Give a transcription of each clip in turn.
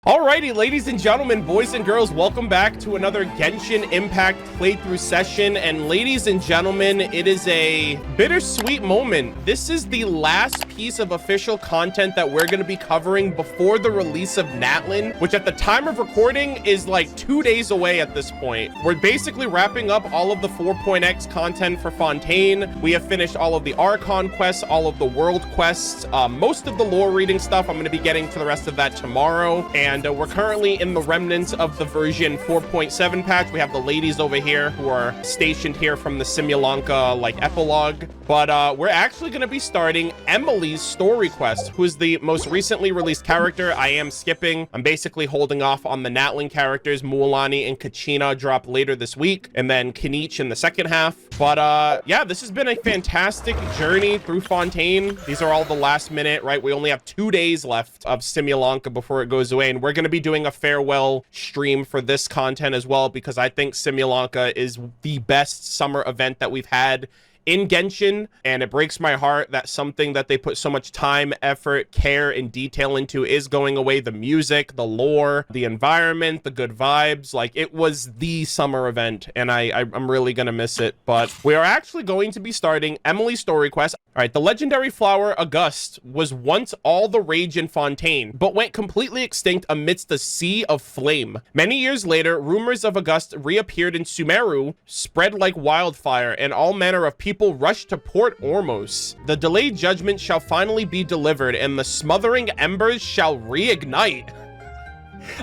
Alrighty, ladies and gentlemen, boys and girls, welcome back to another Genshin Impact playthrough session. And ladies and gentlemen, it is a bittersweet moment. This is the last piece of official content that we're going to be covering before the release of Natlin, which at the time of recording is like 2 days away at this point. We're basically wrapping up all of the 4.x content for Fontaine. We have finished all of the Archon quests, all of the world quests, most of the lore reading stuff. I'm going to be getting to the rest of that tomorrow. And we're currently in the remnants of the version 4.7 patch. We have the ladies over here who are stationed here from the Simulanka like epilogue. But we're actually going to be starting Emilie's story quest, who is the most recently released character. I am skipping. I'm basically holding off on the Natlin characters. Mualani and Kachina drop later this week, and then Kinich in the second half. But yeah, this has been a fantastic journey through Fontaine. These are all the last minute, right? We only have 2 days left of Simulanka before it goes away, and we're going to be doing a farewell stream for this content as well, because I think Simulanka is the best summer event that we've had in Genshin, and it breaks my heart that something that they put so much time, effort, care, and detail into is going away. The music, the lore, the environment, the good vibes, like it was the summer event, and I'm really gonna miss it. But we are actually going to be starting Emilie's story quest. All right, the legendary flower Auguste was once all the rage in Fontaine, but went completely extinct amidst a sea of flame. Many years later, rumors of Auguste reappeared in Sumeru, spread like wildfire, and all manner of people rushed to Port Ormos. The delayed judgment shall finally be delivered, and the smothering embers shall reignite.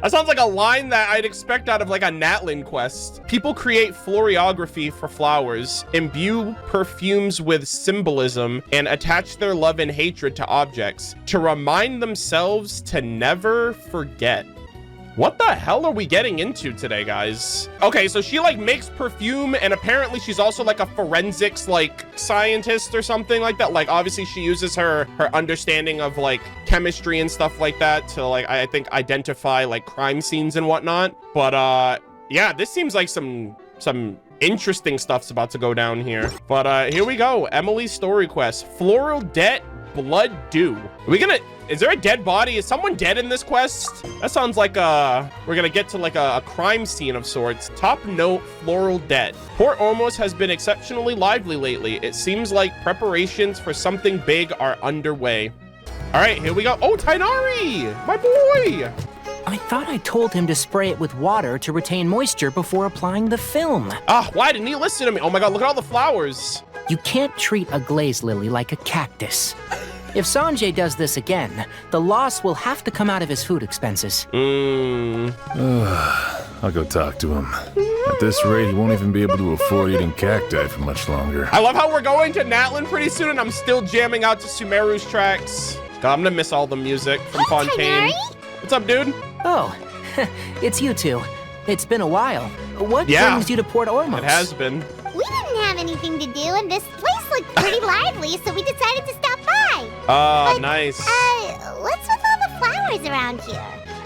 That sounds like a line that I'd expect out of like a Natlin quest. People create floriography for flowers, imbue perfumes with symbolism, and attach their love and hatred to objects to remind themselves to never forget. What the hell are we getting into today, guys? Okay, so she like makes perfume, and apparently she's also like a forensics like scientist or something like that. Like obviously she uses her understanding of like chemistry and stuff like that to like I think identify like crime scenes and whatnot. But yeah, this seems like some interesting stuff's about to go down here. But here we go. Emilie's story quest. Floral Debt, Blood Dew. Is there a dead body? Is someone dead in this quest? That sounds like we're gonna get to like a crime scene of sorts. Top note, Floral Debt. Port Ormos has been exceptionally lively lately. It seems like preparations for something big are underway. All right, here we go. Oh, Tainari, my boy. I thought I told him to spray it with water to retain moisture before applying the film. Why didn't he listen to me? Oh my God, look at all the flowers. You can't treat a glaze lily like a cactus. If Sanjay does this again, the loss will have to come out of his food expenses. I'll go talk to him. At this rate, he won't even be able to afford eating cacti for much longer. I love how we're going to Natlin pretty soon, and I'm still jamming out to Sumeru's tracks. God, I'm gonna miss all the music from Fontaine. What's up, dude? Oh, it's you two. It's been a while. What brings you to Port Ormos? It has been. We didn't have anything to do, and this place looked pretty lively, so we decided to stop by. Oh, nice. What's with all the flowers around here?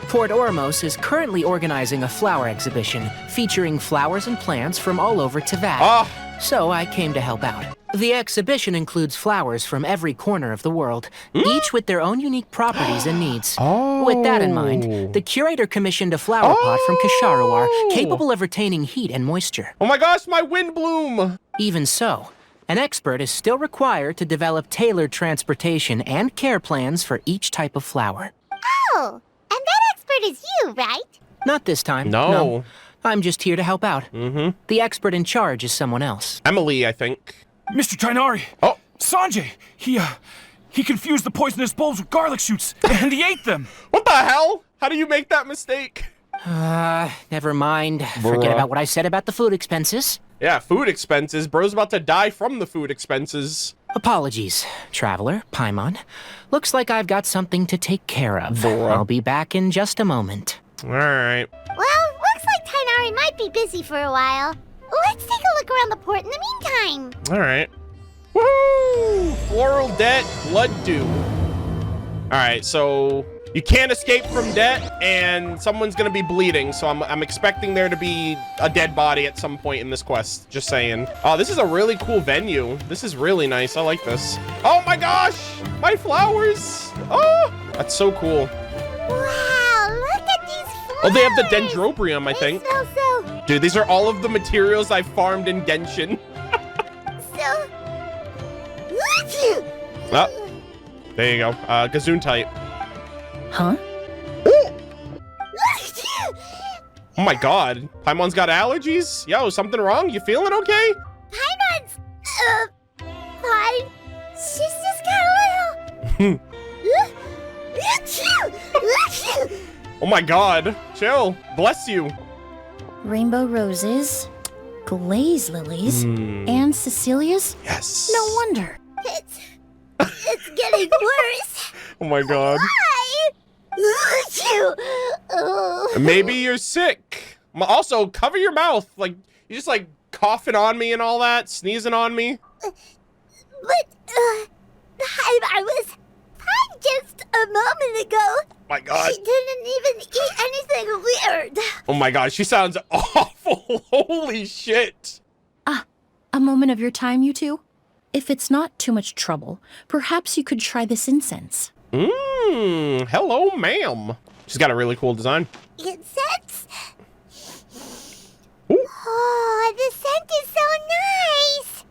Port Ormos is currently organizing a flower exhibition featuring flowers and plants from all over Teyvat. So I came to help out. The exhibition includes flowers from every corner of the world, each with their own unique properties and needs. With that in mind, the curator commissioned a flower pot from Kasharawar capable of retaining heat and moisture. Oh my gosh, my wind bloom! Even so, an expert is still required to develop tailored transportation and care plans for each type of flower. Oh, and that expert is you, right? Not this time. No. I'm just here to help out. The expert in charge is someone else. Emilie, I think. Mr. Tainari! Oh! Sanjay! He confused the poisonous bulbs with garlic shoots, and he ate them! What the hell? How do you make that mistake? Never mind. Forget about what I said about the food expenses. Yeah, food expenses. Bro's about to die from the food expenses. Apologies, Traveler, Paimon. Looks like I've got something to take care of. I'll be back in just a moment. All right. Well, looks like Tainari might be busy for a while. Let's take a look around the port in the meantime. All right. Woohoo! Floral Debt, Blood Dew. All right, so you can't escape from debt, and someone's gonna be bleeding, so I'm expecting there to be a dead body at some point in this quest. Just saying. Oh, this is a really cool venue. This is really nice. I like this. Oh my gosh! My flowers! Oh! That's so cool. Wow, look at Oh, they have the dendrobium, I think. It smells so... Dude, these are all of the materials I farmed in Genshin. So... Oh, there you go. Gazoon type. Huh? Oh my god. Paimon's got allergies? Yo, something wrong? You feeling okay? Paimon's... fine. She's just got a little... Oh my god. Chill. Bless you. Rainbow roses, glaze lilies, and Cecilia's? Yes. No wonder. It's getting worse. Oh my god. Maybe you're sick. Also, cover your mouth. Like, you just like coughing on me and all that, sneezing on me. But, I was fine just a moment ago. Oh my god. She didn't even eat anything weird. Oh my god, she sounds awful. Holy shit. A moment of your time, you two? If it's not too much trouble, perhaps you could try this incense. Hello, ma'am. She's got a really cool design. Incense? Ooh. Oh, the scent is so nice.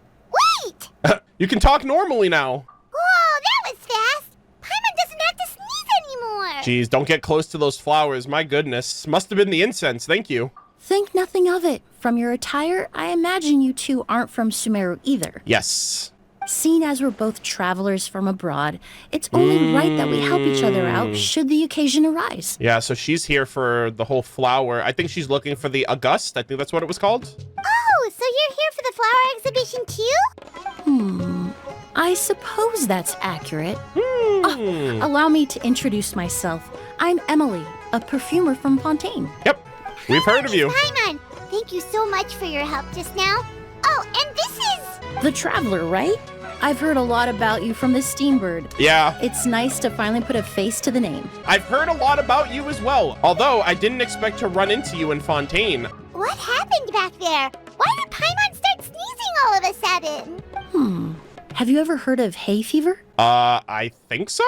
Wait! You can talk normally now. Whoa, that was fast. Paimon doesn't have to sneeze anymore. Jeez, don't get close to those flowers. My goodness. Must have been the incense. Thank you. Think nothing of it. From your attire, I imagine you two aren't from Sumeru either. Yes. Seeing as we're both travelers from abroad, it's only right that we help each other out should the occasion arise. Yeah, so she's here for the whole flower. I think she's looking for the Auguste. I think that's what it was called. Oh, so you're here for the flower exhibition too? I suppose that's accurate. Allow me to introduce myself. I'm Emilie, a perfumer from Confronting. Yep. We've heard of you. Paimon, thank you so much for your help just now. Oh, and this is... The Traveler, right? I've heard a lot about you from the Steambird. Yeah. It's nice to finally put a face to the name. I've heard a lot about you as well. Although I didn't expect to run into you in Fontaine. What happened back there? Why did Paimon start sneezing all of a sudden? Have you ever heard of hay fever? I think so,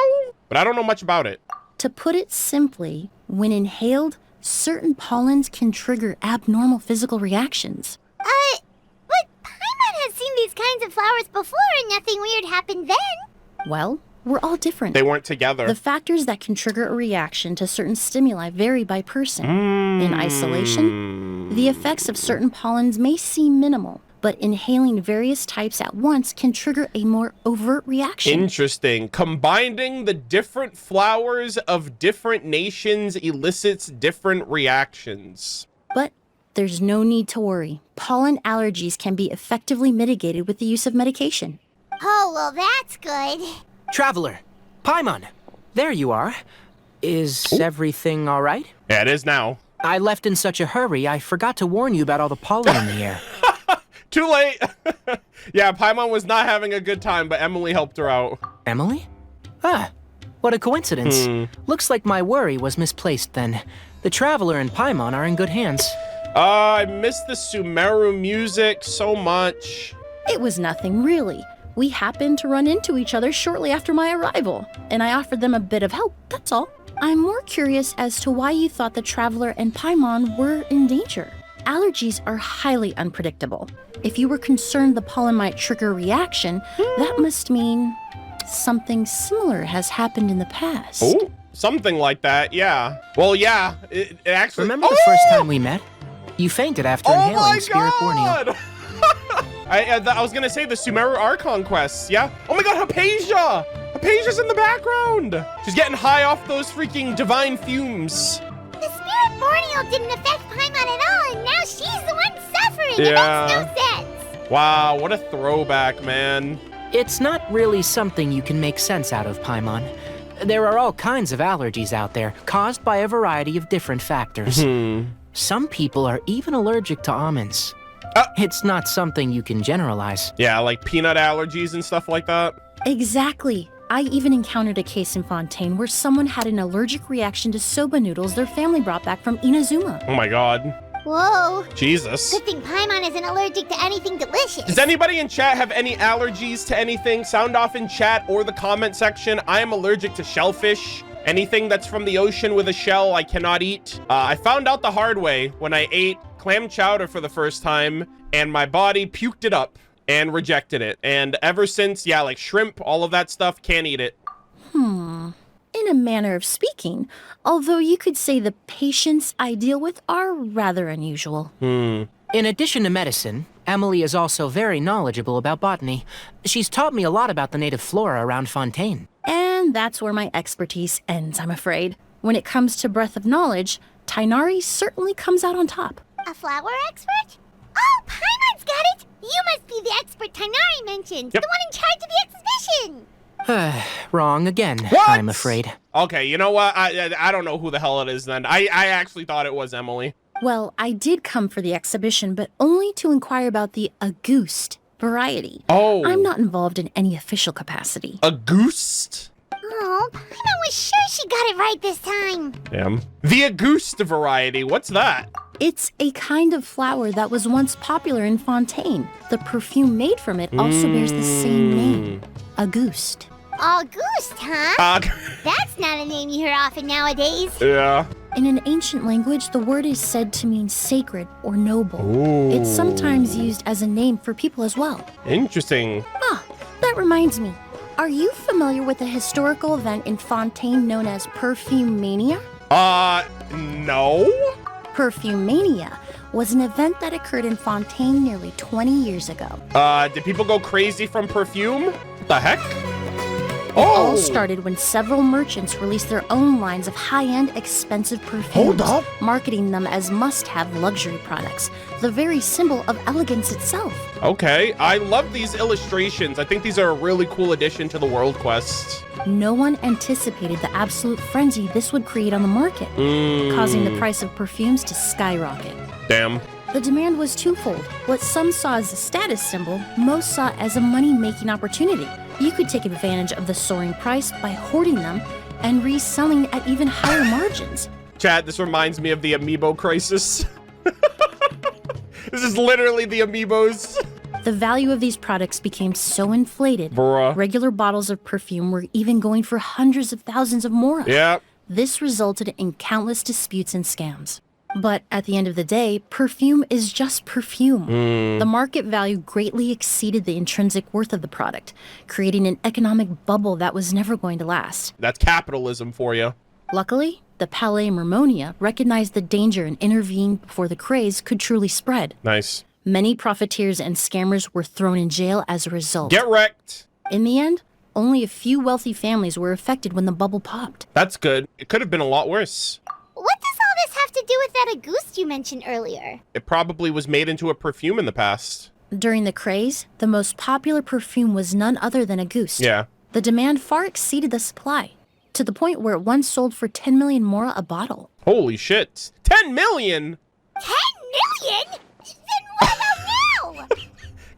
but I don't know much about it. To put it simply, when inhaled, certain pollens can trigger abnormal physical reactions. But Paimon has seen these kinds of flowers before and nothing weird happened then. Well, we're all different. They weren't together. The factors that can trigger a reaction to certain stimuli vary by person. In isolation, the effects of certain pollens may seem minimal, but inhaling various types at once can trigger a more overt reaction. Interesting. Combining the different flowers of different nations elicits different reactions. But there's no need to worry. Pollen allergies can be effectively mitigated with the use of medication. Oh, well, that's good. Traveler, Paimon, there you are. Is everything all right? Yeah, it is now. I left in such a hurry, I forgot to warn you about all the pollen in the air. Too late. Yeah, Paimon was not having a good time, but Emilie helped her out. Emilie? Ah, what a coincidence. Looks like my worry was misplaced then. The Traveler and Paimon are in good hands. I miss the Sumeru music so much. It was nothing, really. We happened to run into each other shortly after my arrival, and I offered them a bit of help, that's all. I'm more curious as to why you thought the Traveler and Paimon were in danger. Allergies are highly unpredictable. If you were concerned the pollen might trigger a reaction, that must mean something similar has happened in the past. Oh, something like that, yeah. Well, yeah, it actually... Remember the first time we met? You fainted after inhaling Spirit Borneo. I was gonna say the Sumeru Archon quests, yeah? Oh my god, Hypatia! Hypatia's in the background! She's getting high off those freaking divine fumes. The Spirit Borneo didn't affect Paimon at all, and now she's the one suffering. Yeah. It makes no sense. Wow, what a throwback, man. It's not really something you can make sense out of, Paimon. There are all kinds of allergies out there, caused by a variety of different factors. Some people are even allergic to almonds. It's not something you can generalize. Yeah, like peanut allergies and stuff like that. Exactly. I even encountered a case in Fontaine where someone had an allergic reaction to soba noodles their family brought back from Inazuma. Oh my god. Whoa. Jesus. Good thing Paimon isn't allergic to anything delicious. Does anybody in chat have any allergies to anything? Sound off in chat or the comment section. I am allergic to shellfish. Anything that's from the ocean with a shell, I cannot eat. I found out the hard way when I ate clam chowder for the first time, and my body puked it up and rejected it. And ever since, yeah, like shrimp, all of that stuff, can't eat it. In a manner of speaking, although you could say the patients I deal with are rather unusual. In addition to medicine, Emilie is also very knowledgeable about botany. She's taught me a lot about the native flora around Fontaine. And that's where my expertise ends, I'm afraid. When it comes to breadth of knowledge, Tighnari certainly comes out on top. A flower expert? Oh, Paimon's got it! You must be the expert Tighnari mentioned, Yep. the one in charge of the exhibition! Wrong again, What? I'm afraid. Okay, you know what? I don't know who the hell it is then. I actually thought it was Emilie. Well, I did come for the exhibition, but only to inquire about the Auguste variety. Oh. I'm not involved in any official capacity. Auguste? Oh, Paimon was sure she got it right this time. Damn. The Auguste variety, what's that? It's a kind of flower that was once popular in Fontaine. The perfume made from it also bears the same name, Auguste. Auguste, huh? Uh, That's not a name you hear often nowadays. yeah. In an ancient language, the word is said to mean sacred or noble. Ooh. It's sometimes used as a name for people as well. Interesting. Ah, that reminds me. Are you familiar with a historical event in Fontaine known as Perfume Mania? No? Perfume Mania was an event that occurred in Fontaine nearly 20 years ago. Did people go crazy from perfume? What the heck? It all started when several merchants released their own lines of high-end, expensive perfumes, Hold up. marketing them as must-have luxury products, the very symbol of elegance itself. Okay, I love these illustrations. I think these are a really cool addition to the world quest. No one anticipated the absolute frenzy this would create on the market, causing the price of perfumes to skyrocket. Damn. The demand was twofold. What some saw as a status symbol, most saw as a money-making opportunity. You could take advantage of the soaring price by hoarding them and reselling at even higher margins. Chad, this reminds me of the amiibo crisis. This is literally the amiibos. The value of these products became so inflated, Bruh. regular bottles of perfume were even going for hundreds of thousands of more. Yeah. This resulted in countless disputes and scams. But at the end of the day, perfume is just perfume. The market value greatly exceeded the intrinsic worth of the product, creating an economic bubble that was never going to last. That's capitalism for you. Luckily, the Palais Mermonia recognized the danger and intervened before the craze could truly spread. Nice. Many profiteers and scammers were thrown in jail as a result. Get wrecked. In the end, only a few wealthy families were affected when the bubble popped. That's good. It could have been a lot worse. What does all this have to do with that Auguste you mentioned earlier? It probably was made into a perfume in the past. During the craze, the most popular perfume was none other than Auguste. Yeah. The demand far exceeded the supply, to the point where it once sold for 10 million mora a bottle. Holy shit. 10 million? 10 million? Then what about now?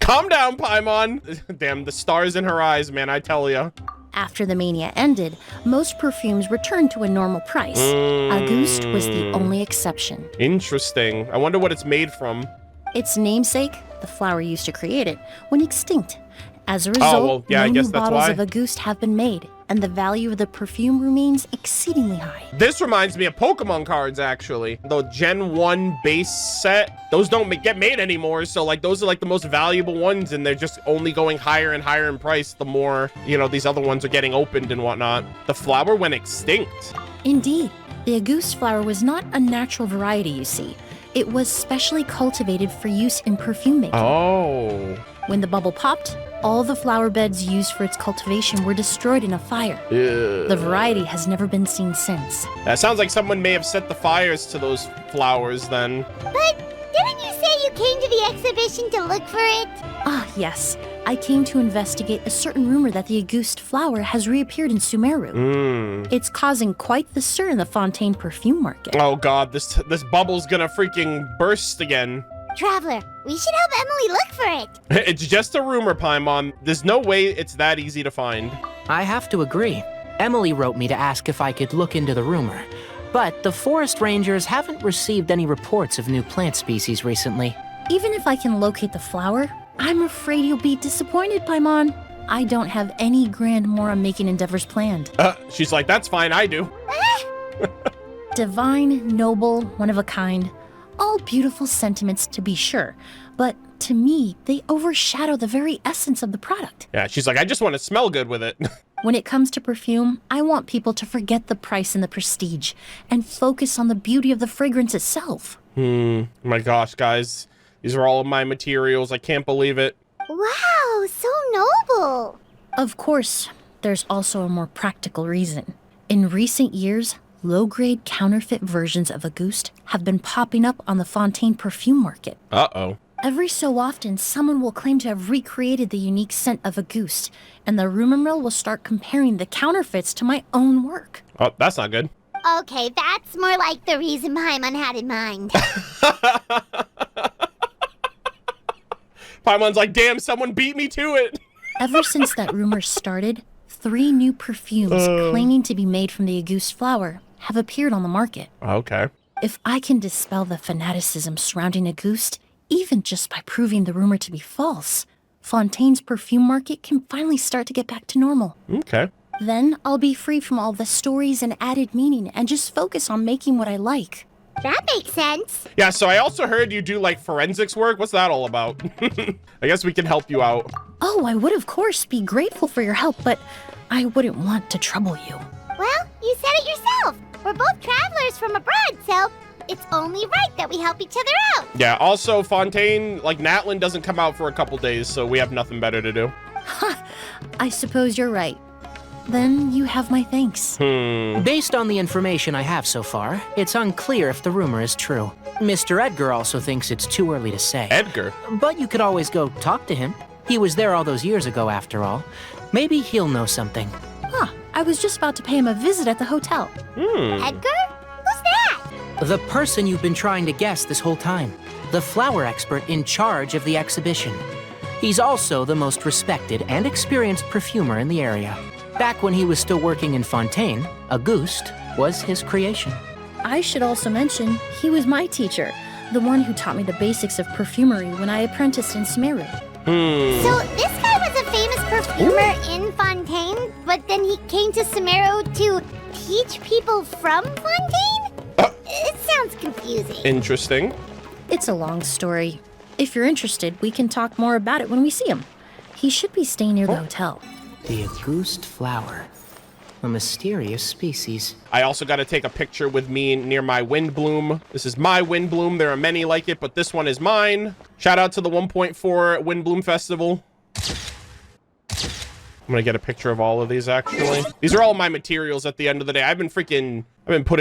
Calm down, Paimon. Damn, the stars in her eyes, man, I tell ya. After the mania ended, most perfumes returned to a normal price. Auguste was the only exception. Interesting. I wonder what it's made from. Its namesake, the flower used to create it, went extinct. As a result, yeah, I no guess new that's bottles why. of Auguste have been made, and the value of the perfume remains exceedingly high. This reminds me of Pokemon cards, actually. The Gen 1 base set, those don't get made anymore. So, like, those are, like, the most valuable ones, and they're just only going higher and higher in price the more, you know, these other ones are getting opened and whatnot. The flower went extinct. Indeed, the Auguste flower was not a natural variety, you see. It was specially cultivated for use in perfume making. Oh. When the bubble popped, all the flower beds used for its cultivation were destroyed in a fire. Ew. The variety has never been seen since. That sounds like someone may have set the fires to those flowers then. But didn't you say you came to the exhibition to look for it? Ah, yes. I came to investigate a certain rumor that the Auguste flower has reappeared in Sumeru. It's causing quite the stir in the Fontaine perfume market. Oh god, this bubble's gonna freaking burst again. Traveler, we should help Emilie look for it. It's just a rumor, Paimon. There's no way it's that easy to find. I have to agree. Emilie wrote me to ask if I could look into the rumor. But the forest rangers haven't received any reports of new plant species recently. Even if I can locate the flower, I'm afraid you'll be disappointed, Paimon. I don't have any grand Mora-making endeavors planned. She's like, that's fine, I do. Divine, noble, one of a kind. All beautiful sentiments to be sure, but to me, they overshadow the very essence of the product. Yeah, she's like, I just want to smell good with it. When it comes to perfume, I want people to forget the price and the prestige and focus on the beauty of the fragrance itself. My gosh, guys. These are all of my materials. I can't believe it. Wow, so noble. Of course, there's also a more practical reason. In recent years, low-grade counterfeit versions of Auguste have been popping up on the Fontaine perfume market. Uh-oh. Every so often, someone will claim to have recreated the unique scent of Auguste, and the rumor mill will start comparing the counterfeits to my own work. Oh, that's not good. Okay, that's more like the reason Paimon had in mind. Paimon's like, damn, someone beat me to it. Ever since that rumor started, 3 new perfumes claiming to be made from the Auguste flower have appeared on the market. Okay. If I can dispel the fanaticism surrounding Auguste, even just by proving the rumor to be false, Fontaine's perfume market can finally start to get back to normal. Okay. Then I'll be free from all the stories and added meaning and just focus on making what I like. That makes sense. Yeah, so I also heard you do, like, forensics work. What's that all about? I guess we can help you out. Oh, I would of course be grateful for your help, but I wouldn't want to trouble you. Well, you said it yourself. We're both travelers from abroad, so it's only right that we help each other out. Yeah, also, Fontaine, like, Natlin doesn't come out for a couple days, so we have nothing better to do. I suppose you're right. Then you have my thanks. Based on the information I have so far, it's unclear if the rumor is true. Mr. Edgar also thinks it's too early to say. Edgar? But you could always go talk to him. He was there all those years ago, after all. Maybe he'll know something. I was just about to pay him a visit at the hotel. Edgar? Who's that? The person you've been trying to guess this whole time. The flower expert in charge of the exhibition. He's also the most respected and experienced perfumer in the area. Back when he was still working in Fontaine, Auguste was his creation. I should also mention, he was my teacher, the one who taught me the basics of perfumery when I apprenticed in Sumeru. So this guy was a famous perfumer in Fontaine, but then he came to Sumeru to teach people from Fontaine? It sounds confusing. Interesting. It's a long story. If you're interested, we can talk more about it when we see him. He should be staying near the hotel. The Auguste flower. A mysterious species. I also got to take a picture with me near my wind bloom. This is my wind bloom. There are many like it, but this one is mine. Shout out to the 1.4 Wind Bloom Festival. I'm gonna get a picture of all of these, actually. These are all my materials at the end of the day. I've been putting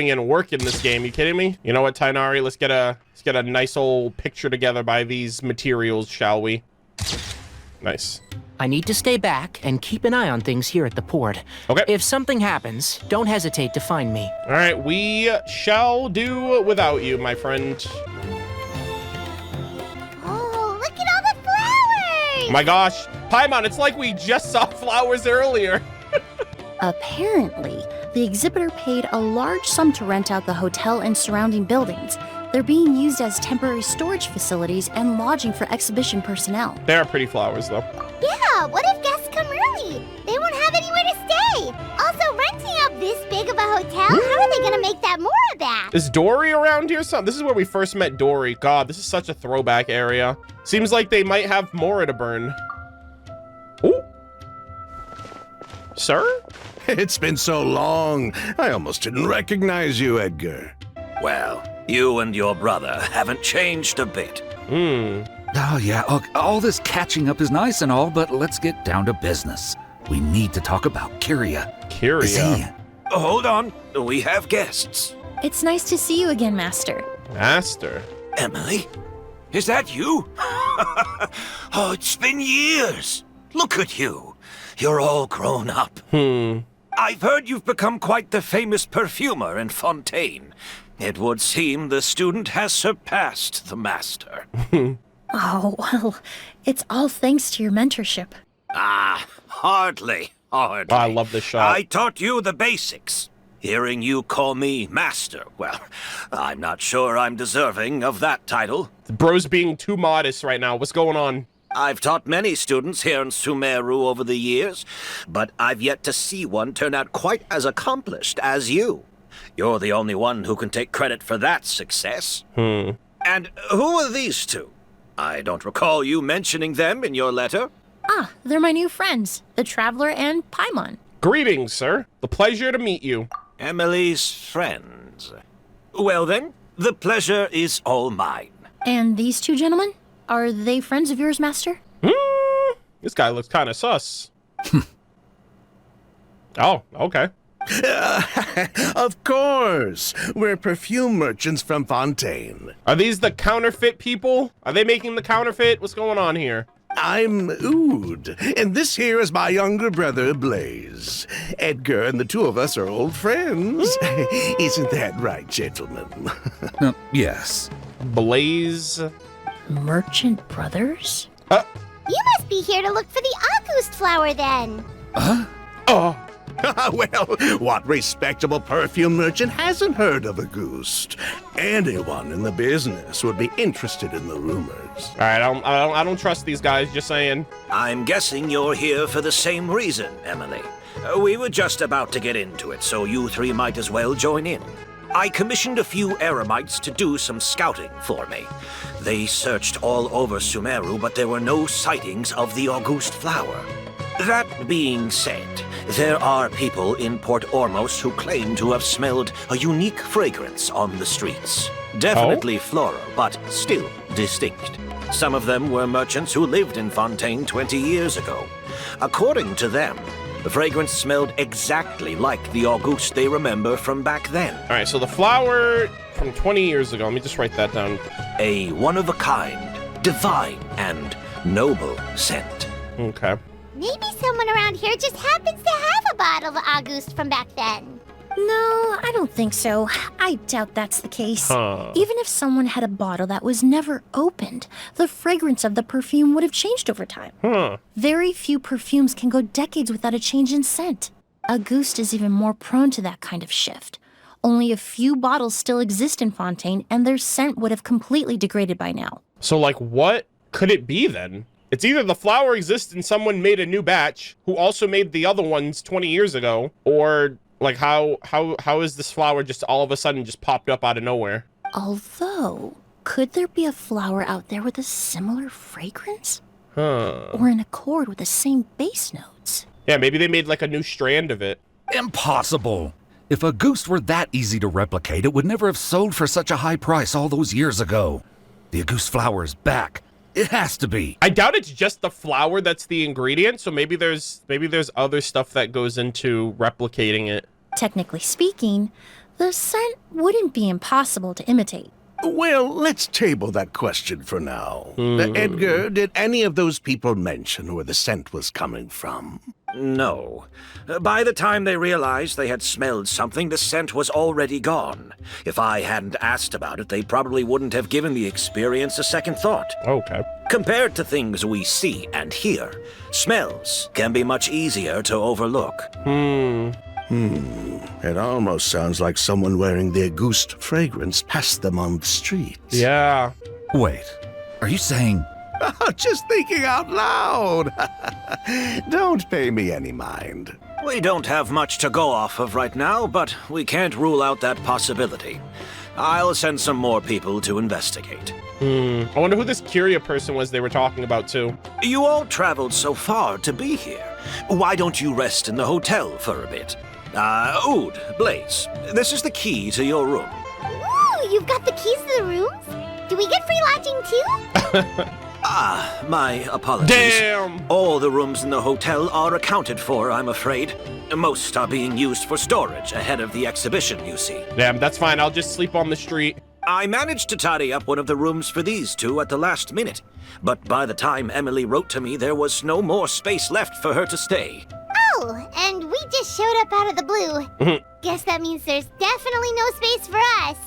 in work in this game. You kidding me? You know what, Tainari? Let's get a nice old picture together by these materials, shall we? Nice. I need to stay back and keep an eye on things here at the port. Okay. If something happens, don't hesitate to find me. All right, we shall do without you, my friend. Oh, look at all the flowers! My gosh, Paimon, it's like we just saw flowers earlier. Apparently, the exhibitor paid a large sum to rent out the hotel and surrounding buildings. They're being used as temporary storage facilities and lodging for exhibition personnel. They are pretty flowers, though. Yeah, what if guests come early? They won't have anywhere to stay. Also, renting out this big of a hotel, how are they gonna make that more of that? Is Dory around here? This is where we first met Dory. God, this is such a throwback area. Seems like they might have more to burn. Ooh. Sir? It's been so long, I almost didn't recognize you, Edgar. Well, you and your brother haven't changed a bit. Oh, yeah, all this catching up is nice and all, but let's get down to business. We need to talk about Kyria. Kyria. Hold on, we have guests. It's nice to see you again, Master. Master? Emilie? Is that you? Oh, it's been years. Look at you. You're all grown up. I've heard you've become quite the famous perfumer in Fontaine. It would seem the student has surpassed the master. Oh, well, it's all thanks to your mentorship. Hardly. Oh, I love this shot. I taught you the basics. Hearing you call me master, well, I'm not sure I'm deserving of that title. The bro's being too modest right now. What's going on? I've taught many students here in Sumeru over the years, but I've yet to see one turn out quite as accomplished as you. You're the only one who can take credit for that success. And who are these two? I don't recall you mentioning them in your letter. Ah, they're my new friends, the Traveler and Paimon. Greetings, sir. The pleasure to meet you. Emilie's friends. Well then, the pleasure is all mine. And these two gentlemen? Are they friends of yours, Master? This guy looks kind of sus. Oh, okay. Of course. We're perfume merchants from Fontaine. Are these the counterfeit people? Are they making the counterfeit? What's going on here? I'm Oud, and this here is my younger brother, Blaze. Edgar and the two of us are old friends. Isn't that right, gentlemen? Yes. Blaze. Merchant brothers? You must be here to look for the Auguste flower then. Oh. Well, what respectable perfume merchant hasn't heard of Auguste? Anyone in the business would be interested in the rumors. All right, I don't trust these guys, just saying. I'm guessing you're here for the same reason, Emilie. We were just about to get into it, so you three might as well join in. I commissioned a few eremites to do some scouting for me. They searched all over Sumeru, but there were no sightings of the Auguste flower. That being said, there are people in Port Ormos who claim to have smelled a unique fragrance on the streets. Definitely floral, but still distinct. Some of them were merchants who lived in Fontaine 20 years ago. According to them, the fragrance smelled exactly like the Auguste they remember from back then. All right, so the flower from 20 years ago. Let me just write that down. A one-of-a-kind, divine, and noble scent. Okay. Maybe someone around here just happens to have a bottle of Auguste from back then. No, I don't think so. I doubt that's the case. Even if someone had a bottle that was never opened, the fragrance of the perfume would have changed over time. Very few perfumes can go decades without a change in scent. Auguste is even more prone to that kind of shift. Only a few bottles still exist in Fontaine, and their scent would have completely degraded by now. So, like, what could it be then? It's either the flower exists and someone made a new batch who also made the other ones 20 years ago, or like how is this flower just all of a sudden just popped up out of nowhere? Although, could there be a flower out there with a similar fragrance? Or in accord with the same base notes? Yeah, maybe they made like a new strand of it. Impossible. If Auguste were that easy to replicate, it would never have sold for such a high price all those years ago. The Auguste flower is back. It has to be. I doubt it's just the flower that's the ingredient, so maybe there's other stuff that goes into replicating it. Technically speaking, the scent wouldn't be impossible to imitate. Well, let's table that question for now. Edgar, did any of those people mention where the scent was coming from? No. By the time they realized they had smelled something, the scent was already gone. If I hadn't asked about it, they probably wouldn't have given the experience a second thought. Okay. Compared to things we see and hear, smells can be much easier to overlook. It almost sounds like someone wearing the Auguste fragrance passed them on the streets. Yeah. Wait, are you saying... Just thinking out loud. Don't pay me any mind. We don't have much to go off of right now, but we can't rule out that possibility. I'll send some more people to investigate. I wonder who this Curia person was they were talking about too. You all traveled so far to be here. Why don't you rest in the hotel for a bit? Oud, Blaze, this is the key to your room. Ooh, you've got the keys to the rooms? Do we get free lodging too? My apologies. Damn! All the rooms in the hotel are accounted for, I'm afraid. Most are being used for storage ahead of the exhibition, you see. Damn, that's fine. I'll just sleep on the street. I managed to tidy up one of the rooms for these two at the last minute. But by the time Emilie wrote to me, there was no more space left for her to stay. Oh, and we just showed up out of the blue. Guess that means there's definitely no space for us.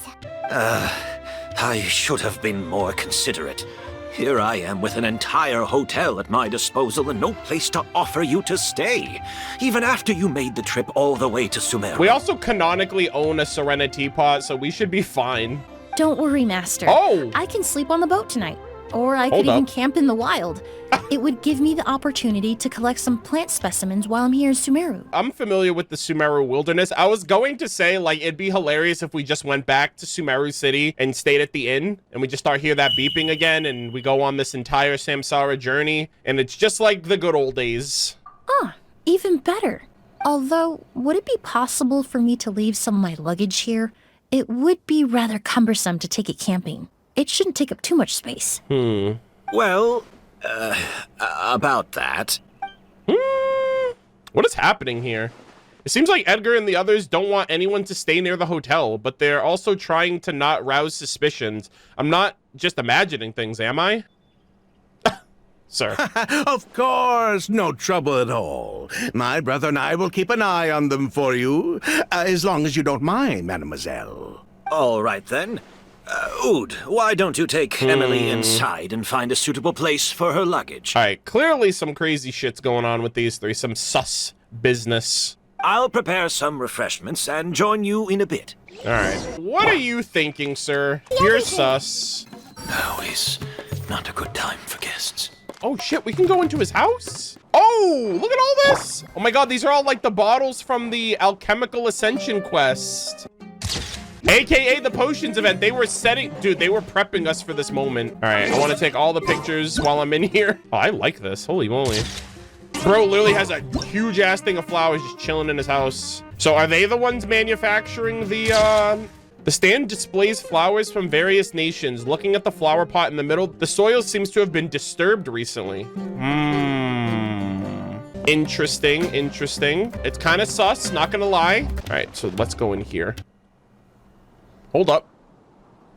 I should have been more considerate. Here I am with an entire hotel at my disposal and no place to offer you to stay, even after you made the trip all the way to Sumeru. We also canonically own a Serena teapot, so we should be fine. Don't worry, Master. Oh! I can sleep on the boat tonight. Or I Hold could even up. camp in the wild. It would give me the opportunity to collect some plant specimens while I'm here in Sumeru. I'm familiar with the Sumeru wilderness. I was going to say, like, it'd be hilarious if we just went back to Sumeru City and stayed at the inn, and we just start hear that beeping again, and we go on this entire Samsara journey, and it's just like the good old days. Ah, even better. Although, would it be possible for me to leave some of my luggage here? It would be rather cumbersome to take it camping. It shouldn't take up too much space. Well, about that. What is happening here? It seems like Edgar and the others don't want anyone to stay near the hotel, but they're also trying to not rouse suspicions. I'm not just imagining things, am I? Sir. Of course, no trouble at all. My brother and I will keep an eye on them for you, as long as you don't mind, mademoiselle. All right, then. Oud, why don't you take Emilie inside and find a suitable place for her luggage? All right, clearly some crazy shit's going on with these three, some sus business. I'll prepare some refreshments and join you in a bit. All right, what are you thinking, sir? You're sus. Now is not a good time for guests. Oh shit, we can go into his house? Oh, look at all this. Oh my god, these are all like the bottles from the Alchemical Ascension quest. AKA the potions event. They were dude, they were prepping us for this moment. All right, I want to take all the pictures while I'm in here. Oh, I like this, holy moly. Bro literally has a huge ass thing of flowers just chilling in his house. So are they the ones manufacturing the stand displays flowers from various nations. Looking at the flower pot in the middle, the soil seems to have been disturbed recently. Interesting, interesting. It's kind of sus, not gonna lie. All right, so let's go in here. Hold up.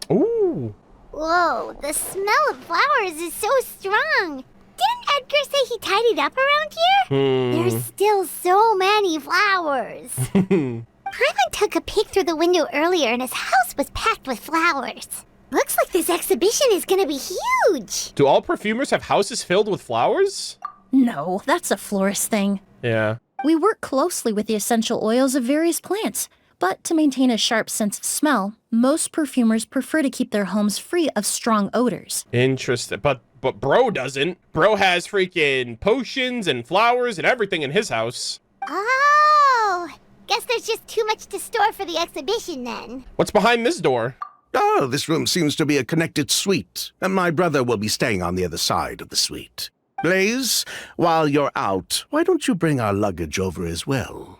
Ooh. Whoa, the smell of flowers is so strong. Didn't Edgar say he tidied up around here? There's still so many flowers. Paimon took a peek through the window earlier and his house was packed with flowers. Looks like this exhibition is gonna be huge. Do all perfumers have houses filled with flowers? No, that's a florist thing. Yeah. We work closely with the essential oils of various plants, but to maintain a sharp sense of smell, most perfumers prefer to keep their homes free of strong odors. Interesting. But bro doesn't. Bro has freaking potions and flowers and everything in his house. Oh, guess there's just too much to store for the exhibition then. What's behind this door? Oh, this room seems to be a connected suite, and my brother will be staying on the other side of the suite. Blaze, while you're out, why don't you bring our luggage over as well?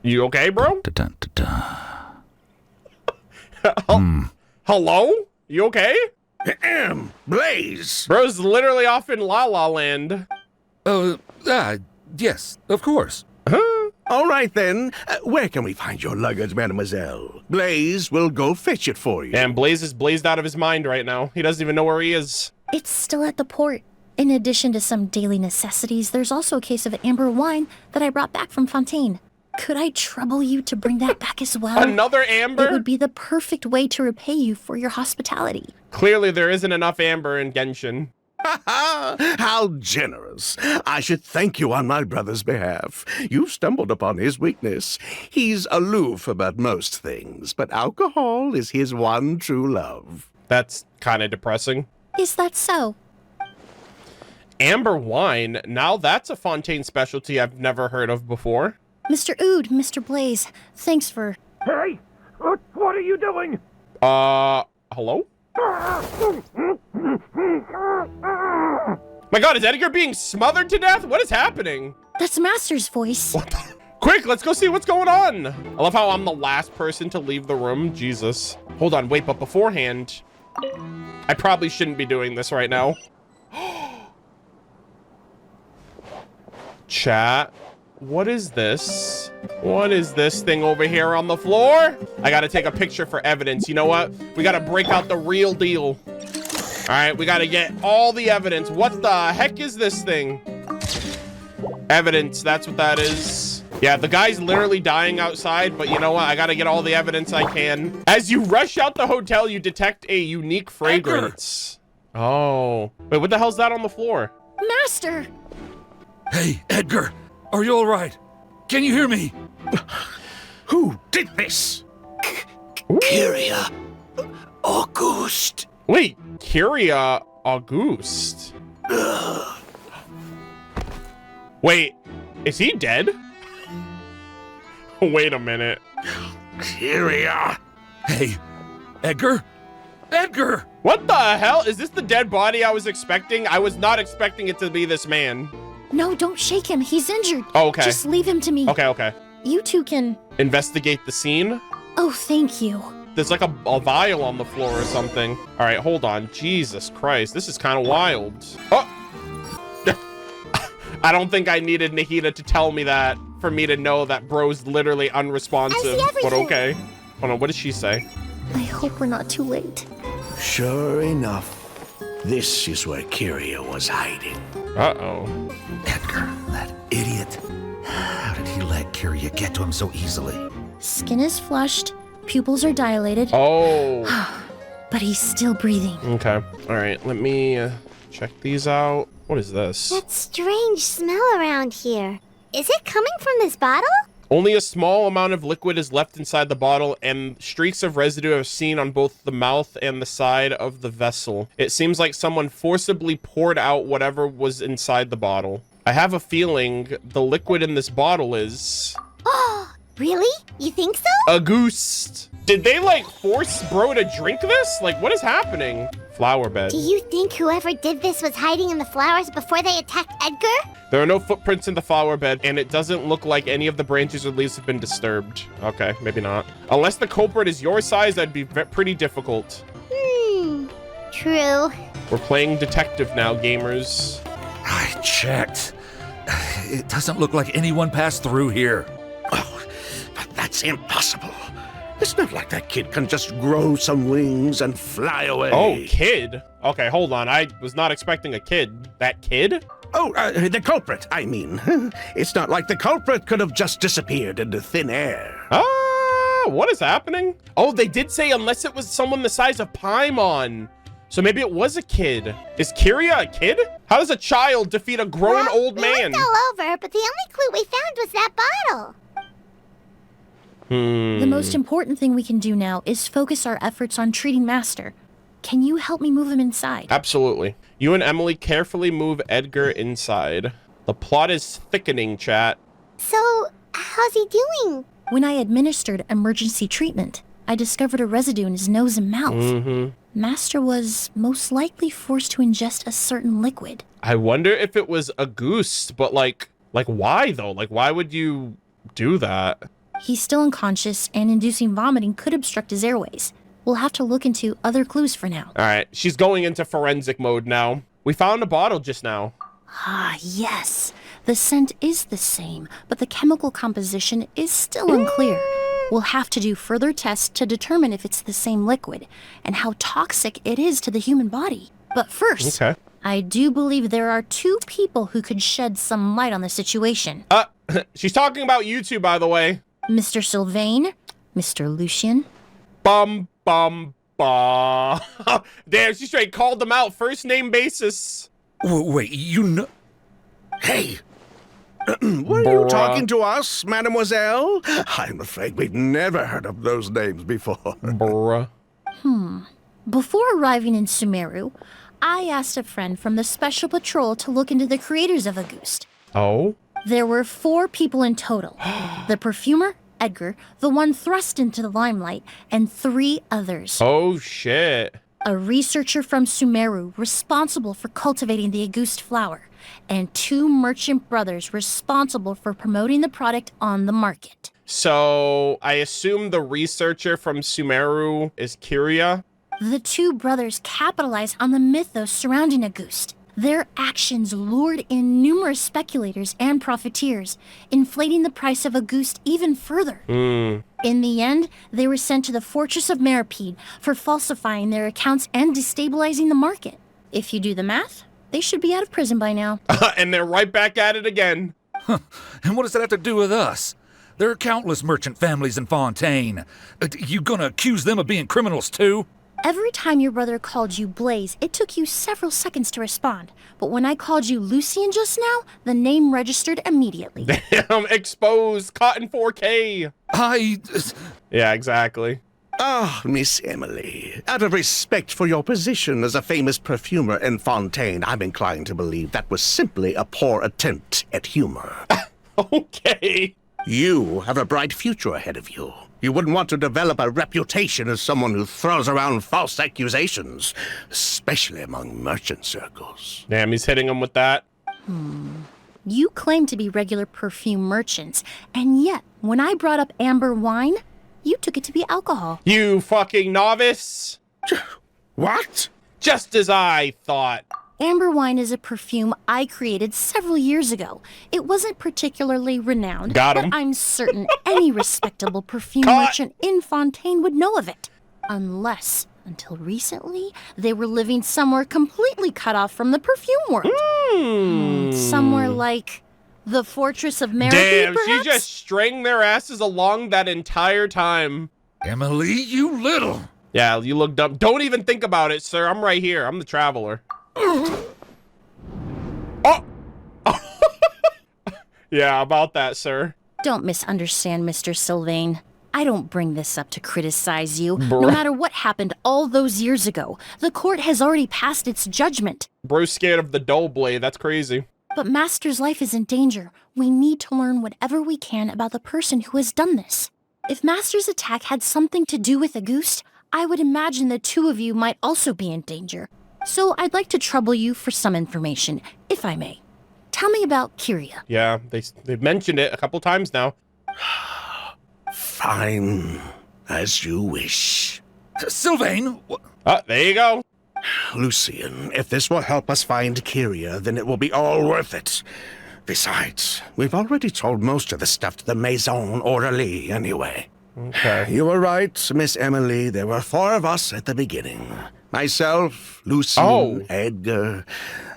You okay, bro? Hello? You okay? Blaze! Bro's literally off in La La Land. Yes, of course. All right, then. Where can we find your luggage, mademoiselle? Blaze will go fetch it for you. And Blaze is blazed out of his mind right now. He doesn't even know where he is. It's still at the port. In addition to some daily necessities, there's also a case of amber wine that I brought back from Fontaine. Could I trouble you to bring that back as well? Another amber? It would be the perfect way to repay you for your hospitality. Clearly there isn't enough amber in Genshin. How generous. I should thank you on my brother's behalf. You've stumbled upon his weakness. He's aloof about most things, but alcohol is his one true love. That's kind of depressing. Is that so? Amber wine? Now that's a Fontaine specialty I've never heard of before. Mr. Oud, Mr. Blaze, thanks for... Hey! What are you doing? Hello? My god, is Edgar being smothered to death? What is happening? That's Master's voice. What the? Quick, let's go see what's going on. I love how I'm the last person to leave the room. Jesus. Hold on, wait, but beforehand, I probably shouldn't be doing this right now. Chat, what is this? What is this thing over here on the floor? I gotta take a picture for evidence. You know what? We gotta break out the real deal. All right, we gotta get all the evidence. What the heck is this thing? Evidence, that's what that is. Yeah, the guy's literally dying outside, but you know what? I gotta get all the evidence I can. As you rush out the hotel, you detect a unique fragrance. Edgar. Oh. Wait, what the hell's that on the floor? Master! Hey, Edgar, are you all right? Can you hear me? Who did this? Kyria. Auguste. Wait, Kyria Auguste. Wait, is he dead? Wait a minute. Kyria. Hey, Edgar? Edgar! What the hell? Is this the dead body I was expecting? I was not expecting it to be this man. No, don't shake him. He's injured. Oh, okay. Just leave him to me. Okay. You two can... Investigate the scene? Oh, thank you. There's like a vial on the floor or something. All right, hold on. Jesus Christ, this is kind of wild. Oh! I don't think I needed Nahida to tell me that for me to know that bro's literally unresponsive. But okay. Hold on, what does she say? I hope we're not too late. Sure enough, this is where Kyria was hiding. Uh-oh. Edgar, that idiot. How did he let Kyria get to him so easily? Skin is flushed, pupils are dilated. Oh. But he's still breathing. Okay. All right, let me check these out. What is this? That strange smell around here. Is it coming from this bottle? Only a small amount of liquid is left inside the bottle, and streaks of residue are seen on both the mouth and the side of the vessel. It seems like someone forcibly poured out whatever was inside the bottle. I have a feeling the liquid in this bottle is... Oh, really? You think so? Auguste. Did they, like, force bro to drink this? Like, what is happening? Flower bed. Do you think whoever did this was hiding in the flowers before they attacked Edgar? There are no footprints in the flower bed, and it doesn't look like any of the branches or leaves have been disturbed. Okay, maybe not. Unless the culprit is your size, that'd be pretty difficult. True. We're playing detective now, gamers. I checked. It doesn't look like anyone passed through here. Oh, but that's impossible. It's not like that kid can just grow some wings and fly away. Oh, kid? Okay, hold on. I was not expecting a kid. That kid? Oh, the culprit, I mean. It's not like the culprit could have just disappeared into thin air. What is happening? Oh, they did say unless it was someone the size of Paimon. So maybe it was a kid. Is Kyria a kid? How does a child defeat a grown old man? We looked all over, but the only clue we found was that bottle. The most important thing we can do now is focus our efforts on treating Master. Can you help me move him inside? Absolutely. You and Emilie carefully move Edgar inside. The plot is thickening, chat. So, how's he doing? When I administered emergency treatment, I discovered a residue in his nose and mouth. Master was most likely forced to ingest a certain liquid. I wonder if it was Auguste, but like why though? Like, why would you do that? He's still unconscious, and inducing vomiting could obstruct his airways. We'll have to look into other clues for now. All right, she's going into forensic mode now. We found a bottle just now. Ah, yes. The scent is the same, but the chemical composition is still unclear. We'll have to do further tests to determine if it's the same liquid, and how toxic it is to the human body. But first, I do believe there are 2 people who could shed some light on the situation. She's talking about you two, by the way. Mr. Sylvain, Mr. Lucien. Bum. Damn, she straight called them out, first name basis. Wait, you know... Hey! Were you talking to us, mademoiselle? I'm afraid we've never heard of those names before. Bruh. Before arriving in Sumeru, I asked a friend from the Special Patrol to look into the creators of Auguste. Oh? There were 4 people in total. The perfumer, Edgar, the one thrust into the limelight, and 3 others. Oh, shit. A researcher from Sumeru responsible for cultivating the Auguste flower, and 2 merchant brothers responsible for promoting the product on the market. So, I assume the researcher from Sumeru is Kyria? The 2 brothers capitalized on the mythos surrounding Auguste. Their actions lured in numerous speculators and profiteers, inflating the price of Auguste even further. In the end, they were sent to the Fortress of Meripede for falsifying their accounts and destabilizing the market. If you do the math, they should be out of prison by now. And they're right back at it again. And what does that have to do with us? There are countless merchant families in Fontaine. You gonna accuse them of being criminals too? Every time your brother called you Blaze, it took you several seconds to respond. But when I called you Lucien just now, the name registered immediately. Damn, exposed, caught in 4K. Yeah, Yeah, exactly. Ah, Miss Emilie, out of respect for your position as a famous perfumer in Fontaine, I'm inclined to believe that was simply a poor attempt at humor. Okay. You have a bright future ahead of you. You wouldn't want to develop a reputation as someone who throws around false accusations, especially among merchant circles. Damn, he's hitting him with that. You claim to be regular perfume merchants, and yet, when I brought up amber wine, you took it to be alcohol. You fucking novice. What? Just as I thought. Amber wine is a perfume I created several years ago. It wasn't particularly renowned, Got him. but I'm certain any respectable perfume Caught. merchant in Fontaine would know of it. Unless, until recently, they were living somewhere completely cut off from the perfume world. Somewhere like the Fortress of Merity, Damn, perhaps? she just stringed their asses along that entire time. Emily, you little. Yeah, you look dumb. Don't even think about it, sir. I'm right here. I'm the traveler. Oh! Yeah, about that, sir. Don't misunderstand, Mr. Sylvain. I don't bring this up to criticize you. Bruh. No matter what happened all those years ago, the court has already passed its judgment. Bro's scared of the dull blade. That's crazy. But Master's life is in danger. We need to learn whatever we can about the person who has done this. If Master's attack had something to do with Auguste, I would imagine the two of you might also be in danger. So I'd like to trouble you for some information, if I may. Tell me about Kyria. Yeah, they've mentioned it a couple times now. Fine, as you wish. Sylvain, There you go. Lucian, if this will help us find Kyria, then it will be all worth it. Besides, we've already told most of the stuff to the Maison Orderly anyway. Okay. You were right, Miss Emilie. There were 4 of us at the beginning. Myself, Lucian, Edgar,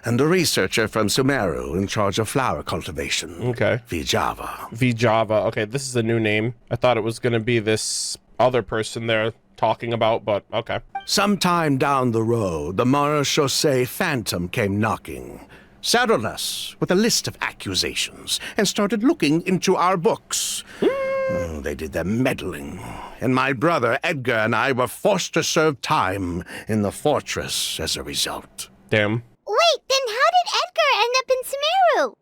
and a researcher from Sumeru in charge of flower cultivation. Okay. Vijava. Vijava. Okay, this is a new name. I thought it was going to be this other person they're talking about, but okay. Sometime down the road, the Marechaussee Phantom came knocking, saddled us with a list of accusations, and started looking into our books. They did their meddling, and my brother Edgar and I were forced to serve time in the fortress as a result. Damn. Wait, then how did Edgar end up in Sumeru?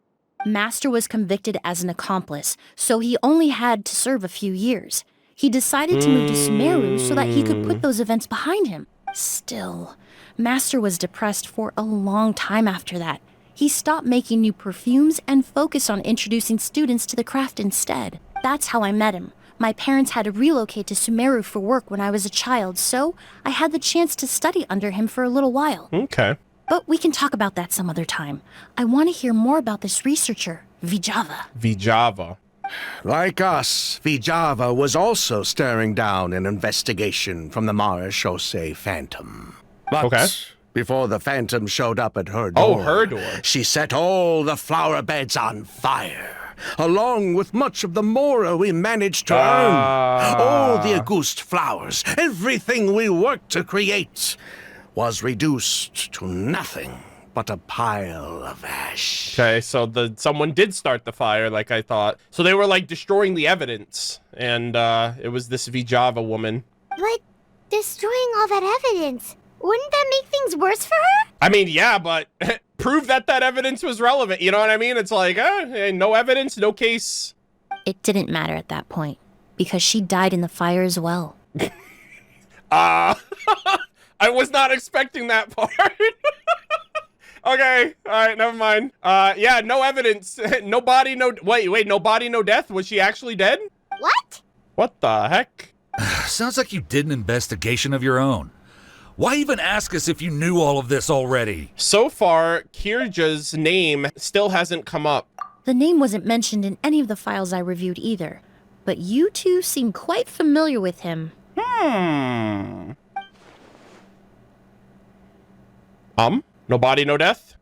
Master was convicted as an accomplice, so he only had to serve a few years. He decided to move to Sumeru so that he could put those events behind him. Still, Master was depressed for a long time after that. He stopped making new perfumes and focused on introducing students to the craft instead. That's how I met him. My parents had to relocate to Sumeru for work when I was a child, so I had the chance to study under him for a little while. Okay. But we can talk about that some other time. I want to hear more about this researcher, Vijava. Vijava. Like us, Vijava was also staring down an investigation from the Marechaussee Phantom. But Okay. before the Phantom showed up at her door, her door. she set all the flower beds on fire, along with much of the mora we managed to earn. All the Auguste flowers, everything we worked to create, was reduced to nothing but a pile of ash. Okay, so someone did start the fire, like I thought. So they were like destroying the evidence, and it was this Vijava woman. But destroying all that evidence, wouldn't that make things worse for her? I mean, yeah, but prove that evidence was relevant. You know what I mean? It's like, no evidence, no case. It didn't matter at that point, because she died in the fire as well. I was not expecting that part. Okay, all right, never mind. Yeah, no evidence. No body, no... Wait, no body, no death? Was she actually dead? What? What the heck? sounds like you did an investigation of your own. Why even ask us if you knew all of this already? So far, Kirja's name still hasn't come up. The name wasn't mentioned in any of the files I reviewed either, but you two seem quite familiar with him. No body, no death?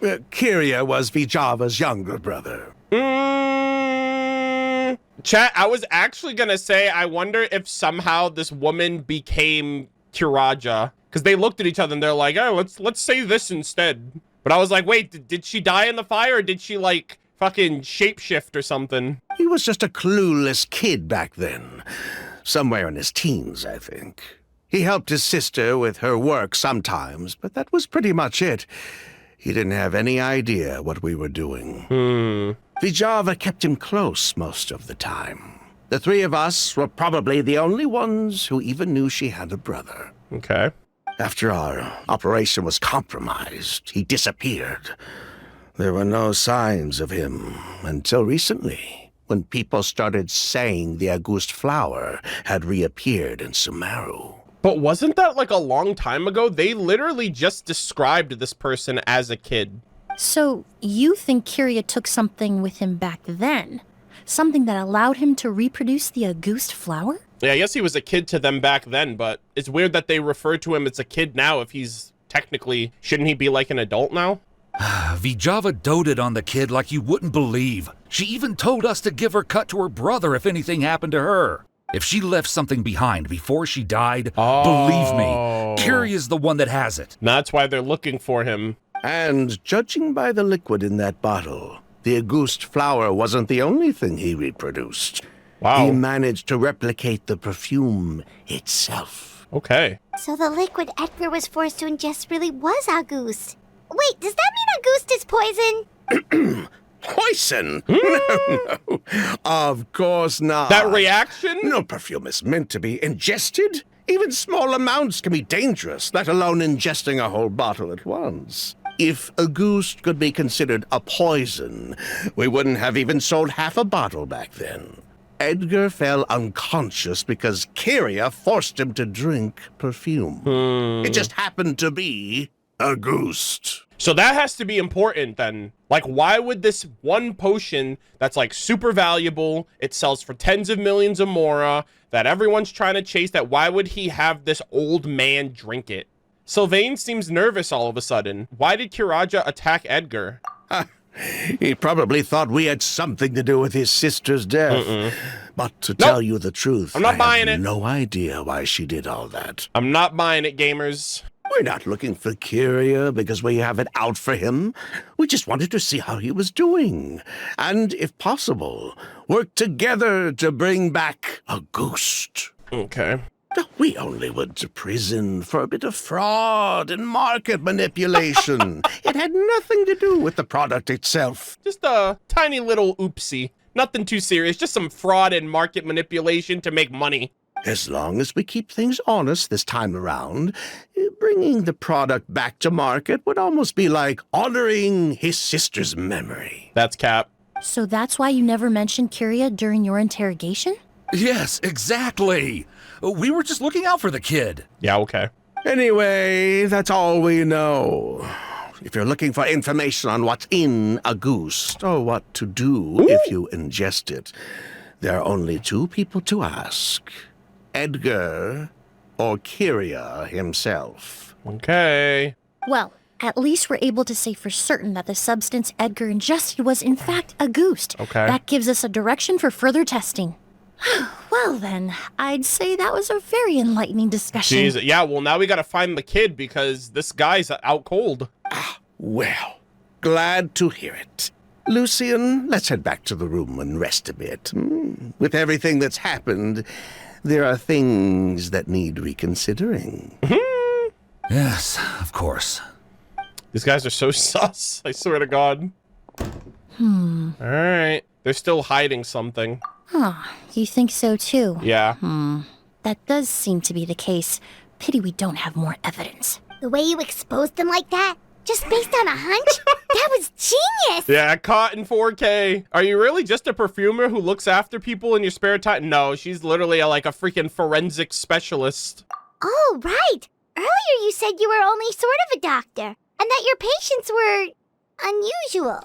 Kyria was Vijava's younger brother. Chat, I was actually gonna say, I wonder if somehow this woman became Kiraja. Because they looked at each other and they're like, oh, let's say this instead. But I was like, wait, did she die in the fire or did she, like, fucking shapeshift or something? He was just a clueless kid back then. somewhere in his teens, I think. He helped his sister with her work sometimes, but that was pretty much it. He didn't have any idea what we were doing. Vijava kept him close most of the time. The three of us were probably the only ones who even knew she had a brother. Okay. After our operation was compromised, he disappeared. There were no signs of him until recently, when people started saying the Auguste flower had reappeared in Sumeru. But wasn't that like a long time ago? They literally just described this person as a kid. So you think Kyria took something with him back then? Something that allowed him to reproduce the Auguste flower? Yeah, I guess he was a kid to them back then, but it's weird that they refer to him as a kid now if he's technically... Shouldn't he be like an adult now? Vijava doted on the kid like you wouldn't believe. She even told us to give her cut to her brother if anything happened to her. If she left something behind before she died, believe me, Kyria's the one that has it. That's why they're looking for him. And judging by the liquid in that bottle, the Auguste flower wasn't the only thing he reproduced. Wow. He managed to replicate the perfume itself. Okay. So the liquid Edgar was forced to ingest really was Auguste. Wait, does that mean Auguste is poison? Poison? No. Of course not. That reaction? No perfume is meant to be ingested. Even small amounts can be dangerous, let alone ingesting a whole bottle at once. If Auguste could be considered a poison, we wouldn't have even sold half a bottle back then. Edgar fell unconscious because Kyria forced him to drink perfume. It just happened to be Auguste. So that has to be important then. Like, why would this one potion that's like super valuable, it sells for tens of millions of mora, that everyone's trying to chase, that why would he have this old man drink it? Sylvain seems nervous all of a sudden. Why did Kiraja attack Edgar? He probably thought we had something to do with his sister's death. But to tell you the truth, I'm not buying I have it. no idea why she did all that. I'm not buying it, gamers. We're not looking for Kyria because we have it out for him. We just wanted to see how he was doing. And, if possible, work together to bring back Auguste. Okay. We only went to prison for a bit of fraud and market manipulation. It had nothing to do with the product itself. Just a tiny little oopsie. Nothing too serious. Just some fraud and market manipulation to make money. As long as we keep things honest this time around, bringing the product back to market would almost be like honoring his sister's memory. That's cap. So that's why you never mentioned Kyria during your interrogation? Yes, exactly. We were just looking out for the kid. Yeah, okay. Anyway, that's all we know. If you're looking for information on what's in Auguste, or what to do if you ingest it, there are only two people to ask. Edgar or Kyria himself. Okay. Well, at least we're able to say for certain that the substance Edgar ingested was in fact Auguste. Okay. That gives us a direction for further testing. Well then, I'd say that was a very enlightening discussion. Jeez. Yeah, well, now we gotta find the kid because this guy's out cold. Well, glad to hear it. Lucian, let's head back to the room and rest a bit. With everything that's happened, there are things that need reconsidering. Yes, of course. These guys are so sus, I swear to God. All right. They're still hiding something. Huh, you think so too? Yeah. That does seem to be the case. Pity we don't have more evidence. The way you exposed them like that, just based on a hunch? That was genius! Yeah, caught in 4K. Are you really just a perfumer who looks after people in your spare time? No, she's literally like a freaking forensic specialist. Oh, right. Earlier you said you were only sort of a doctor, and that your patients were unusual.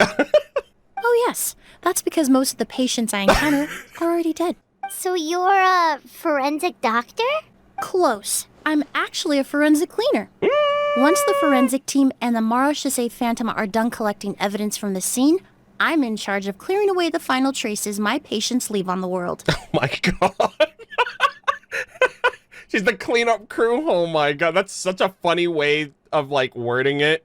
Oh yes, that's because most of the patients I encounter are already dead. So you're a forensic doctor? Close. I'm actually a forensic cleaner. Once the forensic team and the Marochisei Phantom are done collecting evidence from the scene, I'm in charge of clearing away the final traces my patients leave on the world. Oh my God. She's the cleanup crew. Oh my God. That's such a funny way of like wording it.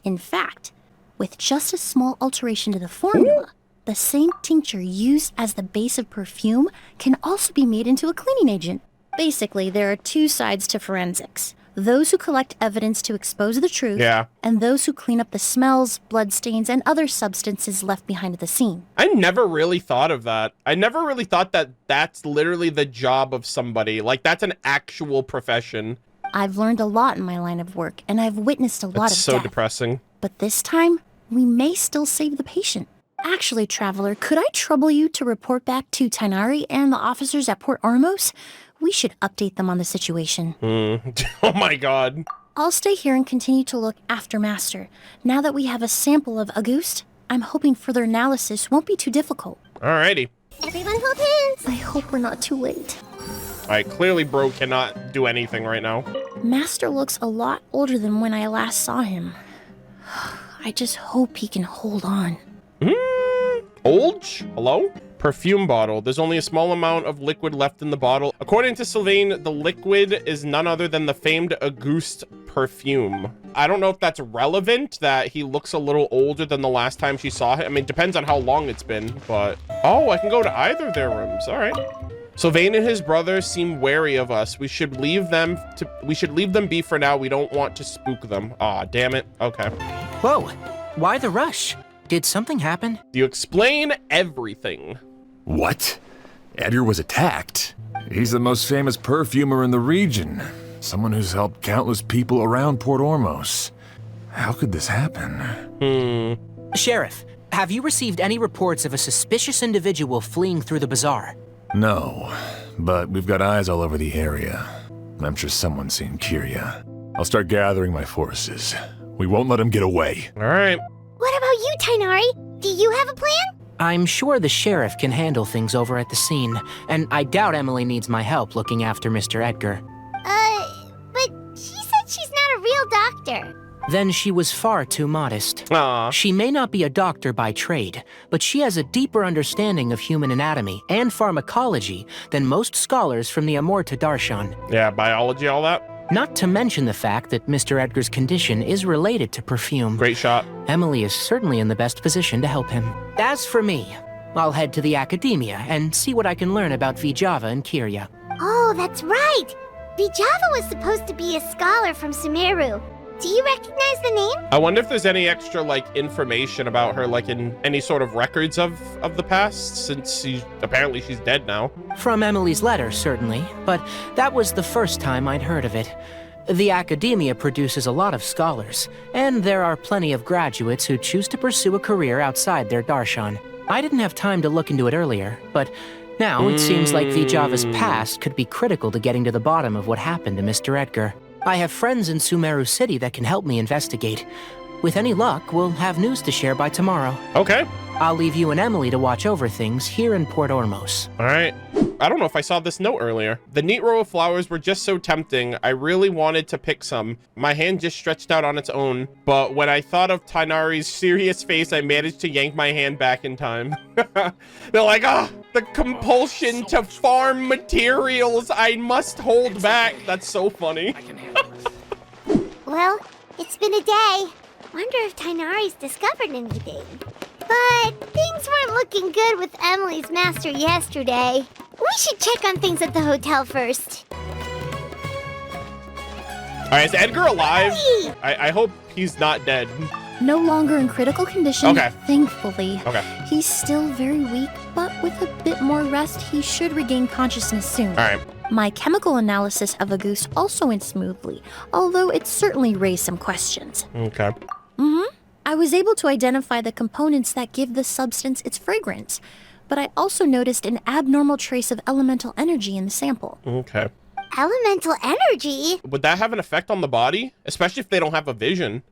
In fact, with just a small alteration to the formula, the same tincture used as the base of perfume can also be made into a cleaning agent. Basically, there are two sides to forensics. Those who collect evidence to expose the truth, and those who clean up the smells, bloodstains, and other substances left behind at the scene. I never really thought of that. I never really thought that that's literally the job of somebody. Like, that's an actual profession. I've learned a lot in my line of work, and I've witnessed a lot of That's so death. depressing. But this time, we may still save the patient. Actually, Traveler, could I trouble you to report back to Tighnari and the officers at Port Ormos? We should update them on the situation. Oh my god. I'll stay here and continue to look after Master. Now that we have a sample of Auguste, I'm hoping further analysis won't be too difficult. Alrighty. Everyone hold hands. I hope we're not too late. Alright, clearly bro cannot do anything right now. Master looks a lot older than when I last saw him. I just hope he can hold on. Olge? Hello? Perfume bottle. There's only a small amount of liquid left in the bottle. According to Sylvain, the liquid is none other than the famed Auguste perfume. I don't know if that's relevant, that he looks a little older than the last time she saw him. I mean, it depends on how long it's been, but... Oh, I can go to either of their rooms. All right. Sylvain and his brother seem wary of us. We should leave them be for now. We don't want to spook them. Aw, damn it. Okay. Whoa, why the rush? Did something happen? You explain everything. What? Edgar was attacked? He's the most famous perfumer in the region. Someone who's helped countless people around Port Ormos. How could this happen? Sheriff, have you received any reports of a suspicious individual fleeing through the bazaar? No, but we've got eyes all over the area. I'm sure someone's seen Kyria. I'll start gathering my forces. We won't let him get away. All right. What about you, Tighnari? Do you have a plan? I'm sure the sheriff can handle things over at the scene, and I doubt Emilie needs my help looking after Mr. Edgar. But she said she's not a real doctor. Then she was far too modest. Aww. She may not be a doctor by trade, but she has a deeper understanding of human anatomy and pharmacology than most scholars from the Amorta Darshan. Yeah, biology, all that. Not to mention the fact that Mr. Edgar's condition is related to perfume. Great shot. Emilie is certainly in the best position to help him. As for me, I'll head to the academia and see what I can learn about Vijava and Kyria. Oh, that's right. Vijava was supposed to be a scholar from Sumeru. Do you recognize the name? I wonder if there's any extra, like, information about her, like, in any sort of records of the past, since apparently she's dead now. From Emilie's letter, certainly, but that was the first time I'd heard of it. The academia produces a lot of scholars, and there are plenty of graduates who choose to pursue a career outside their darshan. I didn't have time to look into it earlier, but now it seems like Vijava's past could be critical to getting to the bottom of what happened to Mr. Edgar. I have friends in Sumeru City that can help me investigate. With any luck, we'll have news to share by tomorrow. Okay. I'll leave you and Emilie to watch over things here in Port Ormos. All right. I don't know if I saw this note earlier. The neat row of flowers were just so tempting. I really wanted to pick some. My hand just stretched out on its own. But when I thought of Tighnari's serious face, I managed to yank my hand back in time. They're like, the compulsion to farm materials. I must hold back. That's so funny. Well, it's been a day. Wonder if Tighnari's discovered anything. But things weren't looking good with Emilie's master yesterday. We should check on things at the hotel first. All right, is Edgar alive? I hope he's not dead. No longer in critical condition, Okay. thankfully. Okay. He's still very weak, but with a bit more rest, he should regain consciousness soon. All right. My chemical analysis of Auguste also went smoothly, although it certainly raised some questions. Okay. I was able to identify the components that give the substance its fragrance, but I also noticed an abnormal trace of elemental energy in the sample. Okay. Elemental energy? Would that have an effect on the body? Especially if they don't have a vision.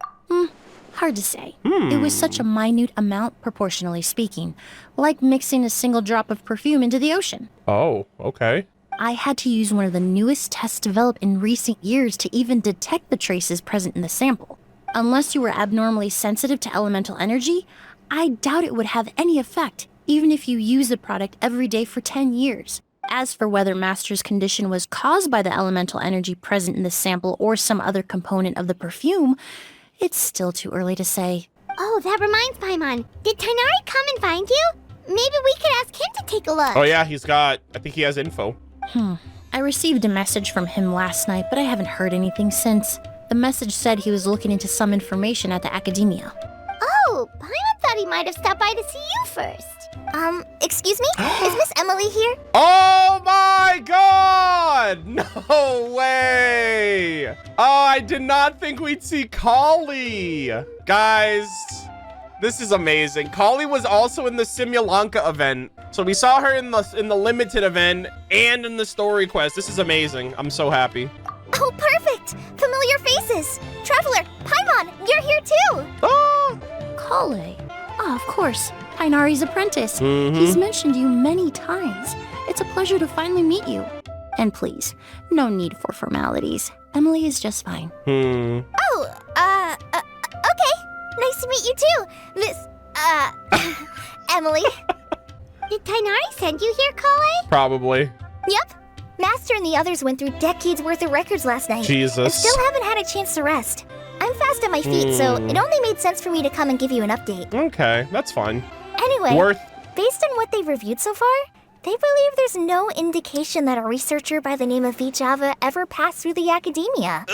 Hard to say. It was such a minute amount, proportionally speaking, like mixing a single drop of perfume into the ocean. Oh, okay. I had to use one of the newest tests developed in recent years to even detect the traces present in the sample. Unless you were abnormally sensitive to elemental energy, I doubt it would have any effect, even if you use the product every day for 10 years. As for whether Master's condition was caused by the elemental energy present in the sample or some other component of the perfume, it's still too early to say. Oh, that reminds Paimon. Did Tighnari come and find you? maybe we could ask him to take a look. Oh yeah, I think he has info. I received a message from him last night, but I haven't heard anything since. The message said he was looking into some information at the academia. Oh, Paimon thought he might have stopped by to see you first. Excuse me? Is Miss Emilie here? Oh my god! No way! Oh, I did not think we'd see Kali. Guys, this is amazing. Kali was also in the Simulanka event. So we saw her in the limited event and in the story quest. This is amazing. I'm so happy. Oh, perfect! Familiar faces! Traveler, Paimon, you're here too! Oh! Kale. Oh, of course. Painari's apprentice. He's mentioned you many times. It's a pleasure to finally meet you. And please, no need for formalities. Emilie is just fine. Oh, okay. Nice to meet you too, Miss, Emilie. Did Tainari send you here, Kale? Probably. Yep. Master and the others went through decades worth of records last night. Jesus. And still haven't had a chance to rest. I'm fast on my feet, so it only made sense for me to come and give you an update. Okay, that's fine. Anyway, based on what they've reviewed so far, they believe there's no indication that a researcher by the name of Vijava ever passed through the academia.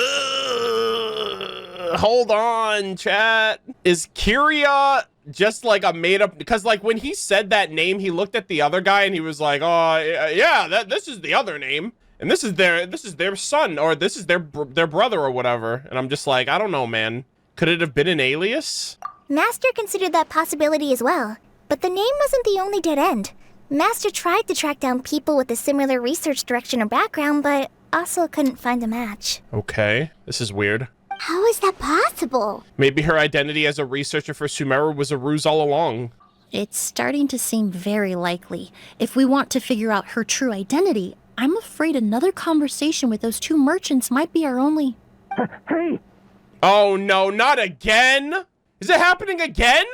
Hold on, chat. Is Kyria just like a made up? Because like when he said that name, he looked at the other guy and he was like, "Oh, yeah, this is the other name, and this is their son, or this is their brother or whatever." And I'm just like, I don't know, man. Could it have been an alias? Master considered that possibility as well, but the name wasn't the only dead end. Master tried to track down people with a similar research direction or background, but also couldn't find a match. Okay, this is weird. How is that possible? Maybe her identity as a researcher for Sumeru was a ruse all along. It's starting to seem very likely. If we want to figure out her true identity, I'm afraid another conversation with those two merchants might be our only... Hey! Oh no, not again! Is it happening again?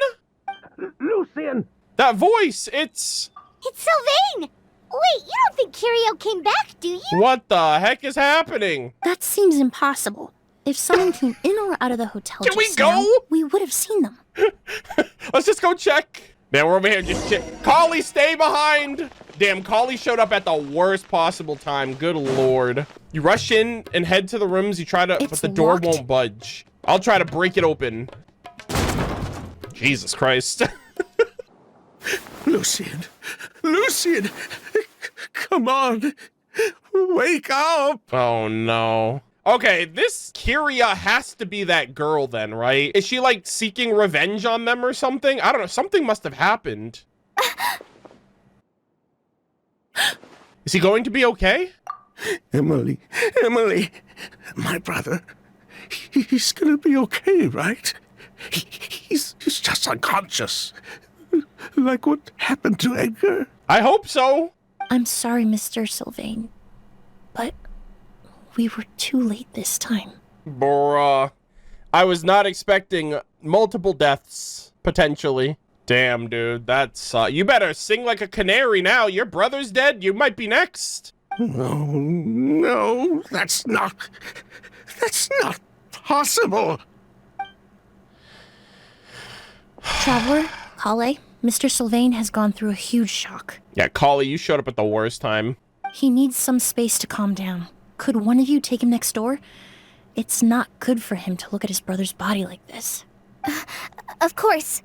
Lucian! That voice, it's Sylvain! Wait, you don't think Kirio came back, do you? What the heck is happening? That seems impossible. If someone came in or out of the hotel Can we just now, go? we would have seen them. Let's just go check. Man, we're over here just check. Kali, stay behind. Damn, Kali showed up at the worst possible time. Good lord. You rush in and head to the rooms. You try to, but the door won't budge. I'll try to break it open. Jesus Christ. Lucian! Lucian! Come on! Wake up! Oh no. Okay, this Kyria has to be that girl then, right? Is she like seeking revenge on them or something? I don't know. Something must have happened. Is he going to be okay? Emilie, my brother, he's gonna be okay, right? He's just unconscious. Like what happened to Edgar? I hope so. I'm sorry, Mr. Sylvain, but we were too late this time. Bruh. I was not expecting multiple deaths, potentially. Damn, dude, that's... you better sing like a canary now. Your brother's dead. You might be next. No, that's not possible. Traveler, Kale, Mr. Sylvain has gone through a huge shock. Yeah, Kali, you showed up at the worst time. He needs some space to calm down. Could one of you take him next door? It's not good for him to look at his brother's body like this. Of course.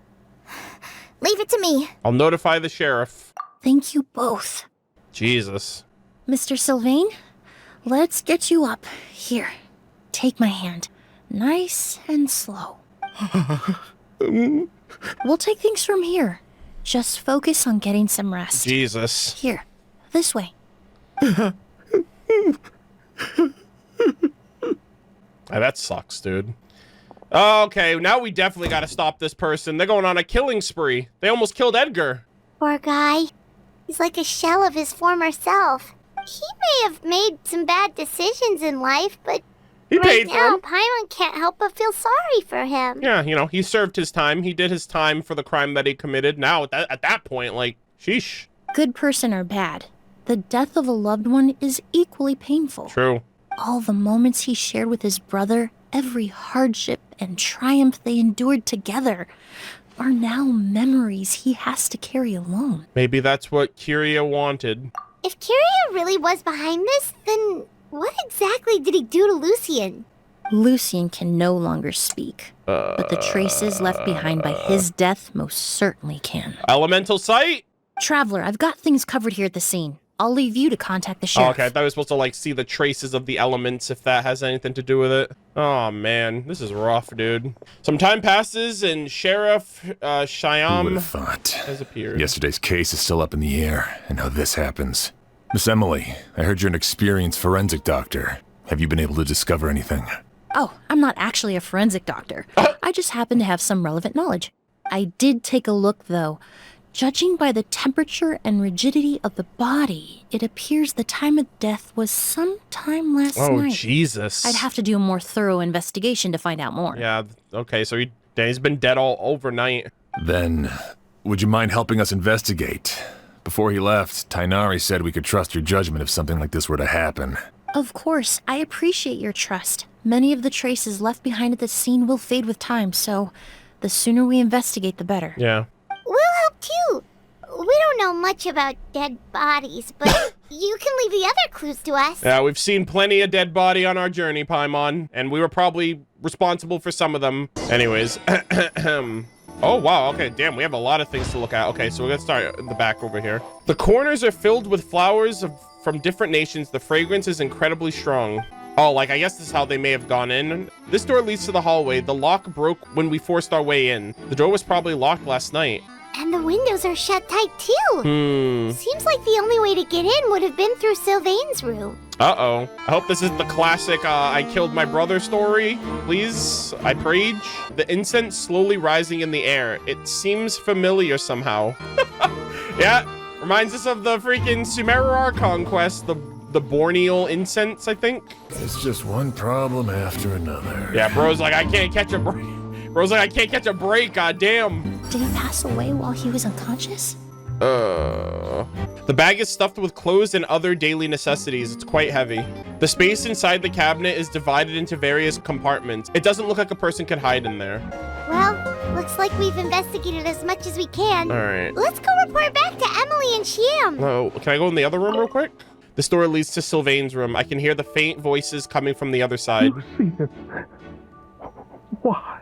Leave it to me. I'll notify the sheriff. Thank you both. Jesus. Mr. Sylvain, let's get you up. Here, take my hand. Nice and slow. We'll take things from here. Just focus on getting some rest. Jesus. Here, this way. That sucks, dude. Okay, now we definitely gotta stop this person. They're going on a killing spree. They almost killed Edgar. Poor guy. He's like a shell of his former self. He may have made some bad decisions in life, but He right paid for now, him. Paimon can't help but feel sorry for him. Yeah, you know, he served his time. He did his time for the crime that he committed. Now, at that point, like, sheesh. Good person or bad, the death of a loved one is equally painful. True. All the moments he shared with his brother, every hardship and triumph they endured together. are now memories he has to carry alone. Maybe that's what Kyria wanted. If Kyria really was behind this, then what exactly did he do to Lucian? Lucian can no longer speak, but the traces left behind by his death most certainly can. Elemental sight? Traveler, I've got things covered here at the scene. I'll leave you to contact the sheriff. Oh, okay, I thought I was supposed to, like, see the traces of the elements, if that has anything to do with it. Oh, man, this is rough, dude. Some time passes, and Sheriff Shyam has appeared. Yesterday's case is still up in the air, and now this happens. Miss Emilie, I heard you're an experienced forensic doctor. Have you been able to discover anything? Oh, I'm not actually a forensic doctor. I just happen to have some relevant knowledge. I did take a look, though. Judging by the temperature and rigidity of the body, it appears the time of death was sometime last night. Oh, Jesus. I'd have to do a more thorough investigation to find out more. Yeah, okay, so he's been dead all overnight. Then, would you mind helping us investigate? Before he left, Tainari said we could trust your judgment if something like this were to happen. Of course, I appreciate your trust. Many of the traces left behind at the scene will fade with time, so the sooner we investigate, the better. Yeah. We'll help too. We don't know much about dead bodies, but you can leave the other clues to us. Yeah, we've seen plenty of dead body on our journey, Paimon, and we were probably responsible for some of them. Anyways, oh, wow, okay, damn, we have a lot of things to look at. Okay, so we're gonna start in the back over here. The corners are filled with flowers from different nations. The fragrance is incredibly strong. Oh, like, I guess this is how they may have gone in. This door leads to the hallway. The lock broke when we forced our way in. The door was probably locked last night. And the windows are shut tight, too. Seems like the only way to get in would have been through Sylvain's room. Uh-oh. I hope this is the classic, I killed my brother story. Please, I prayed. The incense slowly rising in the air. It seems familiar somehow. Yeah, reminds us of the freaking Sumerar conquest, the Borneal incense, I think. It's just one problem after another. Yeah, bro's like, I can't catch a break. Bro's like, I can't catch a break, goddamn. Did he pass away while he was unconscious? The bag is stuffed with clothes and other daily necessities. It's quite heavy. The space inside the cabinet is divided into various compartments. It doesn't look like a person could hide in there. Well, looks like we've investigated as much as we can. All right. Let's go report back to Emilie and Shyam. Oh, can I go in the other room real quick? This door leads to Sylvain's room. I can hear the faint voices coming from the other side. Why?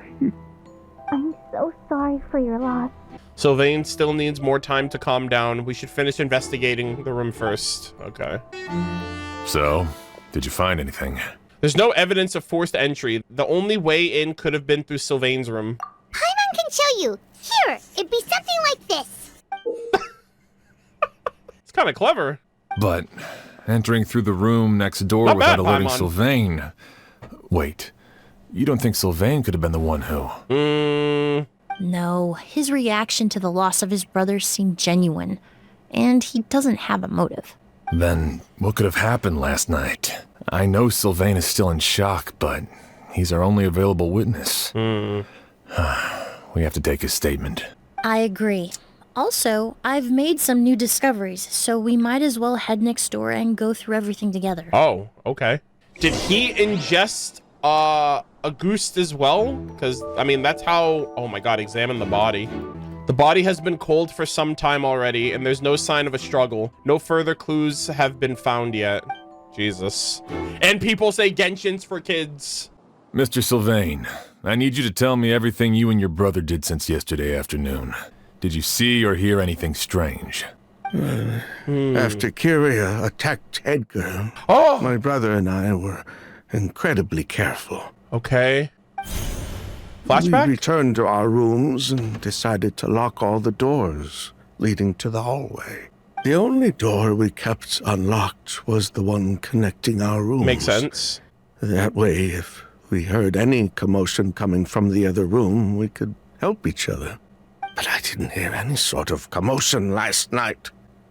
I'm so sorry for your loss. Sylvain still needs more time to calm down. We should finish investigating the room first. Okay. So, did you find anything? There's no evidence of forced entry. The only way in could have been through Sylvain's room. Paimon can show you. Here, it'd be something like this. It's kind of clever. But entering through the room next door Not without bad, alerting Paimon. Sylvain. Wait, you don't think Sylvain could have been the one who? No, his reaction to the loss of his brother seemed genuine, and he doesn't have a motive. Then what could have happened last night? I know Sylvain is still in shock, but he's our only available witness. We have to take his statement. I agree. Also, I've made some new discoveries, so we might as well head next door and go through everything together. Oh, okay. Did he ingest Auguste as well? Because, I mean, that's how... Oh my god, examine the body. The body has been cold for some time already, and there's no sign of a struggle. No further clues have been found yet. Jesus. And people say Genshin's for kids. Mr. Sylvain, I need you to tell me everything you and your brother did since yesterday afternoon. Did you see or hear anything strange? After Kyria attacked Edgar, my brother and I were incredibly careful. Okay. Flashback? We returned to our rooms and decided to lock all the doors leading to the hallway. The only door we kept unlocked was the one connecting our rooms. Makes sense. That way, if we heard any commotion coming from the other room, we could help each other. But I didn't hear any sort of commotion last night.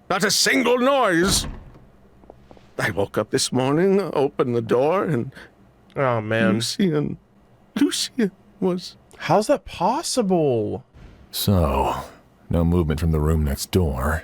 Not a single noise. I woke up this morning, opened the door, and... Oh, man. Lucian was... How's that possible? So, no movement from the room next door.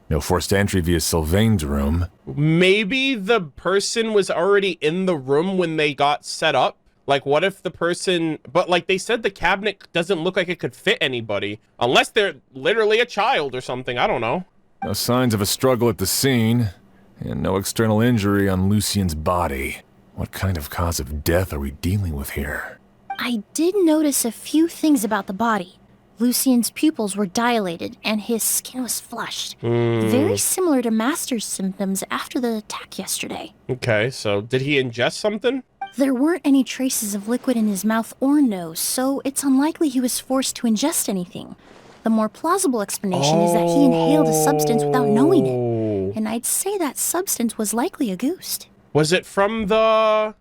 No forced entry via Sylvain's room. Maybe the person was already in the room when they got set up. Like, what if the person, but like they said the cabinet doesn't look like it could fit anybody, unless they're literally a child or something, I don't know. No signs of a struggle at the scene, and no external injury on Lucien's body. What kind of cause of death are we dealing with here? I did notice a few things about the body. Lucien's pupils were dilated, and his skin was flushed. Very similar to Master's symptoms after the attack yesterday. Okay, so did he ingest something? There weren't any traces of liquid in his mouth or nose, so it's unlikely he was forced to ingest anything. The more plausible explanation is that he inhaled a substance without knowing it. And I'd say that substance was likely Auguste. Was it from the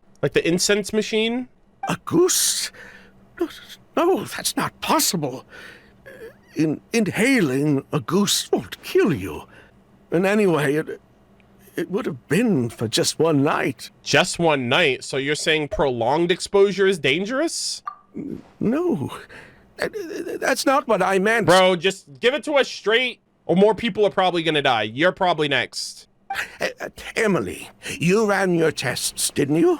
incense machine? Auguste? No, that's not possible. Inhaling Auguste won't kill you. And anyway, it would have been for just one night. Just one night? So you're saying prolonged exposure is dangerous? No, that's not what I meant. Bro, just give it to us straight, or more people are probably gonna die. You're probably next. Emilie, you ran your tests, didn't you?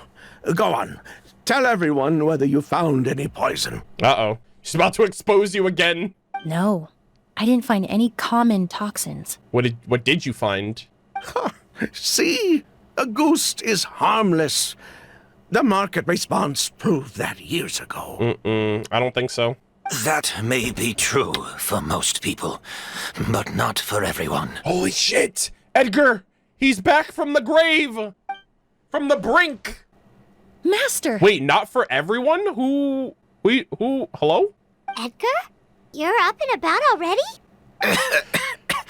Go on. Tell everyone whether you found any poison. Uh-oh. She's about to expose you again. No, I didn't find any common toxins. What did you find? See? Auguste is harmless. The market response proved that years ago. I don't think so. That may be true for most people, but not for everyone. Holy shit! Edgar! He's back from the grave! From the brink! Master! Wait, not for everyone? Who? Hello? Edgar? You're up and about already?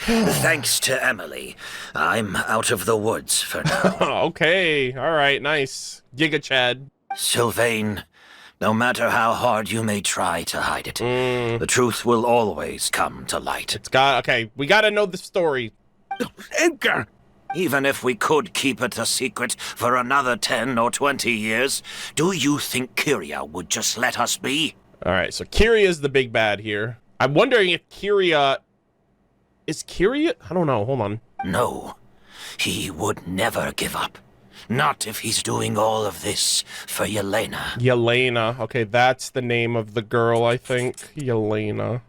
Thanks to Emilie, I'm out of the woods for now. Okay, alright, nice. Giga Chad. Sylvain, no matter how hard you may try to hide it, the truth will always come to light. Okay, we gotta know the story. Edgar! Even if we could keep it a secret for another 10 or 20 years, do you think Kyria would just let us be? Alright, so Kyria's the big bad here. I'm wondering if Kyria... Is Kyria... I don't know, hold on. No, he would never give up. Not if he's doing all of this for Yelena. Yelena. Okay, that's the name of the girl, I think. Yelena.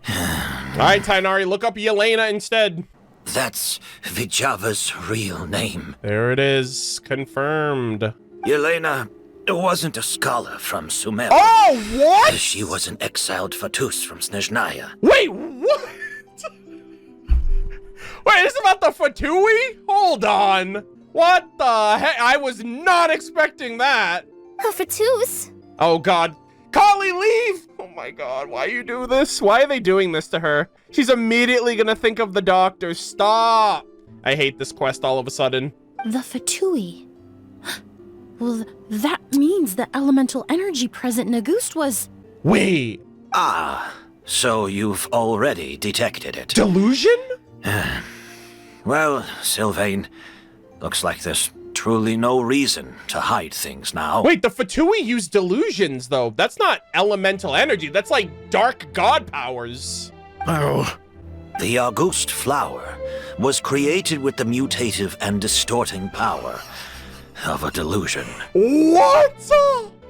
Alright, Tainari, look up Yelena instead. That's Vijava's real name. There it is. Confirmed. Yelena wasn't a scholar from Sumer. Oh, what? She was an exiled Fatus from Snezhnaya. Wait, what? Wait, is this about the Fatui? Hold on. What the heck? I was not expecting that. A Fatus? Oh, God. Kali, leave! Oh, my God. Why you do this? Why are they doing this to her? She's immediately gonna think of the doctor. Stop. I hate this quest all of a sudden. The Fatui. Well, that means the elemental energy present in Auguste was... Wait. Ah, so you've already detected it. Delusion? Well, Sylvain, looks like there's truly no reason to hide things now. Wait, the Fatui use delusions, though. That's not elemental energy. That's like dark god powers. Oh. The Auguste flower was created with the mutative and distorting power of a delusion. What?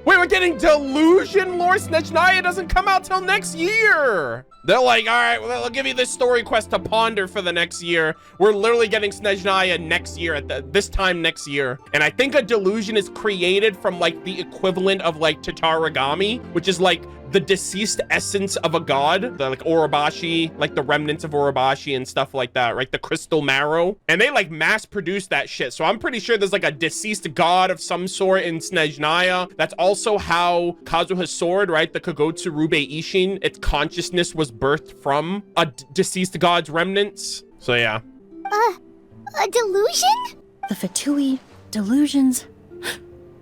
Wait, we're getting delusion lore? Snezhnaya doesn't come out till next year. They're like, all right, well, I'll give you this story quest to ponder for the next year. We're literally getting Snezhnaya next year at this time next year. And I think a delusion is created from like the equivalent of like Tatarigami, which is like the deceased essence of a god, the like Orobashi, like the remnants of Orobashi and stuff like that, right? The crystal marrow. And they like mass produce that shit. So I'm pretty sure there's like a deceased god of some sort in Snezhnaya. That's also how Kazuha's sword, right? The Kagotsu Rube Ishin, its consciousness was birthed from a deceased god's remnants. So yeah. A delusion? The Fatui, delusions...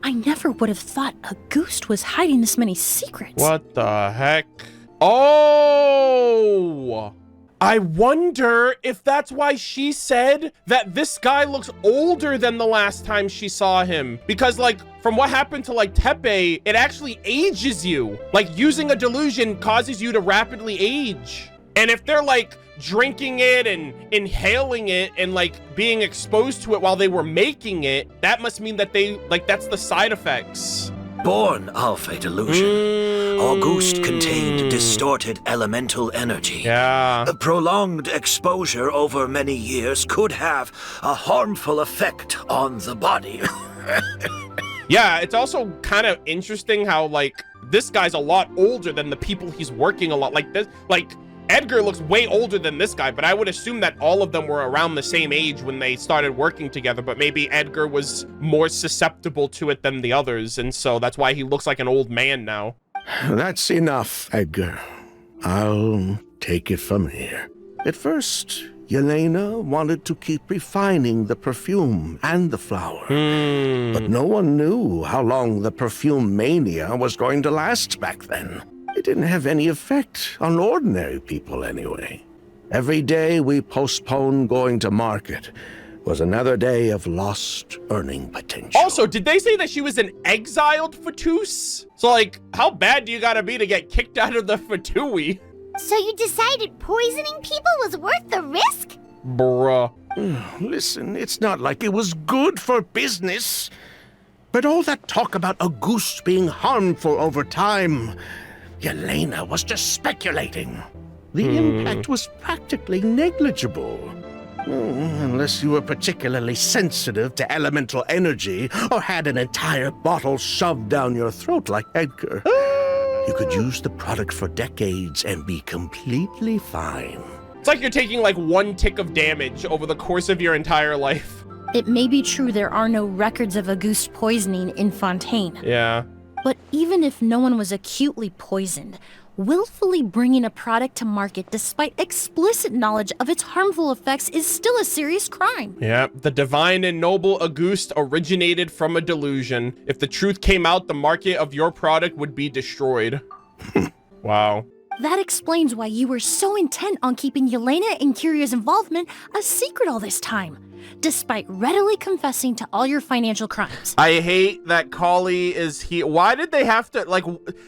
I never would have thought Auguste was hiding this many secrets. What the heck? Oh! I wonder if that's why she said that this guy looks older than the last time she saw him. Because like, from what happened to like Tepe, it actually ages you. Like using a delusion causes you to rapidly age. And if they're like drinking it and inhaling it and like being exposed to it while they were making it, that must mean that they like, that's the side effects. born of a delusion. Auguste contained distorted elemental energy. Yeah. A prolonged exposure over many years could have a harmful effect on the body. Yeah, it's also kind of interesting how, like, this guy's a lot older than the people he's working a lot. Like, this, like, Edgar looks way older than this guy, but I would assume that all of them were around the same age when they started working together, but maybe Edgar was more susceptible to it than the others, and so that's why he looks like an old man now. That's enough, Edgar. I'll take it from here. At first, Yelena wanted to keep refining the perfume and the flower. But no one knew how long the perfume mania was going to last back then. It didn't have any effect on ordinary people anyway. Every day we postponed going to market was another day of lost earning potential. Also, did they say that she was an exiled Fatous? So, like, how bad do you gotta be to get kicked out of the Fatui? So you decided poisoning people was worth the risk? Bruh. Listen, it's not like it was good for business. But all that talk about Auguste being harmful over time, Yelena was just speculating. The impact was practically negligible. Unless you were particularly sensitive to elemental energy or had an entire bottle shoved down your throat like Edgar. You could use the product for decades and be completely fine. It's like you're taking like 1 tick of damage over the course of your entire life. It may be true there are no records of Auguste poisoning in Fontaine. Yeah. But even if no one was acutely poisoned, willfully bringing a product to market despite explicit knowledge of its harmful effects is still a serious crime. Yeah, the divine and noble Auguste originated from a delusion. If the truth came out, the market of your product would be destroyed. Wow. That explains why you were so intent on keeping Yelena and Kiria's involvement a secret all this time, despite readily confessing to all your financial crimes. I hate that Kali is here. Why did they have to, like,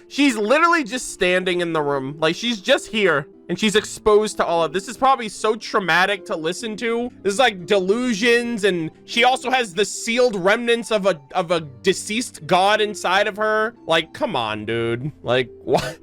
she's literally just standing in the room. Like, she's just here and she's exposed to all of this. Is probably so traumatic to listen to. This is like delusions, and she also has the sealed remnants of a deceased god inside of her. Like, come on, dude. Like, what?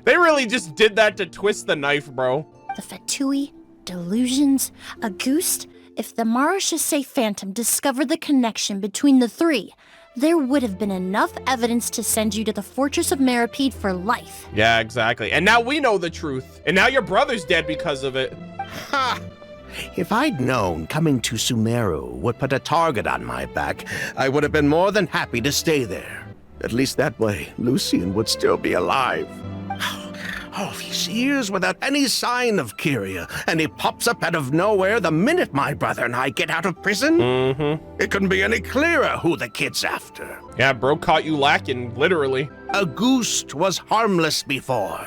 They really just did that to twist the knife, bro. The Fatui, delusions, Auguste. If the Maréchaussée Phantom discovered the connection between the three, there would have been enough evidence to send you to the Fortress of Meripede for life. Yeah, exactly. And now we know the truth. And now your brother's dead because of it. Ha! If I'd known coming to Sumeru would put a target on my back, I would have been more than happy to stay there. At least that way, Lucien would still be alive. All these years without any sign of Kiria, and he pops up out of nowhere the minute my brother and I get out of prison? It couldn't be any clearer who the kid's after. Yeah, bro caught you lacking, literally. Auguste was harmless before.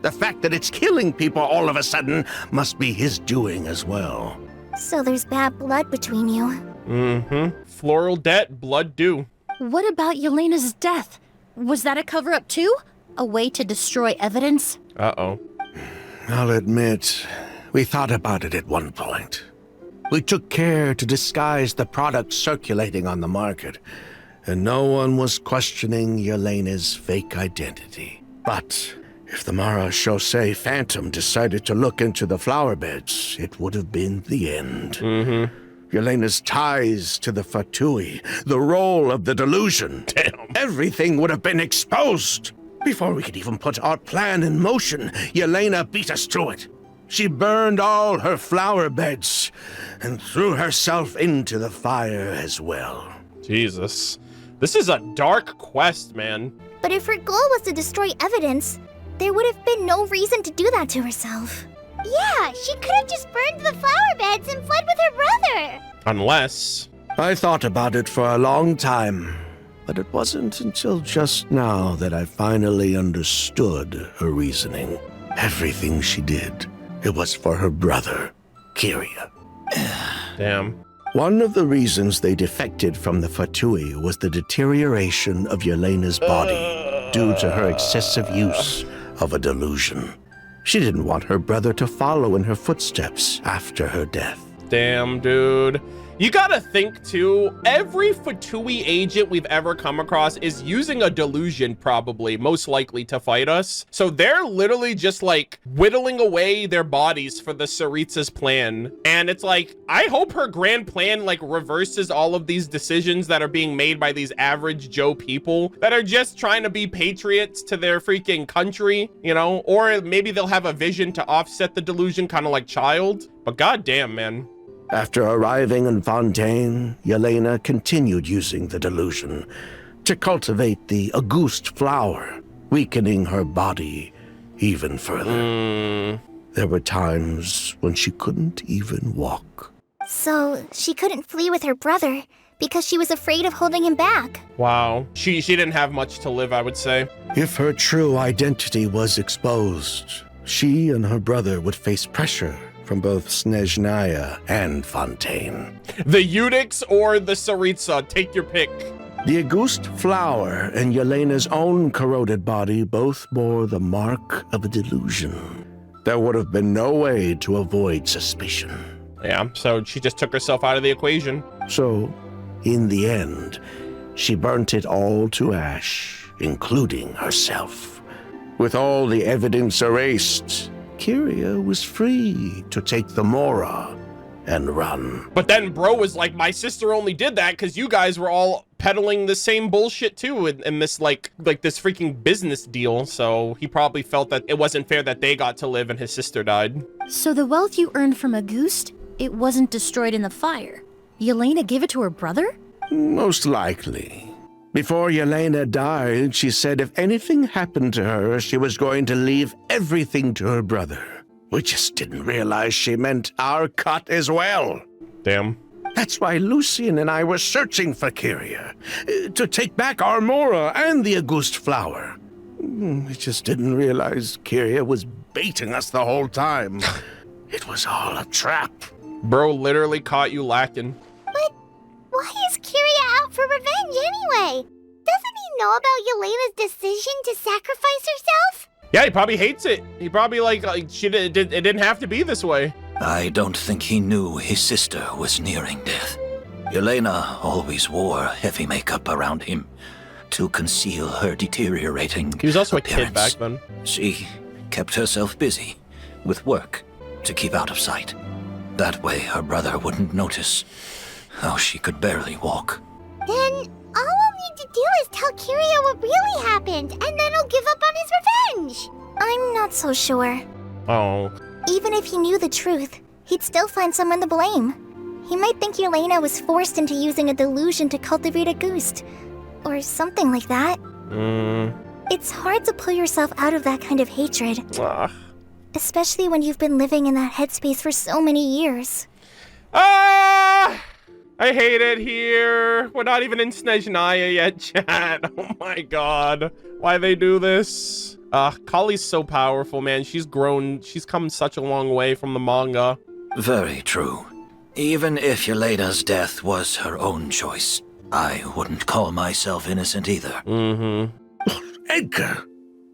The fact that it's killing people all of a sudden must be his doing as well. So there's bad blood between you. Floral debt, blood due. What about Yelena's death? Was that a cover-up too? A way to destroy evidence? Uh-oh. I'll admit, we thought about it at one point. We took care to disguise the product circulating on the market, and no one was questioning Yelena's fake identity. But if the Maréchaussée Phantom decided to look into the flower beds, it would have been the end. Yelena's ties to the Fatui, the role of the delusion. Damn. Everything would have been exposed. Before we could even put our plan in motion, Yelena beat us to it. She burned all her flower beds and threw herself into the fire as well. Jesus. This is a dark quest, man. But if her goal was to destroy evidence, there would have been no reason to do that to herself. Yeah, she could have just burned the flower beds and fled with her brother. Unless... I thought about it for a long time, but it wasn't until just now that I finally understood her reasoning. Everything she did, it was for her brother, Kiria. Damn. One of the reasons they defected from the Fatui was the deterioration of Yelena's body due to her excessive use of a delusion. She didn't want her brother to follow in her footsteps after her death. Damn, dude. You gotta think too, every Fatui agent we've ever come across is using a delusion probably, most likely to fight us. So they're literally just like whittling away their bodies for the Saritsa's plan. And it's like, I hope her grand plan like reverses all of these decisions that are being made by these average Joe people that are just trying to be patriots to their freaking country, you know? Or maybe they'll have a vision to offset the delusion, kind of like Child. But goddamn, man. After arriving in Fontaine, Yelena continued using the delusion to cultivate the Auguste flower, weakening her body even further. There were times when she couldn't even walk. So she couldn't flee with her brother because she was afraid of holding him back. Wow. She didn't have much to live, I would say. If her true identity was exposed, she and her brother would face pressure from both Snezhnaya and Fontaine. The Eunuchs or the Saritsa, take your pick. The Auguste flower and Yelena's own corroded body both bore the mark of a delusion. There would have been no way to avoid suspicion. Yeah, so she just took herself out of the equation. So, in the end, she burnt it all to ash, including herself. With all the evidence erased, Kyria was free to take the Mora and run. But then bro was like, my sister only did that because you guys were all peddling the same bullshit too in this like this freaking business deal. So he probably felt that it wasn't fair that they got to live and his sister died. So the wealth you earned from Auguste, it wasn't destroyed in the fire. Yelena gave it to her brother? Most likely. Before Yelena died, she said if anything happened to her, she was going to leave everything to her brother. We just didn't realize she meant our cut as well. Damn. That's why Lucian and I were searching for Kyria, to take back our Mora and the Auguste flower. We just didn't realize Kyria was baiting us the whole time. It was all a trap. Bro literally caught you lacking. But why is Kyria out for revenge anyway? Doesn't he know about Yelena's decision to sacrifice herself? Yeah, he probably hates it. He probably like it didn't have to be this way. I don't think he knew his sister was nearing death. Yelena always wore heavy makeup around him to conceal her deteriorating He was also appearance. a kid back then. She kept herself busy with work to keep out of sight. That way her brother wouldn't notice how she could barely walk. Then all we'll need to do is tell Kyria what really happened, and then he'll give up on his revenge. I'm not so sure. Oh. Even if he knew the truth, he'd still find someone to blame. He might think Yelena was forced into using a delusion to cultivate Auguste, or something like that. It's hard to pull yourself out of that kind of hatred. Especially when you've been living in that headspace for so many years. I hate it here. We're not even in Snezhnaya yet, chat. Oh my god. Why they do this? Kali's so powerful, man. She's grown. She's come such a long way from the manga. Very true. Even if Yelena's death was her own choice, I wouldn't call myself innocent either. Edgar,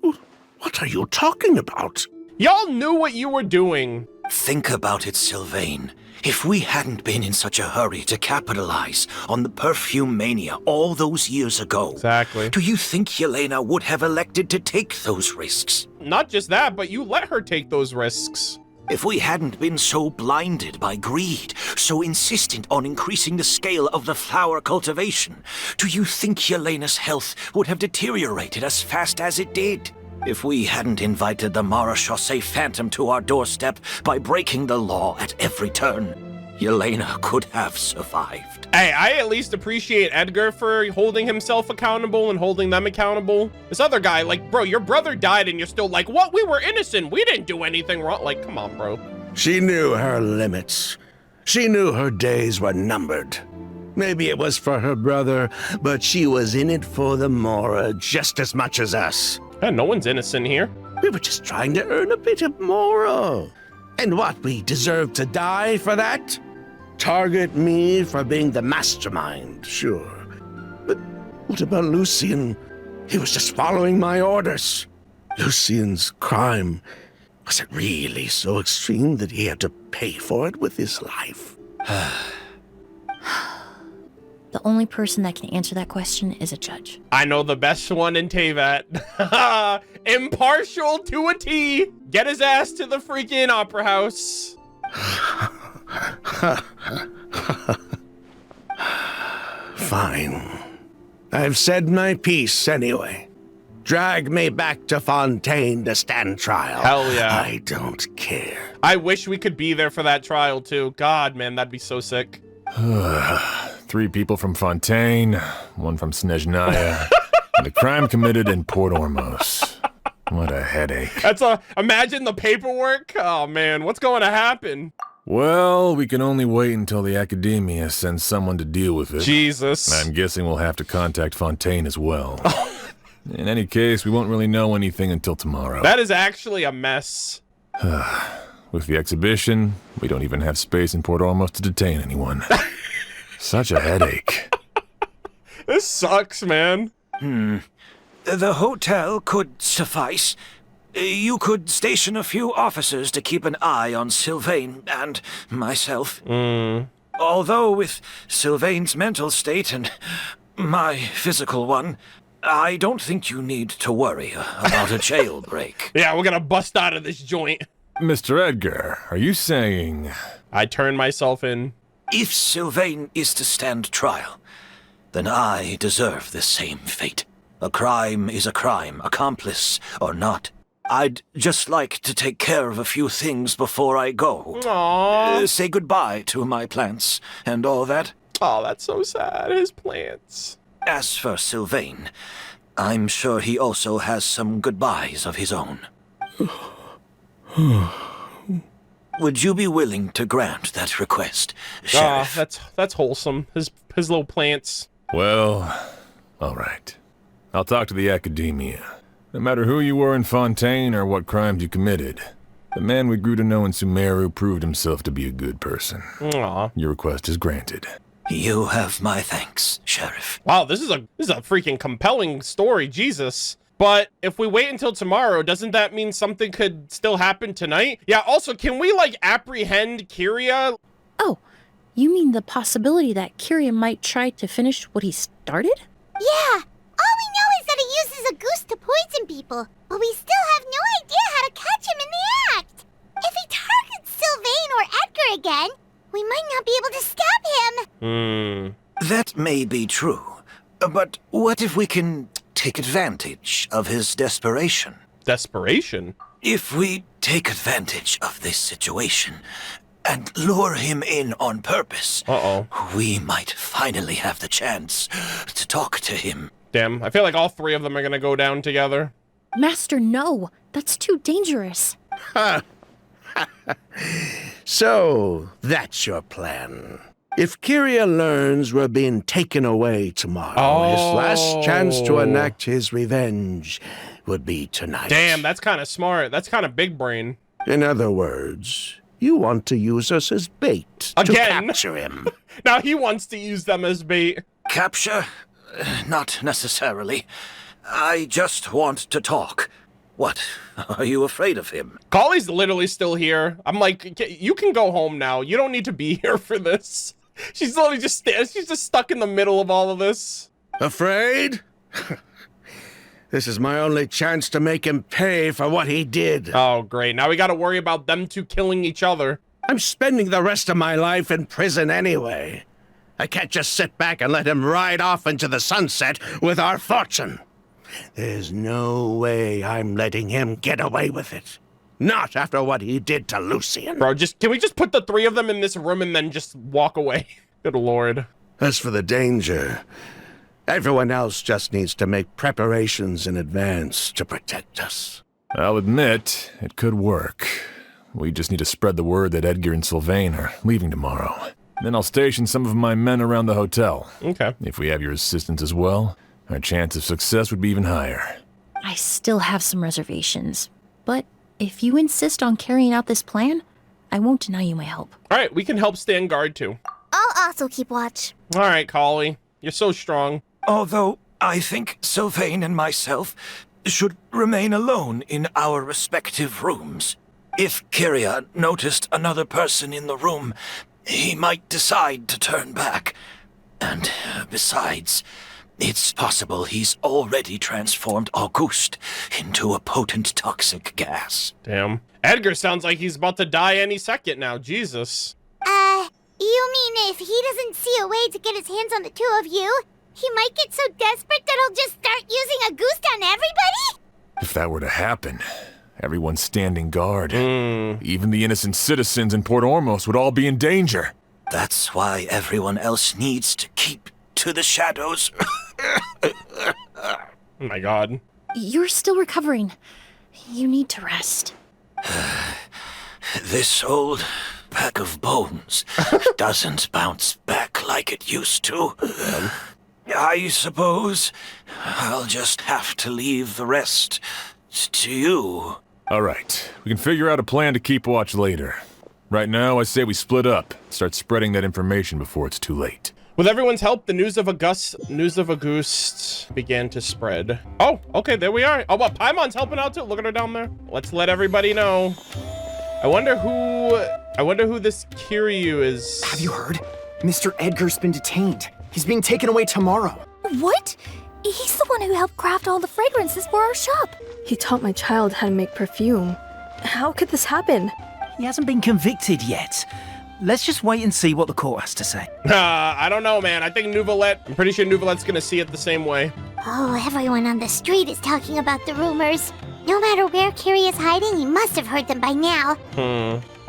what are you talking about? Y'all knew what you were doing. Think about it, Sylvain. If we hadn't been in such a hurry to capitalize on the perfume mania all those years ago, Exactly. do you think Yelena would have elected to take those risks? Not just that, but you let her take those risks. If we hadn't been so blinded by greed, so insistent on increasing the scale of the flower cultivation, do you think Yelena's health would have deteriorated as fast as it did? If we hadn't invited the Marechaussee Phantom to our doorstep by breaking the law at every turn, Yelena could have survived. Hey, I at least appreciate Edgar for holding himself accountable and holding them accountable. This other guy, like, bro, your brother died and you're still like, what? We were innocent. We didn't do anything wrong. Like, come on, bro. She knew her limits. She knew her days were numbered. Maybe it was for her brother, but she was in it for the Mora just as much as us. Yeah, no one's innocent here. We were just trying to earn a bit of Mora. And what, we deserve to die for that? Target me for being the mastermind, sure. But what about Lucian? He was just following my orders. Lucian's crime, was it really so extreme that he had to pay for it with his life? only person that can answer that question is a judge. I know the best one in Teyvat. Impartial to a T. Get his ass to the freaking opera house. Fine. I've said my piece anyway. Drag me back to Fontaine to stand trial. Hell yeah. I don't care. I wish we could be there for that trial too. God, man, that'd be so sick. 3 people from Fontaine, 1 from Snezhnaya, and the crime committed in Port Ormos. What a headache. Imagine the paperwork. Oh man, what's going to happen? Well, we can only wait until the Academia sends someone to deal with it. Jesus. I'm guessing we'll have to contact Fontaine as well. In any case, we won't really know anything until tomorrow. That is actually a mess. With the exhibition, we don't even have space in Port Ormos to detain anyone. Such a headache. This sucks, man. The hotel could suffice. You could station a few officers to keep an eye on Sylvain and myself. Although with Sylvain's mental state and my physical one, I don't think you need to worry about a jailbreak. Yeah, we're gonna bust out of this joint. Mr. Edgar, are you saying... I turn myself in. If Sylvain is to stand trial, then I deserve the same fate. A crime is a crime, accomplice or not. I'd just like to take care of a few things before I go. Aww. Say goodbye to my plants and all that. Oh, that's so sad. His plants. As for Sylvain, I'm sure he also has some goodbyes of his own. Would you be willing to grant that request, Sheriff? That's wholesome. His little plants. Well, all right. I'll talk to the Academia. No matter who you were in Fontaine or what crimes you committed, the man we grew to know in Sumeru proved himself to be a good person. Aw. Your request is granted. You have my thanks, Sheriff. Wow, this is a freaking compelling story, Jesus. But if we wait until tomorrow, doesn't that mean something could still happen tonight? Yeah, also, can we, like, apprehend Kyria? Oh, you mean the possibility that Kyria might try to finish what he started? Yeah, all we know is that he uses Auguste to poison people, but we still have no idea how to catch him in the act. If he targets Sylvain or Edgar again, we might not be able to stop him. That may be true, but what if we can take advantage of his desperation? Desperation? If we take advantage of this situation and lure him in on purpose, we might finally have the chance to talk to him. Damn, I feel like all 3 of them are gonna go down together. Master, no. That's too dangerous. So, that's your plan. If Kyria learns we're being taken away tomorrow, his last chance to enact his revenge would be tonight. Damn, that's kind of smart. That's kind of big brain. In other words, you want to use us as bait to capture him. Now he wants to use them as bait. Capture? Not necessarily. I just want to talk. What? Are you afraid of him? Collie's literally still here. I'm like, you can go home now. You don't need to be here for this. She's literally just she's just stuck in the middle of all of this. Afraid? This is my only chance to make him pay for what he did. Oh, great. Now we gotta worry about them 2 killing each other. I'm spending the rest of my life in prison anyway. I can't just sit back and let him ride off into the sunset with our fortune. There's no way I'm letting him get away with it. Not after what he did to Lucien. Bro, can we just put the 3 of them in this room and then just walk away? Good lord. As for the danger, everyone else just needs to make preparations in advance to protect us. I'll admit, it could work. We just need to spread the word that Edgar and Sylvain are leaving tomorrow. Then I'll station some of my men around the hotel. Okay. If we have your assistance as well, our chance of success would be even higher. I still have some reservations, but if you insist on carrying out this plan, I won't deny you my help. All right, we can help stand guard too. I'll also keep watch. All right, Collie. You're so strong. Although I think Sylvain and myself should remain alone in our respective rooms. If Kyria noticed another person in the room, he might decide to turn back. And besides, it's possible he's already transformed Auguste into a potent toxic gas. Damn. Edgar sounds like he's about to die any second now. Jesus. You mean if he doesn't see a way to get his hands on the two of you, he might get so desperate that he'll just start using Auguste on everybody? If that were to happen, everyone's standing guard. Even the innocent citizens in Port Ormos would all be in danger. That's why everyone else needs to keep to the shadows. Oh my god. You're still recovering. You need to rest. This old pack of bones doesn't bounce back like it used to. I suppose I'll just have to leave the rest to you. All right, we can figure out a plan to keep watch later. Right now, I say we split up, start spreading that information before it's too late. With everyone's help, the news of Auguste began to spread. Oh, okay, there we are. Oh, what? Paimon's helping out too. Look at her down there. Let's let everybody know. I wonder who this Kiryu is. Have you heard? Mr. Edgar's been detained. He's being taken away tomorrow. What? He's the one who helped craft all the fragrances for our shop. He taught my child how to make perfume. How could this happen? He hasn't been convicted yet. Let's just wait and see what the court has to say. I don't know, man. I think I'm pretty sure Nouvelette's gonna see it the same way. Oh, everyone on the street is talking about the rumors. No matter where Kiryu is hiding, he must have heard them by now.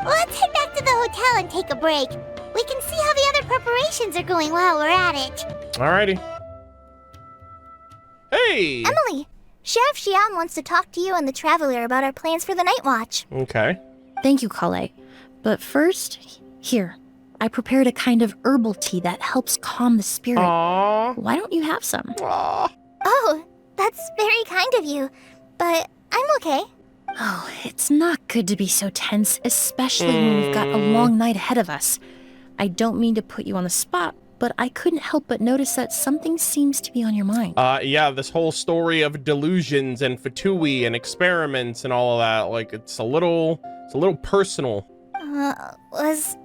Let's head back to the hotel and take a break. We can see how the other preparations are going while we're at it. Alrighty. Hey! Emilie, Sheriff Xian wants to talk to you and the Traveler about our plans for the Night Watch. Okay. Thank you, Kale. But first, here. I prepared a kind of herbal tea that helps calm the spirit. Aww. Why don't you have some? Aww. Oh, that's very kind of you. But I'm okay. Oh, it's not good to be so tense, especially when we've got a long night ahead of us. I don't mean to put you on the spot, but I couldn't help but notice that something seems to be on your mind. Yeah, this whole story of delusions and fatui and experiments and all of that, like, it's a little personal. Was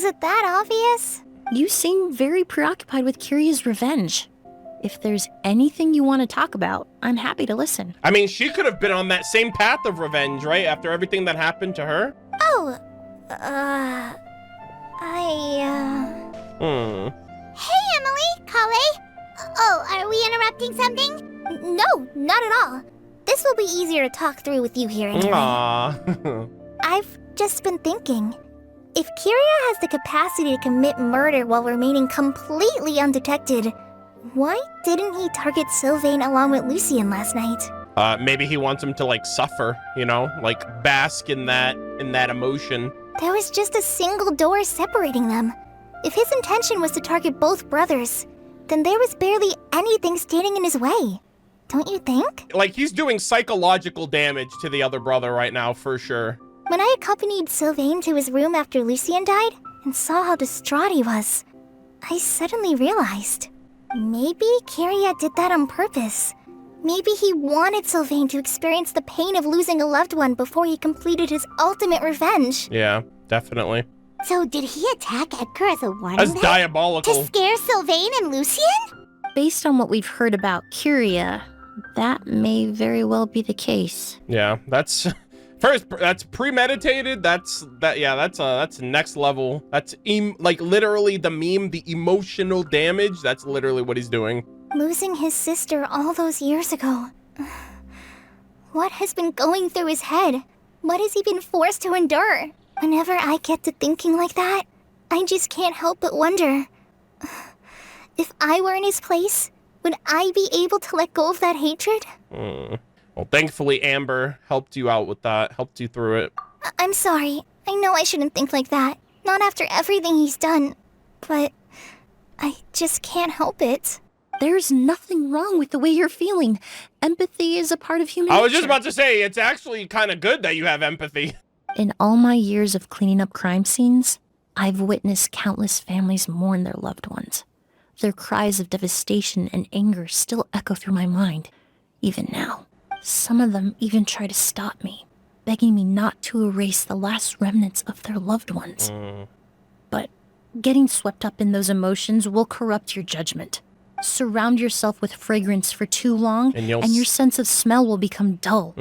it that obvious? You seem very preoccupied with Kiryu's revenge. If there's anything you want to talk about, I'm happy to listen. I mean, she could have been on that same path of revenge, right? After everything that happened to her? Oh, Hey, Emilie, Kale. Oh, are we interrupting something? No, not at all. This will be easier to talk through with you here anyway. Aww. I've just been thinking. If Kiryu has the capacity to commit murder while remaining completely undetected, why didn't he target Sylvain along with Lucien last night? Maybe he wants him to, like, suffer, you know? Like, bask in that emotion. There was just a single door separating them. If his intention was to target both brothers, then there was barely anything standing in his way. Don't you think? Like, he's doing psychological damage to the other brother right now, for sure. When I accompanied Sylvain to his room after Lucien died and saw how distraught he was, I suddenly realized maybe Kiryu did that on purpose. Maybe he wanted Sylvain to experience the pain of losing a loved one before he completed his ultimate revenge. Yeah, definitely. So did he attack Edgar as a warning? That's diabolical. To scare Sylvain and Lucien? Based on what we've heard about Kiryu, that may very well be the case. Yeah, that's premeditated. That's next level. That's like literally the meme, the emotional damage. That's literally what he's doing. Losing his sister all those years ago. What has been going through his head? What has he been forced to endure? Whenever I get to thinking like that, I just can't help but wonder. If I were in his place, would I be able to let go of that hatred? Well, thankfully, Amber helped you out with that, helped you through it. I'm sorry. I know I shouldn't think like that. Not after everything he's done. But I just can't help it. There's nothing wrong with the way you're feeling. Empathy is a part of human nature. I was just about to say, it's actually kind of good that you have empathy. In all my years of cleaning up crime scenes, I've witnessed countless families mourn their loved ones. Their cries of devastation and anger still echo through my mind, even now. Some of them even try to stop me, begging me not to erase the last remnants of their loved ones. But Getting swept up in those emotions will corrupt your judgment. Surround yourself with fragrance for too long, and your sense of smell will become dull.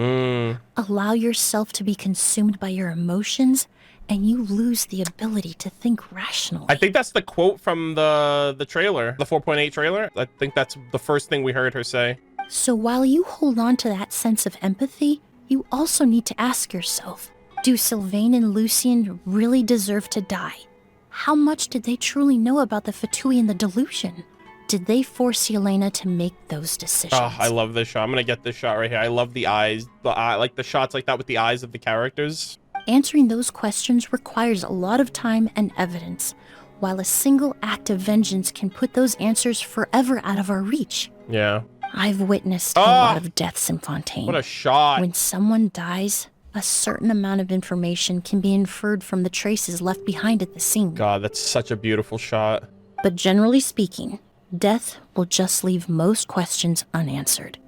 Allow yourself to be consumed by your emotions, and you lose the ability to think rationally. I think that's the quote from the trailer, the 4.8 trailer. I think that's the first thing we heard her say. So while you hold on to that sense of empathy, you also need to ask yourself, do Sylvain and Lucien really deserve to die? How much did they truly know about the Fatui and the delusion? Did they force Yelena to make those decisions? Oh, I love this shot. I'm gonna get this shot right here. I love the eyes, like the shots like that with the eyes of the characters. Answering those questions requires a lot of time and evidence, while a single act of vengeance can put those answers forever out of our reach. Yeah. I've witnessed a lot of deaths in Fontaine. What a shot. When someone dies, a certain amount of information can be inferred from the traces left behind at the scene. God, that's such a beautiful shot. But generally speaking, death will just leave most questions unanswered,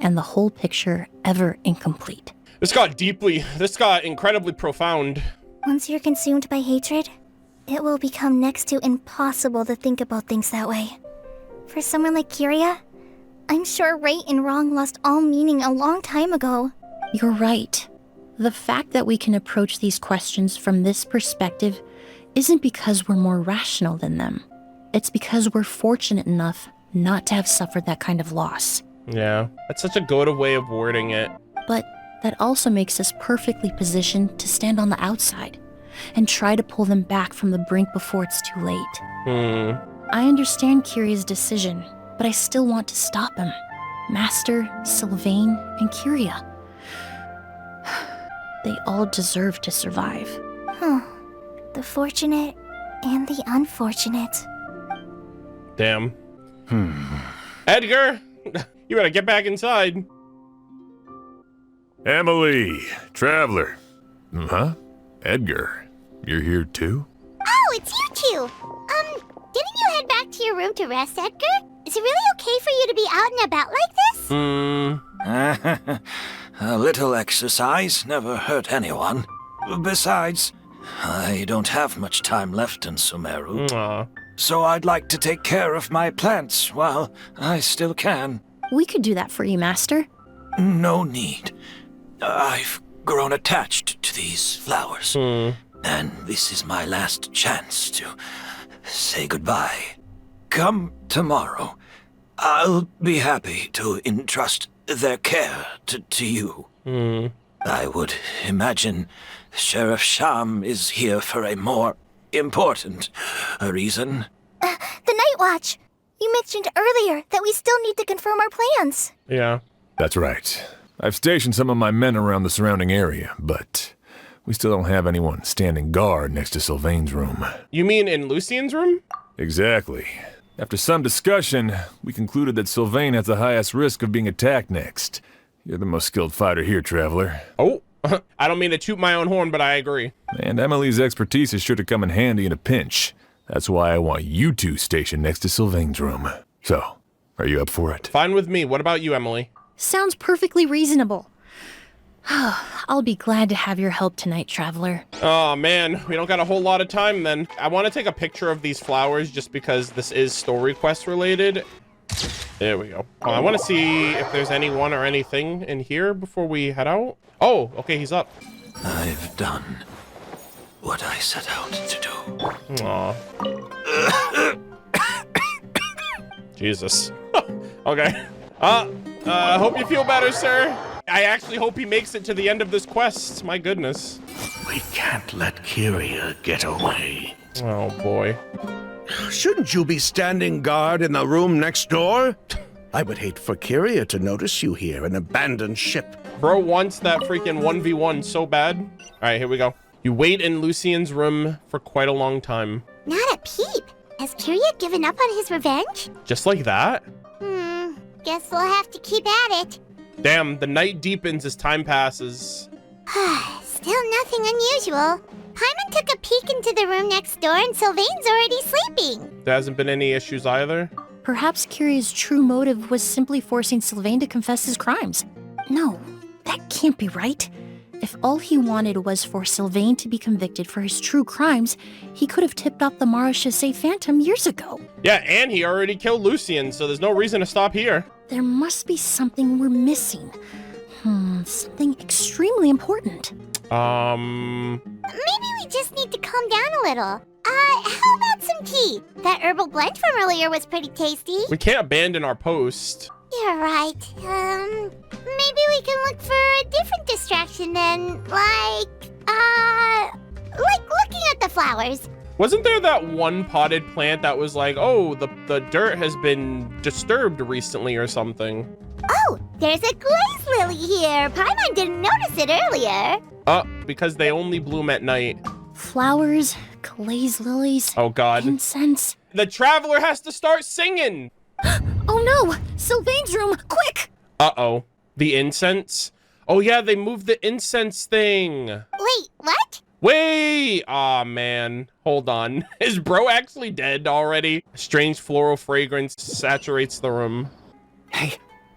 and the whole picture ever incomplete. This got incredibly profound. Once you're consumed by hatred, it will become next to impossible to think about things that way. For someone like Kyria, I'm sure right and wrong lost all meaning a long time ago. You're right. The fact that we can approach these questions from this perspective isn't because we're more rational than them. It's because we're fortunate enough not to have suffered that kind of loss. Yeah, that's such a good way of wording it. But that also makes us perfectly positioned to stand on the outside and try to pull them back from the brink before it's too late. I understand Kyria's decision, but I still want to stop him. Master, Sylvain, and Kyria. They all deserve to survive. The fortunate and the unfortunate. Damn. Edgar, you better get back inside. Emilie, Traveler. Huh? Edgar, you're here too? Oh, it's you two. Didn't you head back to your room to rest, Edgar? Is it really okay for you to be out and about like this? A little exercise never hurt anyone. Besides, I don't have much time left in Sumeru. So I'd like to take care of my plants while I still can. We could do that for you, Master. No need. I've grown attached to these flowers. And this is my last chance to say goodbye. Come tomorrow. I'll be happy to entrust their care to you. I would imagine Sheriff Sham is here for a more important reason. The Night Watch! You mentioned earlier that we still need to confirm our plans. Yeah. That's right. I've stationed some of my men around the surrounding area, but we still don't have anyone standing guard next to Sylvain's room. You mean in Lucien's room? Exactly. After some discussion, we concluded that Sylvain has the highest risk of being attacked next. You're the most skilled fighter here, Traveler. Oh, I don't mean to toot my own horn, but I agree. And Emilie's expertise is sure to come in handy in a pinch. That's why I want you two stationed next to Sylvain's room. So, are you up for it? Fine with me. What about you, Emilie? Sounds perfectly reasonable. I'll be glad to have your help tonight, Traveler. Oh man, we don't got a whole lot of time then. I want to take a picture of these flowers just because this is story quest related. There we go. Oh, I want to see if there's anyone or anything in here before we head out. Oh, okay, he's up. I've done what I set out to do. Aw. Jesus. Okay. Hope you feel better, sir. I actually hope he makes it to the end of this quest. My goodness. We can't let Kyria get away. Oh, boy. Shouldn't you be standing guard in the room next door? I would hate for Kyria to notice you here, an abandoned ship. Bro wants that freaking 1v1 so bad. All right, here we go. You wait in Lucien's room for quite a long time. Not a peep. Has Kyria given up on his revenge? Just like that? Guess we'll have to keep at it. Damn, the night deepens as time passes. Still nothing unusual. Paimon took a peek into the room next door and Sylvain's already sleeping. There hasn't been any issues either? Perhaps Kyria's true motive was simply forcing Sylvain to confess his crimes. No, that can't be right. If all he wanted was for Sylvain to be convicted for his true crimes, he could have tipped off the Marechaussee Phantom years ago. Yeah, and he already killed Lucien, so there's no reason to stop here. There must be something we're missing. Something extremely important. Maybe we just need to calm down a little. How about some tea? That herbal blend from earlier was pretty tasty. We can't abandon our post. You're right. Maybe we can look for a different distraction then, like looking at the flowers. Wasn't there that one potted plant that was like, oh, the dirt has been disturbed recently or something? Oh, there's a glaze lily here. Paimon didn't notice it earlier. Because they only bloom at night. Flowers, glaze lilies. Oh, God. Incense. The traveler has to start singing. Oh, no. Sylvain's room. Quick. Uh-oh. The incense? Oh, yeah, they moved the incense thing. Wait, what? Wait! Aw, man. Hold on. Is bro actually dead already? A strange floral fragrance saturates the room. Hey,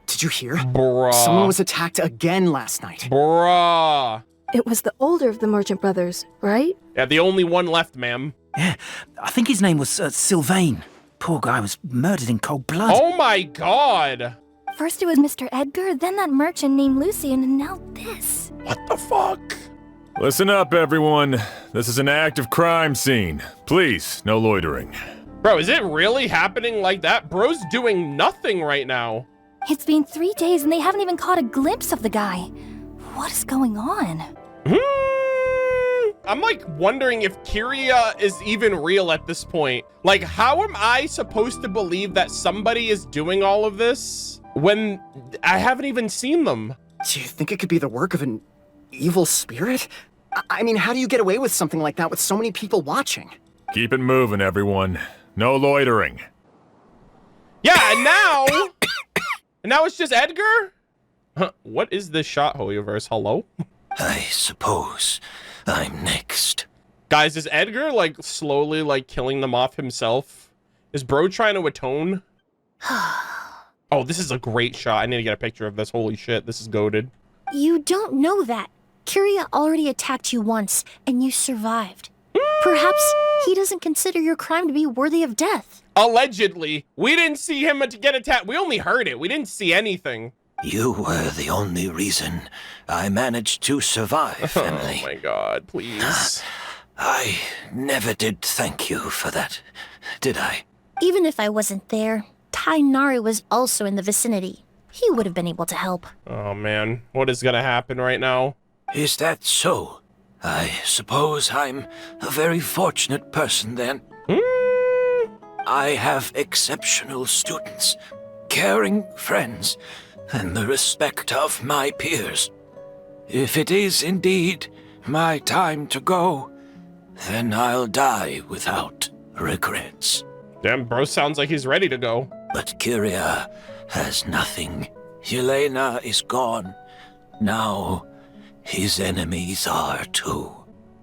did you hear? Bruh. Someone was attacked again last night. Bruh. It was the older of the merchant brothers, right? Yeah, the only one left, ma'am. Yeah, I think his name was Sylvain. Poor guy was murdered in cold blood. Oh my God! First it was Mr. Edgar, then that merchant named Lucien, and now this. What the fuck? Listen up, everyone. This is an active crime scene. Please, no loitering. Bro, is it really happening like that? Bro's doing nothing right now. It's been 3 days and they haven't even caught a glimpse of the guy. What is going on? I'm like wondering if Kyria is even real at this point. Like, how am I supposed to believe that somebody is doing all of this when I haven't even seen them? Do you think it could be the work of an evil spirit? I mean, how do you get away with something like that with so many people watching? Keep it moving, everyone. No loitering. Yeah, and now... and now it's just Edgar? Huh, what is this shot, Holyverse? Hello? I suppose I'm next. Guys, is Edgar, like, slowly, like, killing them off himself? Is bro trying to atone? Oh, this is a great shot. I need to get a picture of this. Holy shit, this is goated. You don't know that. Kyria already attacked you once, and you survived. Perhaps he doesn't consider your crime to be worthy of death. Allegedly. We didn't see him get attacked. We only heard it. We didn't see anything. You were the only reason I managed to survive, Emilie. Oh my God, please. I never did thank you for that, did I? Even if I wasn't there, Tainari was also in the vicinity. He would have been able to help. Oh man, what is gonna happen right now? Is that so? I suppose I'm a very fortunate person then. I have exceptional students, caring friends, and the respect of my peers. If it is indeed my time to go, then I'll die without regrets. Damn, bro sounds like he's ready to go. But Kyria has nothing. Yelena is gone. Now, his enemies are too.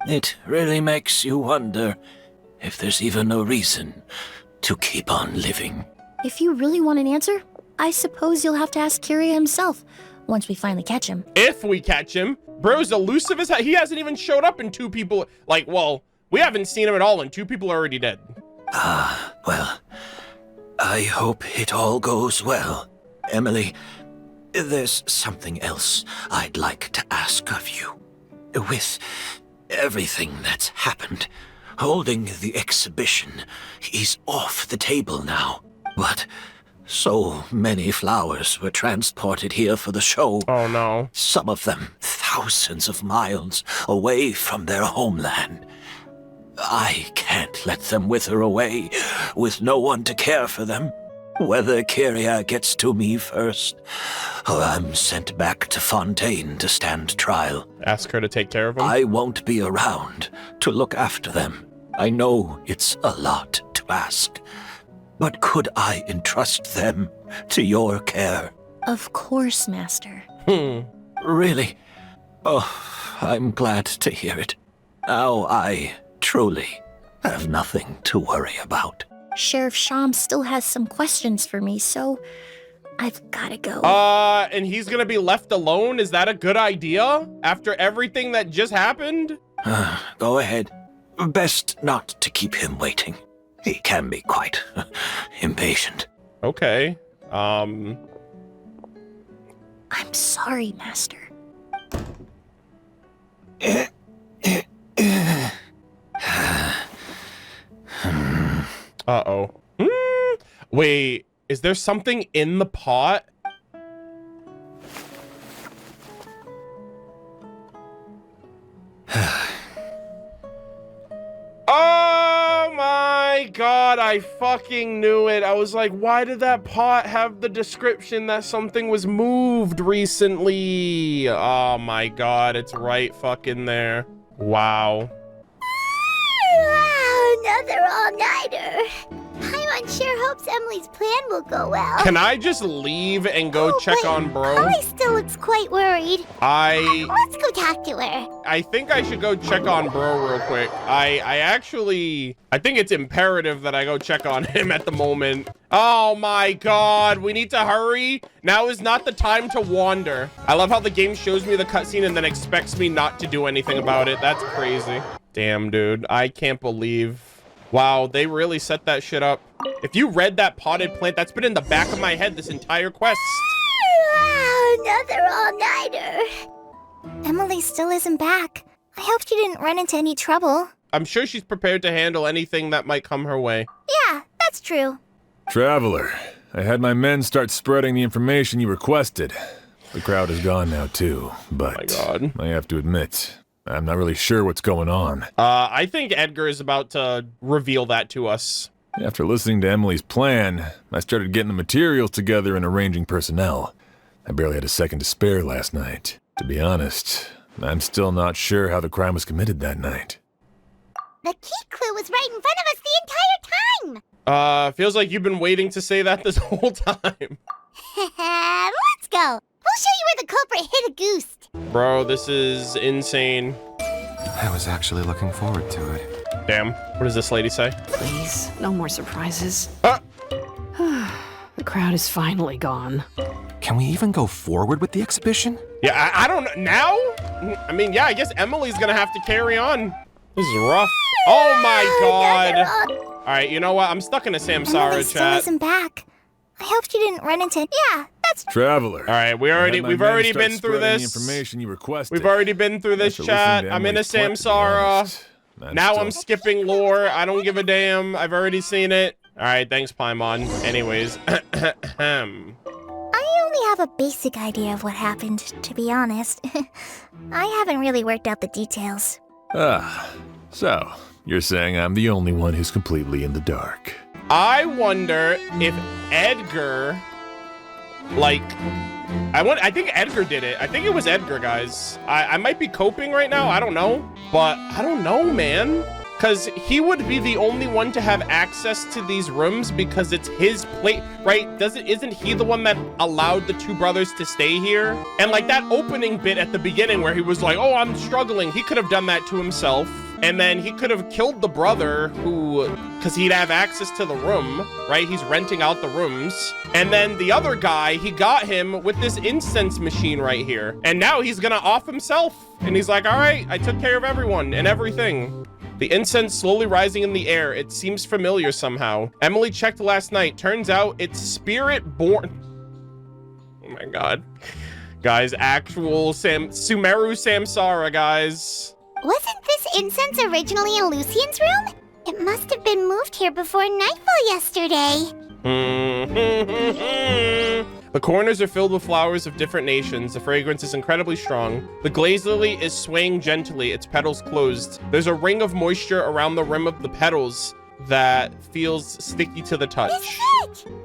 It really makes you wonder if there's even a reason to keep on living. If you really want an answer, I suppose you'll have to ask Kyria himself once we finally catch him. If we catch him. Bro's elusive as hell. He hasn't even showed up and 2 people... Like, well, we haven't seen him at all and 2 people are already dead. Well, I hope it all goes well. Emilie, there's something else I'd like to ask of you. With everything that's happened, holding the exhibition is off the table now. But so many flowers were transported here for the show. Oh no. Some of them thousands of miles away from their homeland. I can't let them wither away with no one to care for them. Whether Kyria gets to me first, or I'm sent back to Fontaine to stand trial. Ask her to take care of them? I won't be around to look after them. I know it's a lot to ask, but could I entrust them to your care? Of course, Master. Really? Oh, I'm glad to hear it. Now I truly have nothing to worry about. Sheriff Sham still has some questions for me, so I've gotta go. And he's gonna be left alone? Is that a good idea? After everything that just happened? Go ahead. Best not to keep him waiting. He can be quite impatient. Okay. I'm sorry, Master. Uh-oh. Wait, is there something in the pot? Oh my god, I fucking knew it. I was like, why did that pot have the description that something was moved recently? Oh my god, it's right fucking there. Wow. Another all-nighter. Paimon sure hopes Emilie's plan will go well. Can I just leave and go check on bro? Emily still looks quite worried. Let's go talk to her. I think I should go check on bro real quick. I think it's imperative that I go check on him at the moment. Oh my god, we need to hurry. Now is not the time to wander. I love how the game shows me the cutscene and then expects me not to do anything about it. That's crazy. Damn, dude, I can't believe. Wow, they really set that shit up. If you read that potted plant, that's been in the back of my head this entire quest. Another all-nighter. Emilie still isn't back. I hope she didn't run into any trouble. I'm sure she's prepared to handle anything that might come her way. Yeah, that's true. Traveler, I had my men start spreading the information you requested. The crowd is gone now too, but oh my god. I have to admit, I'm not really sure what's going on. I think Edgar is about to reveal that to us. After listening to Emilie's plan, I started getting the materials together and arranging personnel. I barely had a second to spare last night. To be honest, I'm still not sure how the crime was committed that night. The key clue was right in front of us the entire time. Feels like you've been waiting to say that this whole time. Let's go. We'll show you where the culprit hit Auguste. Bro, this is insane. I was actually looking forward to it. Damn. What does this lady say? Please, no more surprises. The crowd is finally gone. Can we even go forward with the exhibition? Yeah, I don't know. Now? I mean, yeah, I guess Emily's gonna have to carry on. This is rough. Oh my god. All right, you know what? I'm stuck in a Samsara Emily still chat. isn't back. I hope she didn't run into. Yeah, that's Traveler. All right, we've already been through this. The information you requested. We've already been through this chat. I'm in a Samsara. Now I'm skipping lore. I don't give a damn. I've already seen it. All right, thanks, Paimon. Anyways, I only have a basic idea of what happened, to be honest. I haven't really worked out the details. So you're saying I'm the only one who's completely in the dark. I wonder if Edgar, I think Edgar did it. I think it was Edgar, guys. I might be coping right now. I don't know. But I don't know, man. Because he would be the only one to have access to these rooms because it's his place, right? Isn't he the one that allowed the two brothers to stay here? And like that opening bit at the beginning where he was like, oh, I'm struggling. He could have done that to himself. And then he could have killed the brother because he'd have access to the room, right? He's renting out the rooms. And then the other guy, he got him with this incense machine right here. And now he's gonna off himself. And he's like, all right, I took care of everyone and everything. The incense slowly rising in the air. It seems familiar somehow. Emilie checked last night. Turns out it's spirit born. Oh my god. Guys, actual Sumeru Samsara, guys. Wasn't this incense originally in Lucian's room? It must have been moved here before nightfall yesterday. The corners are filled with flowers of different nations. The fragrance is incredibly strong. The glazed lily is swaying gently, its petals closed. There's a ring of moisture around the rim of the petals that feels sticky to the touch.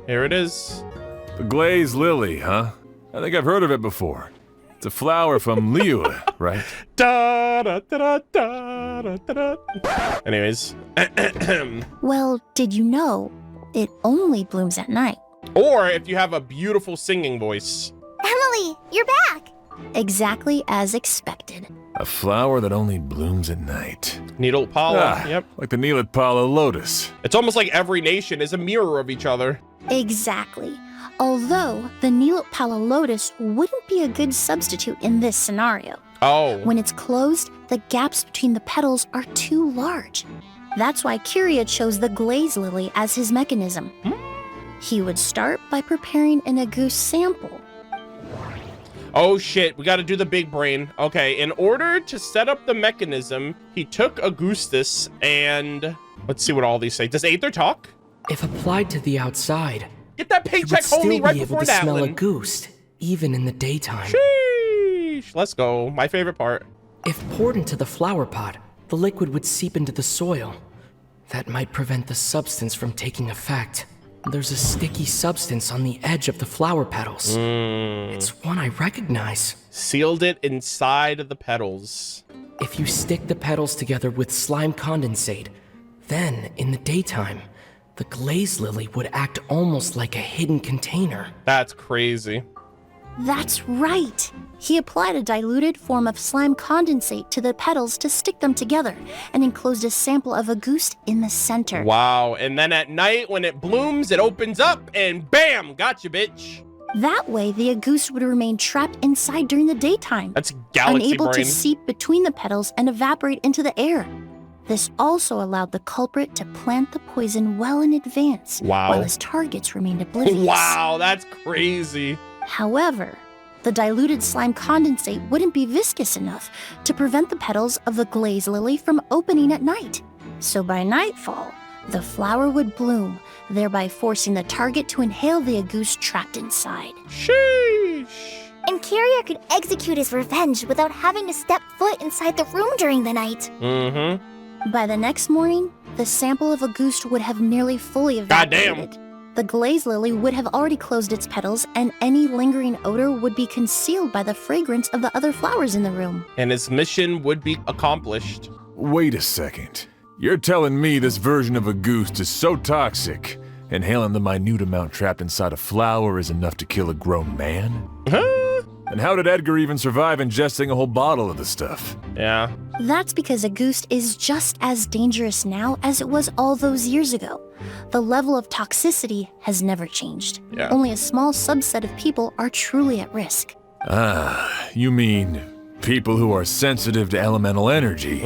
Here it is. The glazed lily, huh? I think I've heard of it before. It's a flower from Liyue, right? Anyways. Well, did you know it only blooms at night? Or if you have a beautiful singing voice. Emilie, you're back! Exactly as expected. A flower that only blooms at night. Needle Pala, yep. Like the Needle Pala lotus. It's almost like every nation is a mirror of each other. Exactly. Although the Needle Pala lotus wouldn't be a good substitute in this scenario. Oh. When it's closed, the gaps between the petals are too large. That's why Kyria chose the glaze lily as his mechanism. He would start by preparing an Auguste sample. Oh shit, we gotta do the big brain. Okay, in order to set up the mechanism, he took Augustus and... Let's see what all these say. Does Aether talk? If applied to the outside, get that paycheck, homie, right before that smell one. Auguste, even in the daytime. Sheesh. Let's go. My favorite part. If poured into the flower pot, the liquid would seep into the soil. That might prevent the substance from taking effect. There's a sticky substance on the edge of the flower petals. It's one I recognize. Sealed it inside of the petals. If you stick the petals together with slime condensate, then, in the daytime, the glaze lily would act almost like a hidden container. That's crazy. That's right. He applied a diluted form of slime condensate to the petals to stick them together and enclosed a sample of Auguste in the center. Wow, and then at night when it blooms, it opens up and bam, gotcha, bitch. That way, the Auguste would remain trapped inside during the daytime. That's galaxy unable brain. to seep between the petals and evaporate into the air. This also allowed the culprit to plant the poison well in advance, while his targets remained oblivious. Wow, that's crazy. However, the diluted slime condensate wouldn't be viscous enough to prevent the petals of the glaze lily from opening at night. So by nightfall, the flower would bloom, thereby forcing the target to inhale the Auguste trapped inside. Sheesh. And Kyria could execute his revenge without having to step foot inside the room during the night. By the next morning, the sample of Auguste would have nearly fully evaporated. Goddamn. The glaze lily would have already closed its petals, and any lingering odor would be concealed by the fragrance of the other flowers in the room. And his mission would be accomplished. Wait a second. You're telling me this version of Auguste is so toxic, inhaling the minute amount trapped inside a flower is enough to kill a grown man? And how did Edgar even survive ingesting a whole bottle of the stuff? Yeah. That's because Auguste is just as dangerous now as it was all those years ago. The level of toxicity has never changed. Yeah. Only a small subset of people are truly at risk. Ah, you mean people who are sensitive to elemental energy?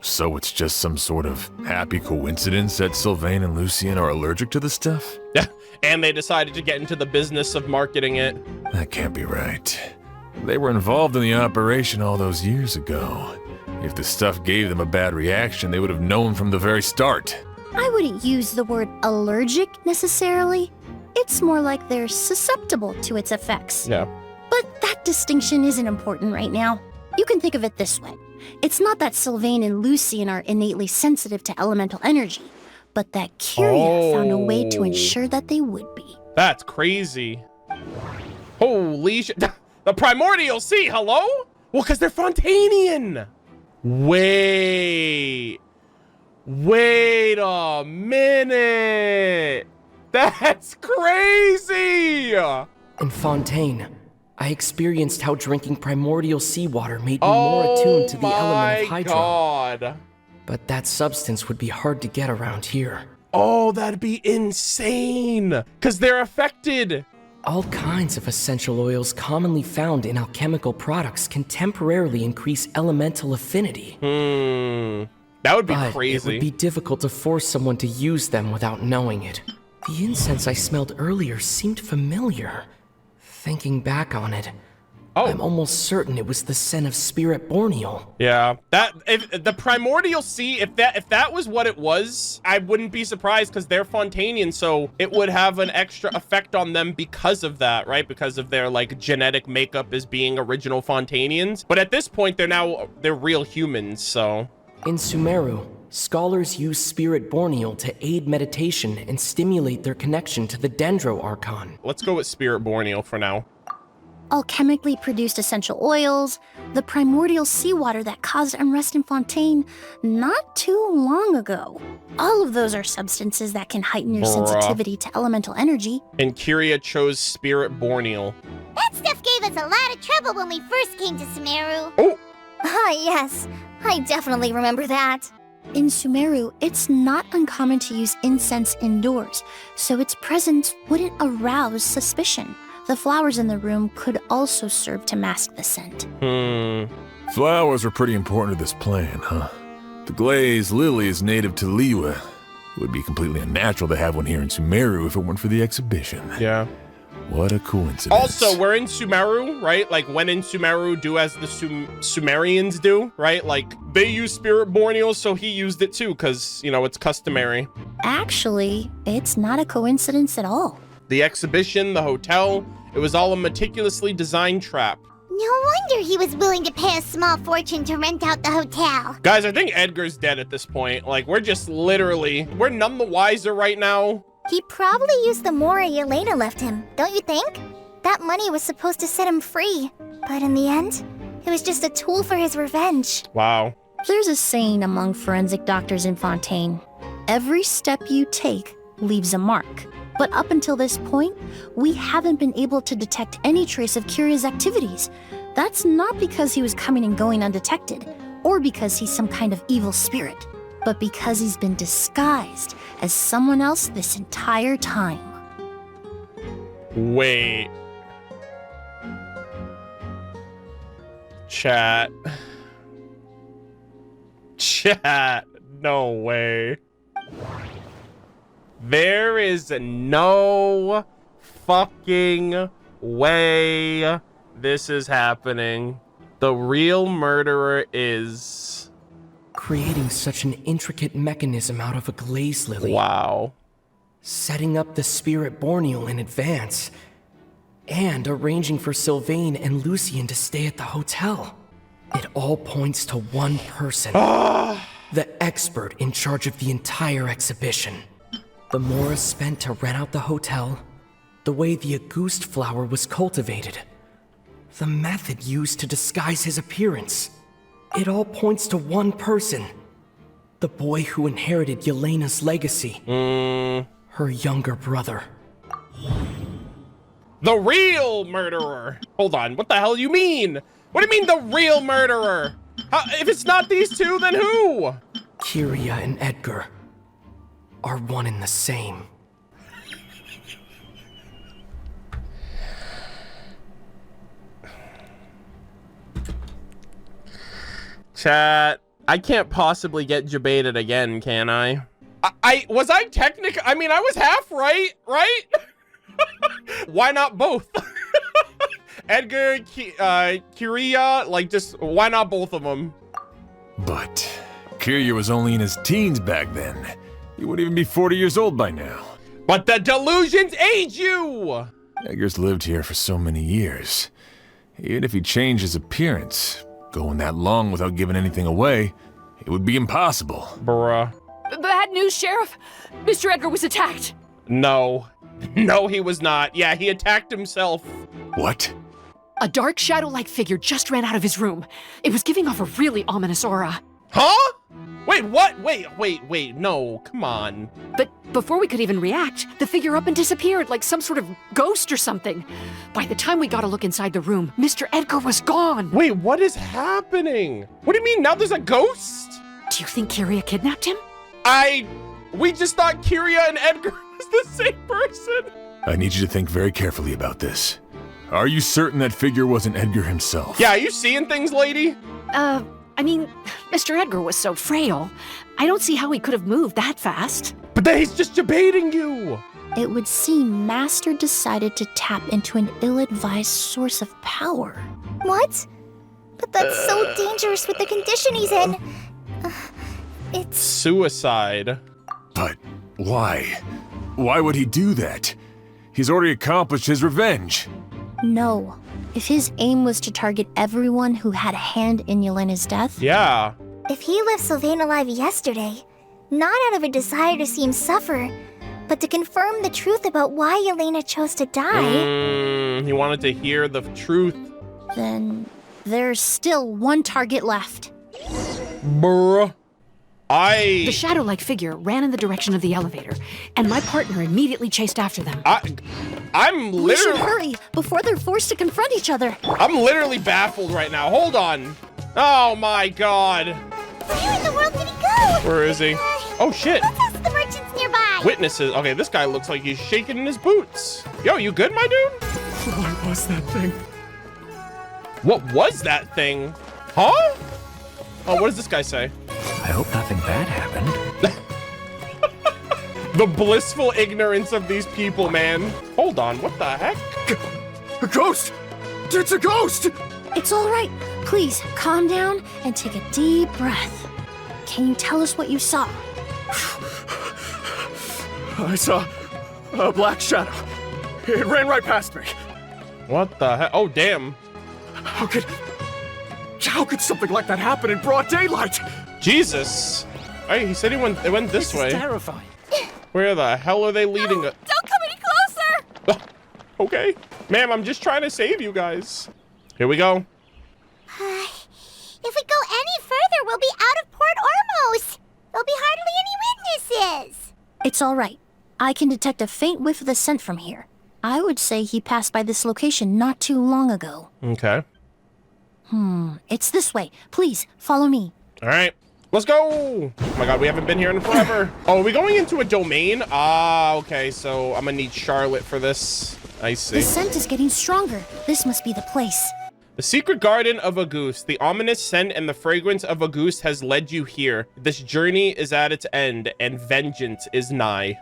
So it's just some sort of happy coincidence that Sylvain and Lucien are allergic to the stuff? Yeah, and they decided to get into the business of marketing it. That can't be right. They were involved in the operation all those years ago. If the stuff gave them a bad reaction, they would have known from the very start. I wouldn't use the word allergic necessarily. It's more like they're susceptible to its effects. Yeah. But that distinction isn't important right now. You can think of it this way. It's not that Sylvain and Lucien are innately sensitive to elemental energy, but that Kyria found a way to ensure that they would be. That's crazy. Holy shit. The Primordial Sea, hello? Well, because they're Fontanian. Wait a minute. That's crazy. In Fontaine, I experienced how drinking primordial seawater made me more attuned to the element of hydro. God. But that substance would be hard to get around here. Oh, that'd be insane. Because they're affected. All kinds of essential oils commonly found in alchemical products can temporarily increase elemental affinity. That would be but crazy. It would be difficult to force someone to use them without knowing it. The incense I smelled earlier seemed familiar. Thinking back on it, I'm almost certain it was the scent of Spirit Borneal. Yeah, if the Primordial Sea, if that was what it was, I wouldn't be surprised because they're Fontanian, so it would have an extra effect on them because of that, right? Because of their like genetic makeup as being original Fontanians. But at this point, they're real humans, so. In Sumeru, scholars use Spirit Borneal to aid meditation and stimulate their connection to the Dendro Archon. Let's go with Spirit Borneal for now. Alchemically produced essential oils, the primordial seawater that caused unrest in Fontaine not too long ago. All of those are substances that can heighten your sensitivity to elemental energy. And Kyria chose Spirit Borneal. That stuff gave us a lot of trouble when we first came to Sumeru. Oh! Ah, yes. I definitely remember that. In Sumeru, it's not uncommon to use incense indoors, so its presence wouldn't arouse suspicion. The flowers in the room could also serve to mask the scent. Flowers were pretty important to this plan, huh? The glazed lily is native to Liyue. It would be completely unnatural to have one here in Sumeru if it weren't for the exhibition. Yeah. What a coincidence. Also, we're in Sumeru, right? Like, when in Sumeru, do as the Sumerians do, right? Like, they use spirit borneals, so he used it too, because, you know, it's customary. Actually, it's not a coincidence at all. The exhibition, the hotel, it was all a meticulously designed trap. No wonder he was willing to pay a small fortune to rent out the hotel. Guys, I think Edgar's dead at this point. Like, we're just literally, we're none the wiser right now. He probably used the mora Yelena left him, don't you think? That money was supposed to set him free, but in the end, it was just a tool for his revenge. Wow. There's a saying among forensic doctors in Fontaine. Every step you take leaves a mark. But up until this point, we haven't been able to detect any trace of Kiria's activities. That's not because he was coming and going undetected, or because he's some kind of evil spirit, but because he's been disguised as someone else this entire time. Wait. Chat. Chat. No way. There is no fucking way this is happening. The real murderer is... creating such an intricate mechanism out of a glaze lily. Wow. Setting up the spirit borneal in advance. And arranging for Sylvain and Lucien to stay at the hotel. It all points to one person. The expert in charge of the entire exhibition. The mora spent to rent out the hotel, the way the Auguste flower was cultivated, the method used to disguise his appearance. It all points to one person. The boy who inherited Yelena's legacy. Her younger brother. The real murderer! Hold on, what the hell do you mean? What do you mean the real murderer? If it's not these two, then who? Kiria and Edgar are one and the same. Chat, I can't possibly get debated again, can I? I was half right, right? Why not both? Edgar, Kiria, like, just, why not both of them? But Kiria was only in his teens back then. He wouldn't even be 40 years old by now. But the delusions age you! Edgar's lived here for so many years. Even if he changed his appearance, going that long without giving anything away, it would be impossible. Bruh. Bad news, Sheriff. Mr. Edgar was attacked. No. No, he was not. Yeah, he attacked himself. What? A dark shadow-like figure just ran out of his room. It was giving off a really ominous aura. Huh? Wait, what? Wait, no, come on. But before we could even react, the figure up and disappeared like some sort of ghost or something. By the time we got a look inside the room, Mr. Edgar was gone. Wait, what is happening? What do you mean, now there's a ghost? Do you think Kiria kidnapped him? We just thought Kiria and Edgar was the same person. I need you to think very carefully about this. Are you certain that figure wasn't Edgar himself? Yeah, are you seeing things, lady? I mean, Mr. Edgar was so frail. I don't see how he could have moved that fast. But then he's just debating you. It would seem Master decided to tap into an ill-advised source of power. What? But that's so dangerous with the condition he's in. It's... suicide. But why? Why would he do that? He's already accomplished his revenge. No. If his aim was to target everyone who had a hand in Yelena's death... Yeah. If he left Sylvain alive yesterday, not out of a desire to see him suffer, but to confirm the truth about why Yelena chose to die... He wanted to hear the truth. Then there's still one target left. Bruh. The shadow-like figure ran in the direction of the elevator, and my partner immediately chased after them. I'm literally... We should hurry before they're forced to confront each other. I'm literally baffled right now. Hold on. Oh my god. Where in the world did he go? Where is he? Oh shit. Let's ask the merchants nearby. Witnesses. Okay, this guy looks like he's shaking in his boots. Yo, you good, my dude? What was that thing? What was that thing? Huh? Oh, what does this guy say? I hope nothing bad happened. The blissful ignorance of these people, man. Hold on, what the heck? A ghost! It's a ghost! It's all right. Please, calm down and take a deep breath. Can you tell us what you saw? I saw a black shadow. It ran right past me. What the heck? Oh, damn. How could something like that happen in broad daylight? Jesus. Hey, he said it went this way. Terrifying. Where the hell are they leading? Don't come any closer! Okay. Ma'am, I'm just trying to save you guys. Here we go. If we go any further, we'll be out of Port Ormos. There'll be hardly any witnesses. It's all right. I can detect a faint whiff of the scent from here. I would say he passed by this location not too long ago. Okay. It's this way. Please, follow me. All right. Let's go. Oh my god, we haven't been here in forever. Oh, are we going into a domain? Ah, okay. So I'm gonna need Charlotte for this. I see. The scent is getting stronger. This must be the place. The secret garden of Auguste. The ominous scent and the fragrance of Auguste has led you here. This journey is at its end, and vengeance is nigh.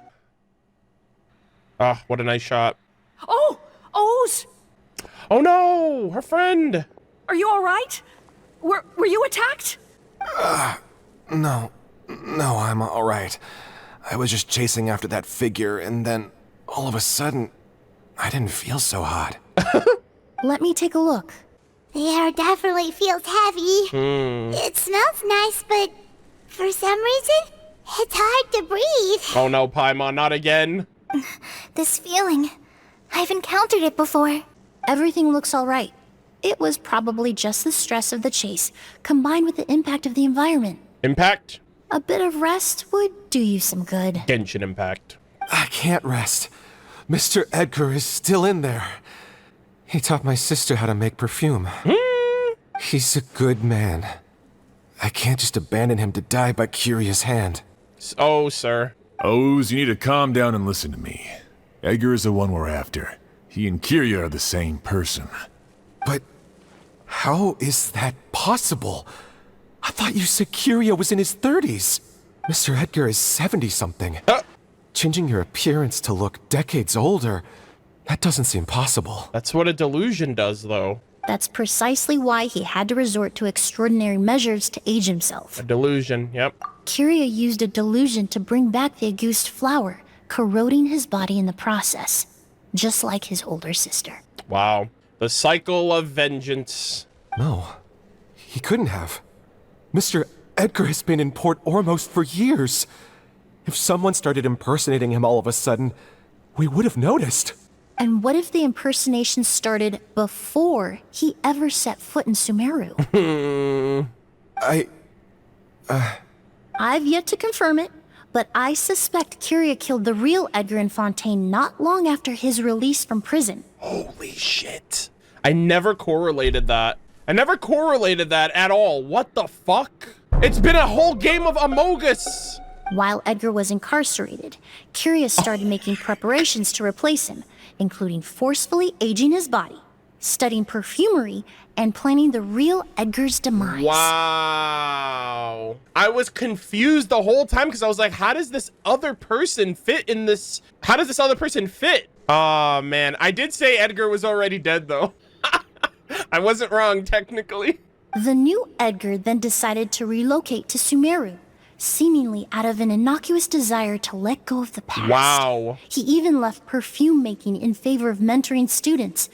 Ah, what a nice shot. Oh, Oz! Oh no, her friend. Are you all right? Were you attacked? No, I'm all right. I was just chasing after that figure, and then all of a sudden, I didn't feel so hot. Let me take a look. The air definitely feels heavy. It smells nice, but for some reason, it's hard to breathe. Oh no, Paimon, not again. This feeling, I've encountered it before. Everything looks all right. It was probably just the stress of the chase, combined with the impact of the environment. Impact? A bit of rest would do you some good. Genshin impact. I can't rest. Mr. Edgar is still in there. He taught my sister how to make perfume. He's a good man. I can't just abandon him to die by Curia's hand. Oh, sir. Oz, you need to calm down and listen to me. Edgar is the one we're after. He and Kyria are the same person. But how is that possible? I thought you said Kyria was in his 30s. Mr. Edgar is 70-something. Changing your appearance to look decades older, that doesn't seem possible. That's what a delusion does, though. That's precisely why he had to resort to extraordinary measures to age himself. A delusion, yep. Kyria used a delusion to bring back the Auguste flower, corroding his body in the process, just like his older sister. Wow. The cycle of vengeance. No, he couldn't have. Mr. Edgar has been in Port Ormos for years. If someone started impersonating him all of a sudden, we would have noticed. And what if the impersonation started before he ever set foot in Sumeru? I've yet to confirm it, but I suspect Kyria killed the real Edgar in Fontaine not long after his release from prison. Holy shit. I never correlated that. I never correlated that at all. What the fuck? It's been a whole game of Amogus. While Edgar was incarcerated, Kyria started making preparations to replace him, including forcefully aging his body, studying perfumery, and planning the real Edgar's demise. Wow. I was confused the whole time because I was like, how does this other person fit in this? How does this other person fit? Oh, man. I did say Edgar was already dead, though. I wasn't wrong, technically. The new Edgar then decided to relocate to Sumeru, seemingly out of an innocuous desire to let go of the past. Wow. He even left perfume making in favor of mentoring students.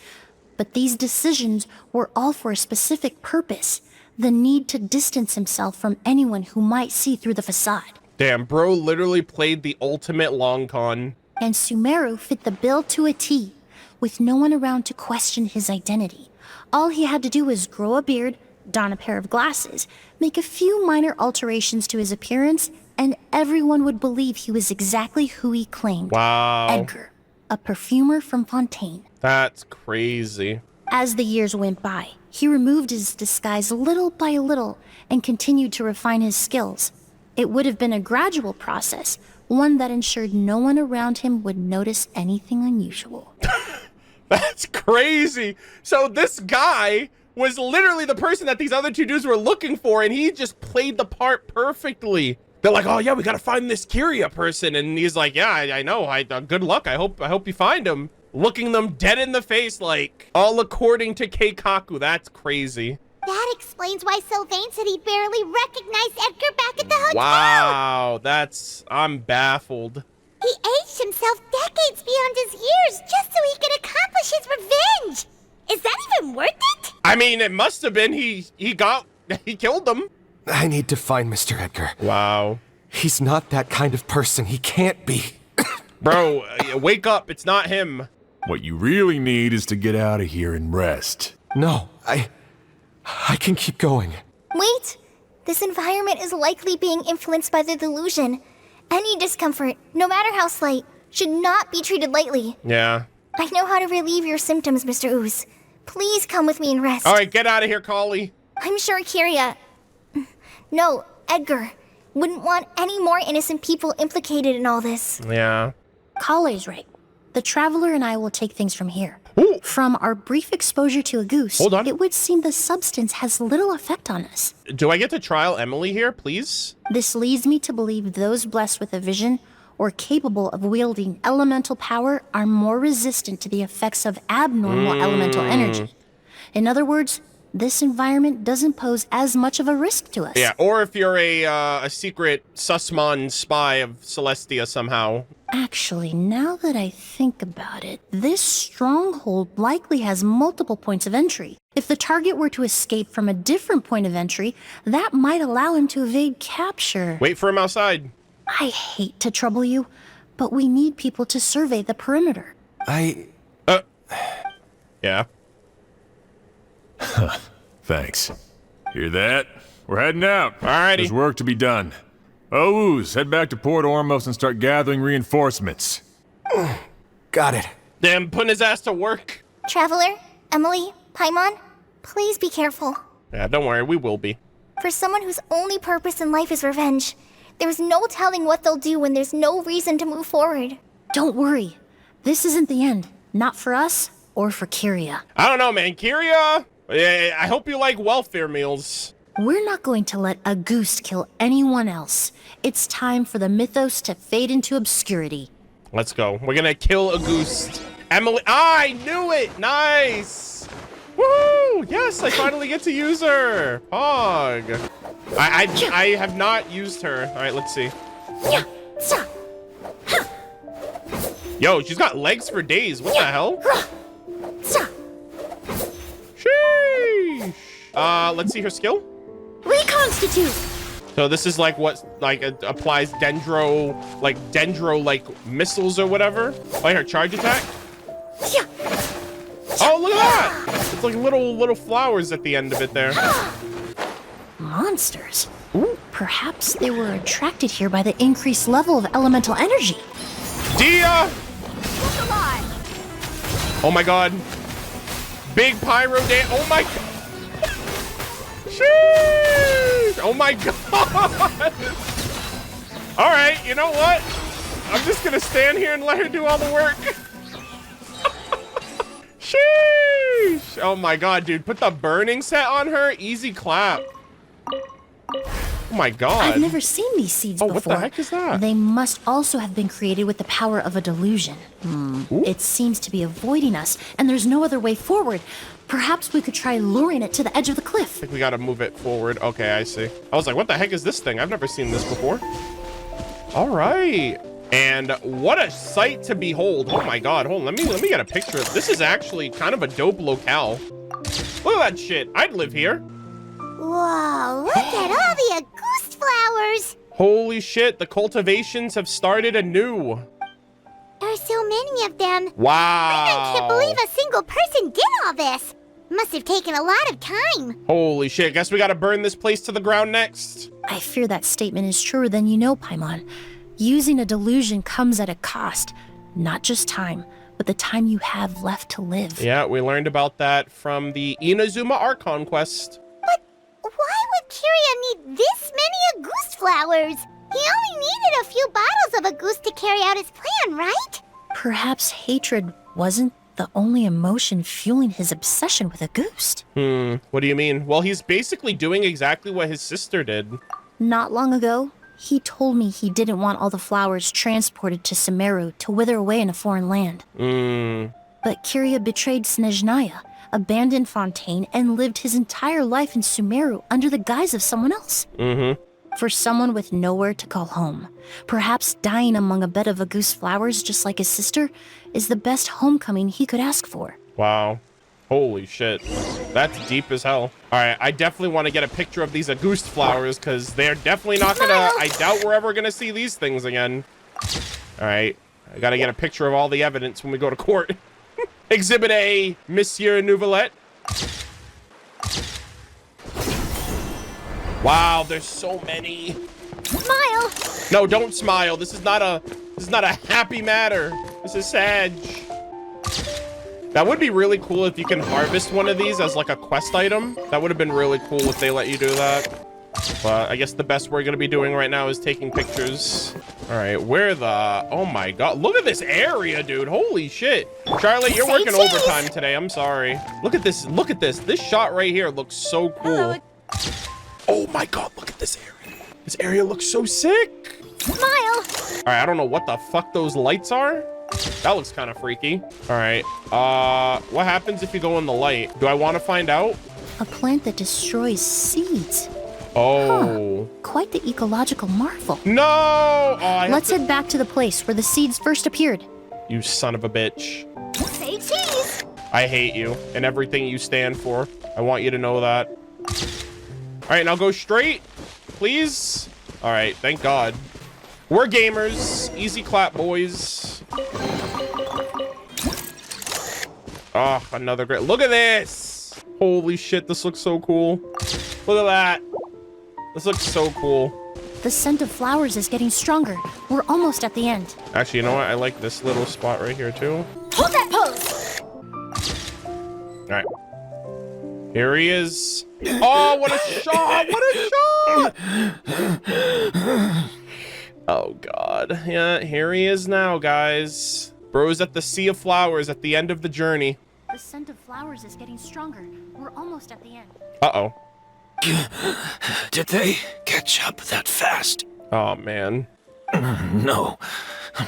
But these decisions were all for a specific purpose, the need to distance himself from anyone who might see through the facade. Damn, bro literally played the ultimate long con. And Sumeru fit the bill to a T, with no one around to question his identity. All he had to do was grow a beard, don a pair of glasses, make a few minor alterations to his appearance, and everyone would believe he was exactly who he claimed. Wow. Edgar, a perfumer from Fontaine. That's crazy. As the years went by, he removed his disguise little by little and continued to refine his skills. It would have been a gradual process, one that ensured no one around him would notice anything unusual. That's crazy. So this guy was literally the person that these other two dudes were looking for, and he just played the part perfectly. They're like, oh yeah, we gotta find this Kiria person, and he's like, yeah, I know. Good luck. I hope you find him. Looking them dead in the face, like, all according to Keikaku. That's crazy. That explains why Sylvain said he barely recognized Edgar back at the hotel. Wow, I'm baffled. He aged himself decades beyond his years just so he could accomplish his revenge. Is that even worth it? I mean, it must have been. He killed them. I need to find Mr. Edgar. Wow. He's not that kind of person. He can't be. Bro, wake up. It's not him. What you really need is to get out of here and rest. No, I can keep going. Wait! This environment is likely being influenced by the delusion. Any discomfort, no matter how slight, should not be treated lightly. Yeah. I know how to relieve your symptoms, Mr. Ooze. Please come with me and rest. All right, get out of here, Kali. I'm sure Kiria... No, Edgar wouldn't want any more innocent people implicated in all this. Yeah. Kale's right. The Traveler and I will take things from here. Ooh. From our brief exposure to Auguste, Hold on. It would seem the substance has little effect on us. Do I get to trial Emilie here, please? This leads me to believe those blessed with a vision or capable of wielding elemental power are more resistant to the effects of abnormal elemental energy. In other words, this environment doesn't pose as much of a risk to us. Yeah, or if you're a secret Sussman spy of Celestia somehow. Actually, now that I think about it, this stronghold likely has multiple points of entry. If the target were to escape from a different point of entry, that might allow him to evade capture. Wait for him outside. I hate to trouble you, but we need people to survey the perimeter. Yeah. Thanks. Hear that? We're heading out. Alrighty. There's work to be done. Ooze, head back to Port Ormos and start gathering reinforcements. Got it. Damn, putting his ass to work. Traveler, Emilie, Paimon, please be careful. Yeah, don't worry, we will be. For someone whose only purpose in life is revenge, there's no telling what they'll do when there's no reason to move forward. Don't worry. This isn't the end. Not for us or for Kiria. I don't know, man. Kiria, I hope you like welfare meals. We're not going to let Auguste kill anyone else. It's time for the mythos to fade into obscurity. Let's go. We're gonna kill Auguste. Emilie, I knew it! Nice! Woohoo! Yes, I finally get to use her. Pog. I have not used her. All right, let's see. Yo, she's got legs for days. What the hell? Sheesh. Let's see her skill. Reconstitute. So this is like what it applies dendro missiles or whatever. Like her charge attack. Oh, look at that! It's like little flowers at the end of it there. Monsters. Ooh. Perhaps they were attracted here by the increased level of elemental energy. Dia! Oh my god. Big pyro dance. Oh my god. Sheesh! Oh my god! Alright, you know what? I'm just gonna stand here and let her do all the work. Sheesh! Oh my god, dude. Put the burning set on her. Easy clap. Oh my god. I've never seen these seeds before. What the heck is that? They must also have been created with the power of a delusion. It seems to be avoiding us, and there's no other way forward. Perhaps we could try luring it to the edge of the cliff. I think we gotta move it forward. Okay, I see. I was like, what the heck is this thing? I've never seen this before. All right. And what a sight to behold. Oh my god, hold on. Let me get a picture of this. Is actually kind of a dope locale. Look at that shit. I'd live here. Whoa, look at all the Auguste flowers. Holy shit, the cultivations have started anew. There are so many of them. Wow. I can't believe a single person did all this. Must have taken a lot of time. Holy shit, guess we gotta burn this place to the ground next. I fear that statement is truer than you know, Paimon. Using a delusion comes at a cost. Not just time, with the time you have left to live. Yeah, we learned about that from the Inazuma Archon quest. But why would Kiria need this many Auguste flowers? He only needed a few bottles of Auguste to carry out his plan, right? Perhaps hatred wasn't the only emotion fueling his obsession with Auguste. What do you mean? Well, he's basically doing exactly what his sister did. Not long ago, he told me he didn't want all the flowers transported to Sumeru to wither away in a foreign land. But Kiria betrayed Snezhnaya, abandoned Fontaine, and lived his entire life in Sumeru under the guise of someone else. For someone with nowhere to call home, perhaps dying among a bed of Auguste flowers just like his sister is the best homecoming he could ask for. Wow. Holy shit. That's deep as hell. All right, I definitely want to get a picture of these Auguste flowers because they're definitely not gonna... I doubt we're ever gonna see these things again. All right, I gotta get a picture of all the evidence when we go to court. Exhibit A, Monsieur Nouvelette. Wow, there's so many. Smile. No, don't smile. This is not a happy matter. This is sad. That would be really cool if you can harvest one of these as like a quest item. That would have been really cool if they let you do that. But I guess the best we're gonna be doing right now is taking pictures. All right, where the... Oh my God, look at this area, dude. Holy shit. Charlotte, you're working overtime today. I'm sorry. Look at this. Look at this. This shot right here looks so cool. Oh my God, look at this area. This area looks so sick. Smile. All right, I don't know what the fuck those lights are. That looks kind of freaky. All right, what happens if you go in the light? Do I want to find out? A plant that destroys seeds. Oh. Quite the ecological marvel. No! Oh, Let's head back to the place where the seeds first appeared. You son of a bitch. Say cheese. I hate you and everything you stand for. I want you to know that. All right, now go straight, please. All right, thank God. We're gamers. Easy clap, boys. Oh, another great. Look at this. Holy shit, this looks so cool. Look at that. This looks so cool. The scent of flowers is getting stronger. We're almost at the end. Actually, you know what? I like this little spot right here, too. Hold that pose. All right. Here he is. Oh, what a shot! What a shot! Oh, God. Yeah, here he is now, guys. Bro's at the Sea of Flowers at the end of the journey. The scent of flowers is getting stronger. We're almost at the end. Uh-oh. Did they catch up that fast? Oh, man. No.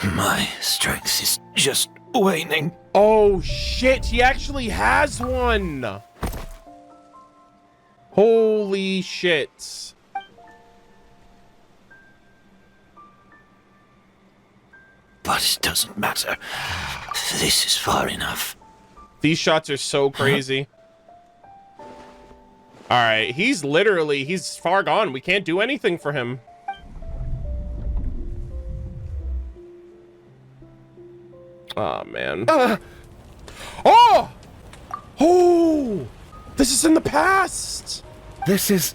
My strength is just waning. Oh, shit. He actually has one. Holy shit. But it doesn't matter. This is far enough. These shots are so crazy. All right, he's far gone. We can't do anything for him. Oh, man. Oh! Oh! This is in the past! This is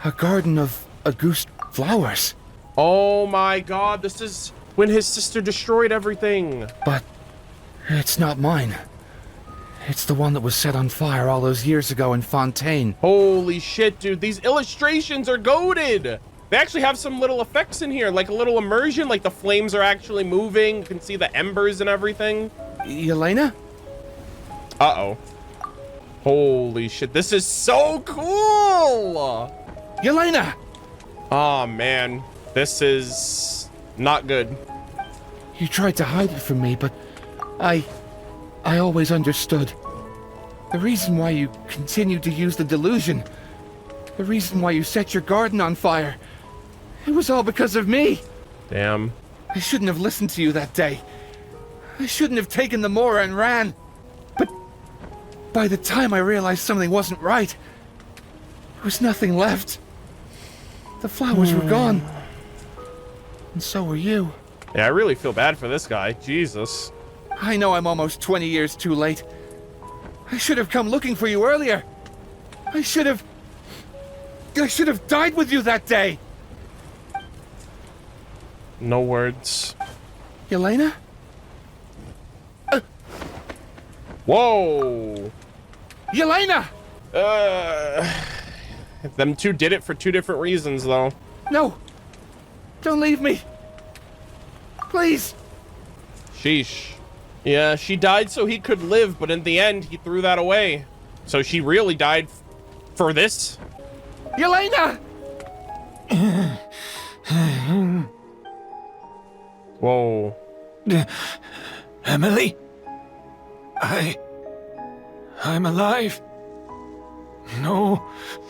a garden of Auguste flowers. Oh my God, this is when his sister destroyed everything. But it's not mine. It's the one that was set on fire all those years ago in Fontaine. Holy shit, dude. These illustrations are goated. They actually have some little effects in here, like a little immersion, like the flames are actually moving. You can see the embers and everything. Yelena? Uh-oh. Holy shit, this is so cool! Yelena! Oh, man. This is not good. You tried to hide it from me, but I always understood. The reason why you continued to use the delusion, the reason why you set your garden on fire, it was all because of me. Damn. I shouldn't have listened to you that day. I shouldn't have taken the Mora and ran. But by the time I realized something wasn't right, there was nothing left. The flowers were gone. And so were you. Yeah, I really feel bad for this guy. Jesus. I know I'm almost 20 years too late. I should have come looking for you earlier. I should have died with you that day. No words. Yelena? Whoa. Yelena! Them two did it for two different reasons, though. No! Don't leave me! Please! Sheesh. Yeah, she died so he could live, but in the end, he threw that away. So she really died for this? Yelena! Whoa. Emilie? I'm alive. No,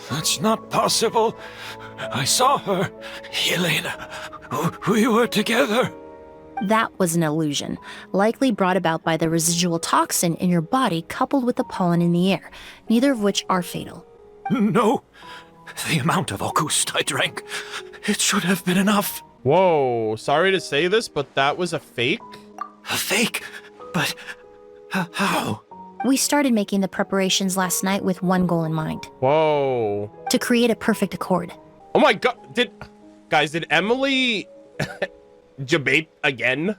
that's not possible. I saw her. Yelena, we were together. That was an illusion, likely brought about by the residual toxin in your body coupled with the pollen in the air, neither of which are fatal. No, the amount of Auguste I drank, it should have been enough. Whoa, sorry to say this, but that was a fake? A fake? But how? We started making the preparations last night with one goal in mind. Whoa. To create a perfect accord. Oh my god, did Emilie debate again?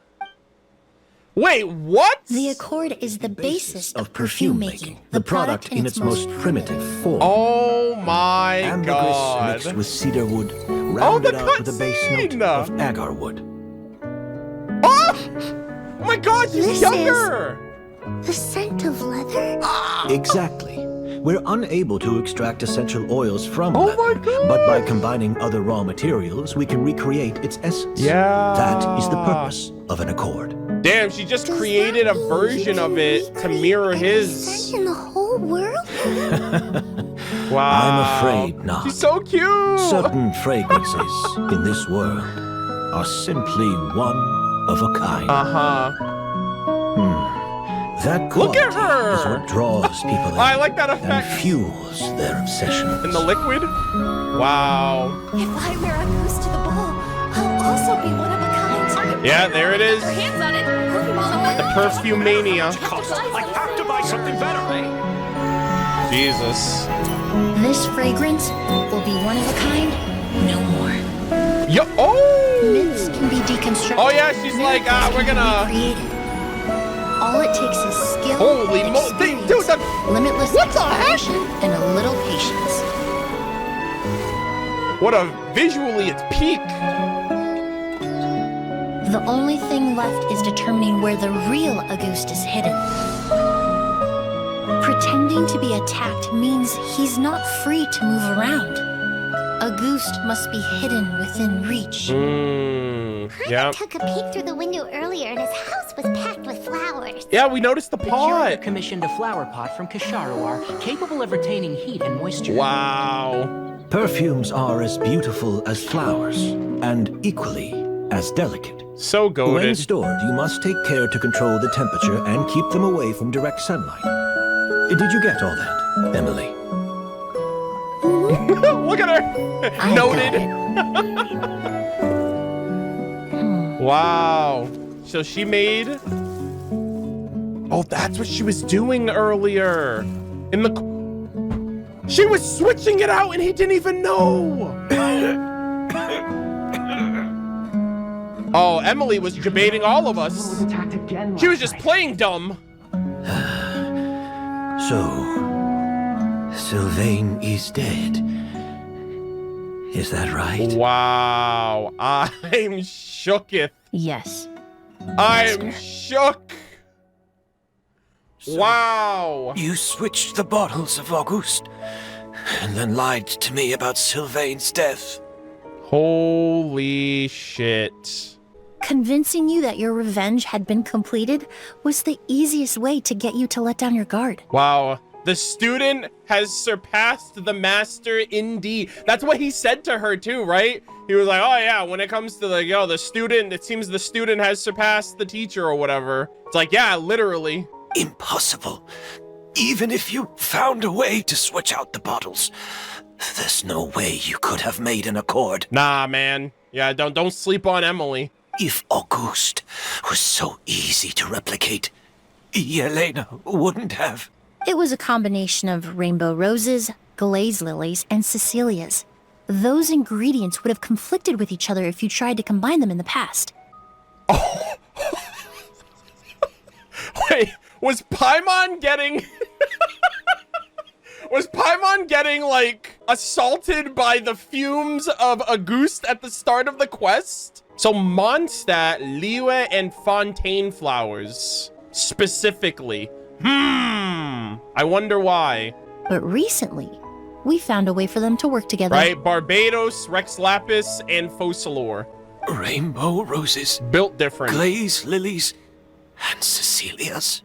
Wait, what? The accord is the basis of perfume making, the product in its most primitive form. Oh my god. Ambergris mixed with cedar wood, rounded out with a base note of agar wood. Oh my god, she's younger! The scent of leather? Exactly. We're unable to extract essential oils from leather, but by combining other raw materials, we can recreate its essence. Yeah. That is the purpose of an accord. Damn, she just created a version of it to mirror his. In the whole world? Wow. I'm afraid not. She's so cute. Certain fragrances in this world are simply one of a kind. That Look at quality her! is what draws people in I like that effect. and fuels their obsessions. In the liquid? Wow. If I wear Auguste to the ball, I'll also be one of a kind. Yeah, there it is. Hands on it. The perfume mania. I have to buy something better. Jesus. This fragrance will be one of a kind, no more. Yo, oh! Myths can be deconstructed. Oh yeah, she's like, we're gonna... Recreated. All it takes is skill, Holy moly, dude, limitless exploration, and a little patience. What a visually, it's peak. The only thing left is determining where the real Auguste is hidden. Pretending to be attacked means he's not free to move around. Auguste must be hidden within reach. Yeah. Took a peek through the window earlier and his house was packed with flowers. Yeah, we noticed the pot. Curator commissioned a flower pot from Kasharawar, capable of retaining heat and moisture. Wow. Perfumes are as beautiful as flowers, and equally as delicate. So goated. When stored, you must take care to control the temperature and keep them away from direct sunlight. Did you get all that, Emilie? Look at her. Noted. Wow. So she made... Oh, that's what she was doing earlier. In the... She was switching it out and he didn't even know. Oh, Emilie was debating all of us. She was just playing dumb. So, Sylvain is dead. Is that right? Wow. I'm shooketh. Yes. I'm shook. Wow. You switched the bottles of Auguste, and then lied to me about Sylvain's death. Holy shit. Convincing you that your revenge had been completed was the easiest way to get you to let down your guard. Wow. The student has surpassed the master indeed. That's what he said to her too, right? He was like, oh yeah, when it comes to the student, it seems the student has surpassed the teacher or whatever. It's like, yeah, literally. Impossible. Even if you found a way to switch out the bottles, there's no way you could have made an accord. Nah, man. Yeah, don't sleep on Emilie. If Auguste was so easy to replicate, Yelena wouldn't have. It was a combination of rainbow roses, glaze lilies, and Cecilias. Those ingredients would have conflicted with each other if you tried to combine them in the past. Oh. Was Paimon getting... Was Paimon getting, like, assaulted by the fumes of Auguste at the start of the quest? So Mondstadt, Liyue, and Fontaine flowers, specifically. I wonder why. But recently, we found a way for them to work together. Right, Barbados, Rex Lapis, and Focalor. Rainbow roses. Built different. Glaze lilies. And Cecilia's.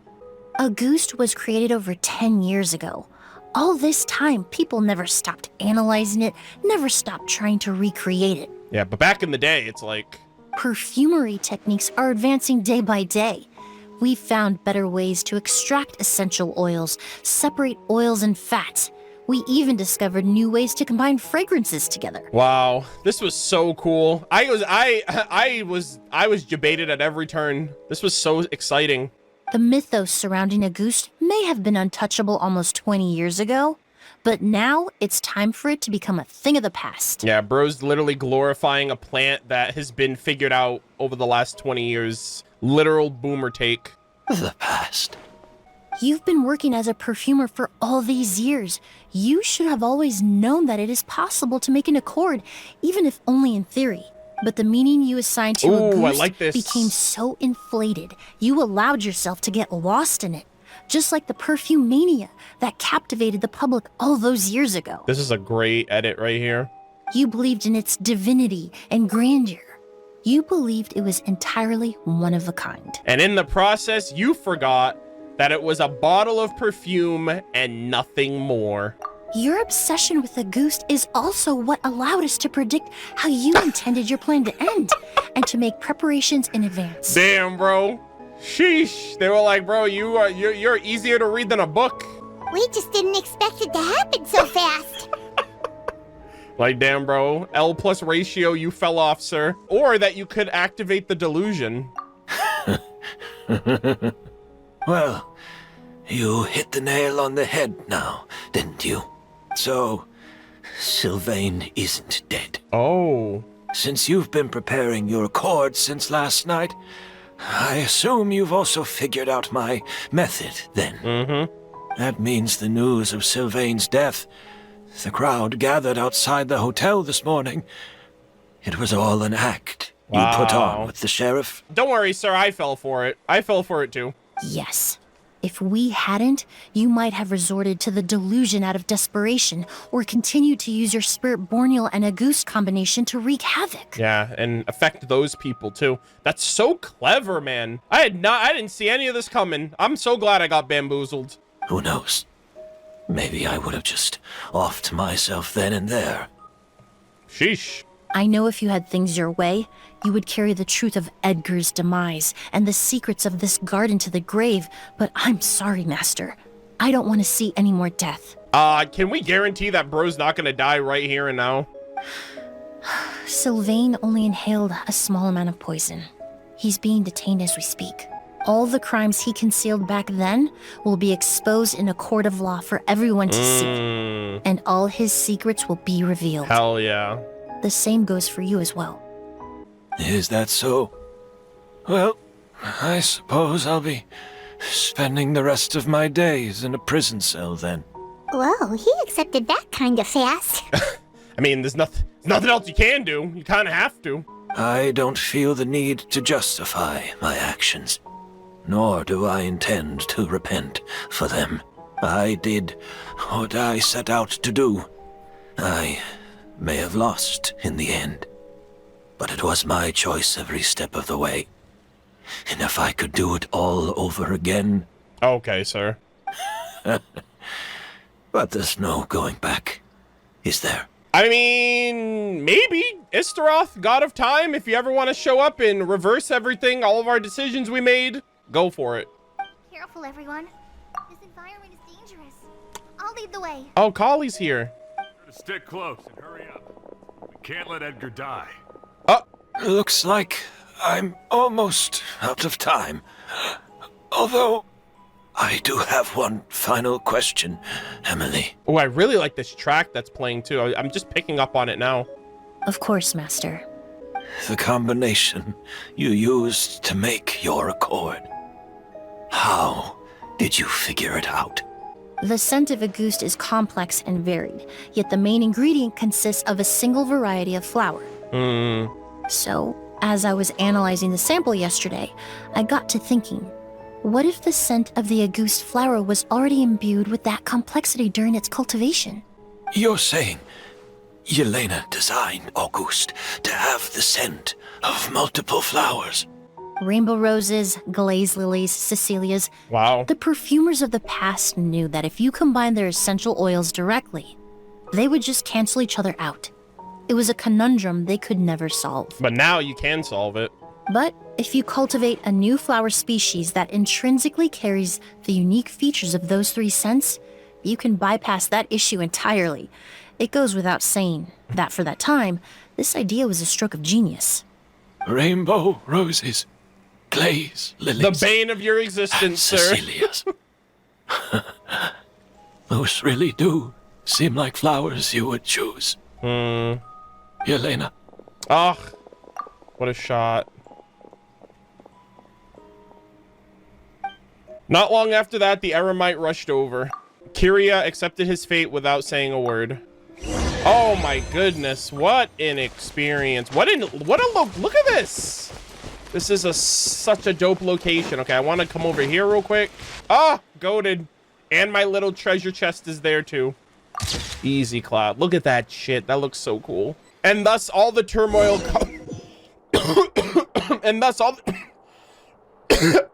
Auguste was created over 10 years ago. All this time, people never stopped analyzing it, never stopped trying to recreate it. Yeah, but back in the day, it's like... Perfumery techniques are advancing day by day. We've found better ways to extract essential oils, separate oils and fats. We even discovered new ways to combine fragrances together. Wow, this was so cool. I was debated at every turn. This was so exciting. The mythos surrounding Auguste may have been untouchable almost 20 years ago, but now it's time for it to become a thing of the past. Yeah, bro's literally glorifying a plant that has been figured out over the last 20 years. Literal boomer take. The past. You've been working as a perfumer for all these years. You should have always known that it is possible to make an accord, even if only in theory. But the meaning you assigned to Auguste became so inflated, you allowed yourself to get lost in it. Just like the perfume mania that captivated the public all those years ago. This is a great edit right here. You believed in its divinity and grandeur. You believed it was entirely one of a kind. And in the process, you forgot that it was a bottle of perfume and nothing more. Your obsession with Auguste is also what allowed us to predict how you intended your plan to end and to make preparations in advance. Damn, bro. Sheesh. They were like, bro, you're easier to read than a book. We just didn't expect it to happen so fast. Like, damn, bro. L+ ratio, you fell off, sir. Or that you could activate the delusion. Well, you hit the nail on the head now, didn't you? So, Sylvain isn't dead. Oh. Since you've been preparing your accord since last night, I assume you've also figured out my method, then. Mm-hmm. That means the news of Sylvain's death. The crowd gathered outside the hotel this morning. It was all an act you put on with the sheriff. Don't worry, sir. I fell for it. I fell for it, too. Yes. If we hadn't, you might have resorted to the delusion out of desperation, or continued to use your Spirit Borneal and Auguste combination to wreak havoc. Yeah, and affect those people too. That's so clever, man. I didn't see any of this coming. I'm so glad I got bamboozled. Who knows? Maybe I would have just offed myself then and there. Sheesh. I know if you had things your way, you would carry the truth of Edgar's demise and the secrets of this garden to the grave, but I'm sorry, Master. I don't want to see any more death. Can we guarantee that bro's not gonna die right here and now? Sylvain only inhaled a small amount of poison. He's being detained as we speak. All the crimes he concealed back then will be exposed in a court of law for everyone to see. And all his secrets will be revealed. Hell yeah. The same goes for you as well. Is that so? Well, I suppose I'll be spending the rest of my days in a prison cell then. Whoa, he accepted that kind of fast. I mean, there's nothing else you can do. You kind of have to. I don't feel the need to justify my actions, nor do I intend to repent for them. I did what I set out to do. I may have lost in the end, but it was my choice every step of the way. And if I could do it all over again... Okay, sir. But there's no going back, is there? I mean, maybe. Istaroth, God of Time, if you ever want to show up and reverse everything, all of our decisions we made, go for it. Careful, everyone. This environment is dangerous. I'll lead the way. Oh, Collie's here. Stick close and hurry up. We can't let Edgar die. Looks like I'm almost out of time. Although, I do have one final question, Emilie. Oh, I really like this track that's playing too. I'm just picking up on it now. Of course, Master. The combination you used to make your accord. How Did you figure it out? The scent of Auguste is complex and varied, yet the main ingredient consists of a single variety of flower. So, as I was analyzing the sample yesterday, I got to thinking, what if the scent of the Auguste flower was already imbued with that complexity during its cultivation? You're saying Yelena designed Auguste to have the scent of multiple flowers? Rainbow roses, glaze lilies, Cecilias. Wow. The perfumers of the past knew that if you combine their essential oils directly, they would just cancel each other out. It was a conundrum they could never solve. But now you can solve it. But if you cultivate a new flower species that intrinsically carries the unique features of those three scents, you can bypass that issue entirely. It goes without saying that for that time, this idea was a stroke of genius. Rainbow roses, glaze lilies. The bane of your existence, sir. Cecilias. Those really do seem like flowers you would choose. Yelena. Ah, what a shot. Not long after that, the eremite rushed over. Kyria accepted his fate without saying a word. Oh my goodness, what an experience. What a look at this. This is such a dope location. Okay, I want to come over here real quick. Ah, goated. And my little treasure chest is there too. Easy, Cloud. Look at that shit. That looks so cool. And thus all the turmoil and thus all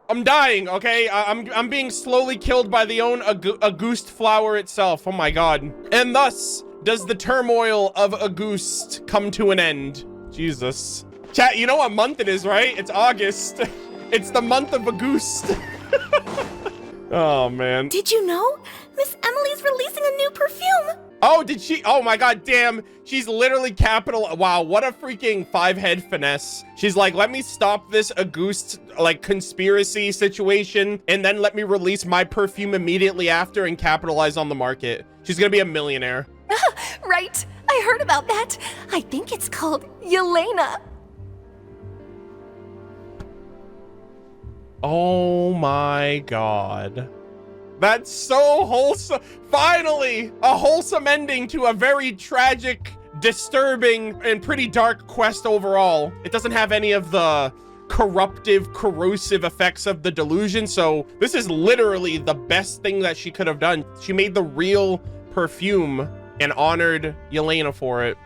I'm dying, okay? I'm being slowly killed by the own Auguste flower itself. Oh my god. And thus does the turmoil of Auguste come to an end. Jesus. Chat, you know what month it is, right? It's August. It's the month of Auguste. Oh, man. Did you know? Miss Emilie's releasing a new perfume. Oh, did she? Oh my god, damn. She's literally capital. Wow, what a freaking five-head finesse. She's like, let me stop this Auguste, like, conspiracy situation, and then let me release my perfume immediately after and capitalize on the market. She's gonna be a millionaire. Right. I heard about that. I think it's called Yelena. Oh my god. That's so wholesome. Finally, a wholesome ending to a very tragic, disturbing, and pretty dark quest overall. It doesn't have any of the corrosive effects of the delusion, so this is literally the best thing that she could have done. She made the real perfume and honored Yelena for it.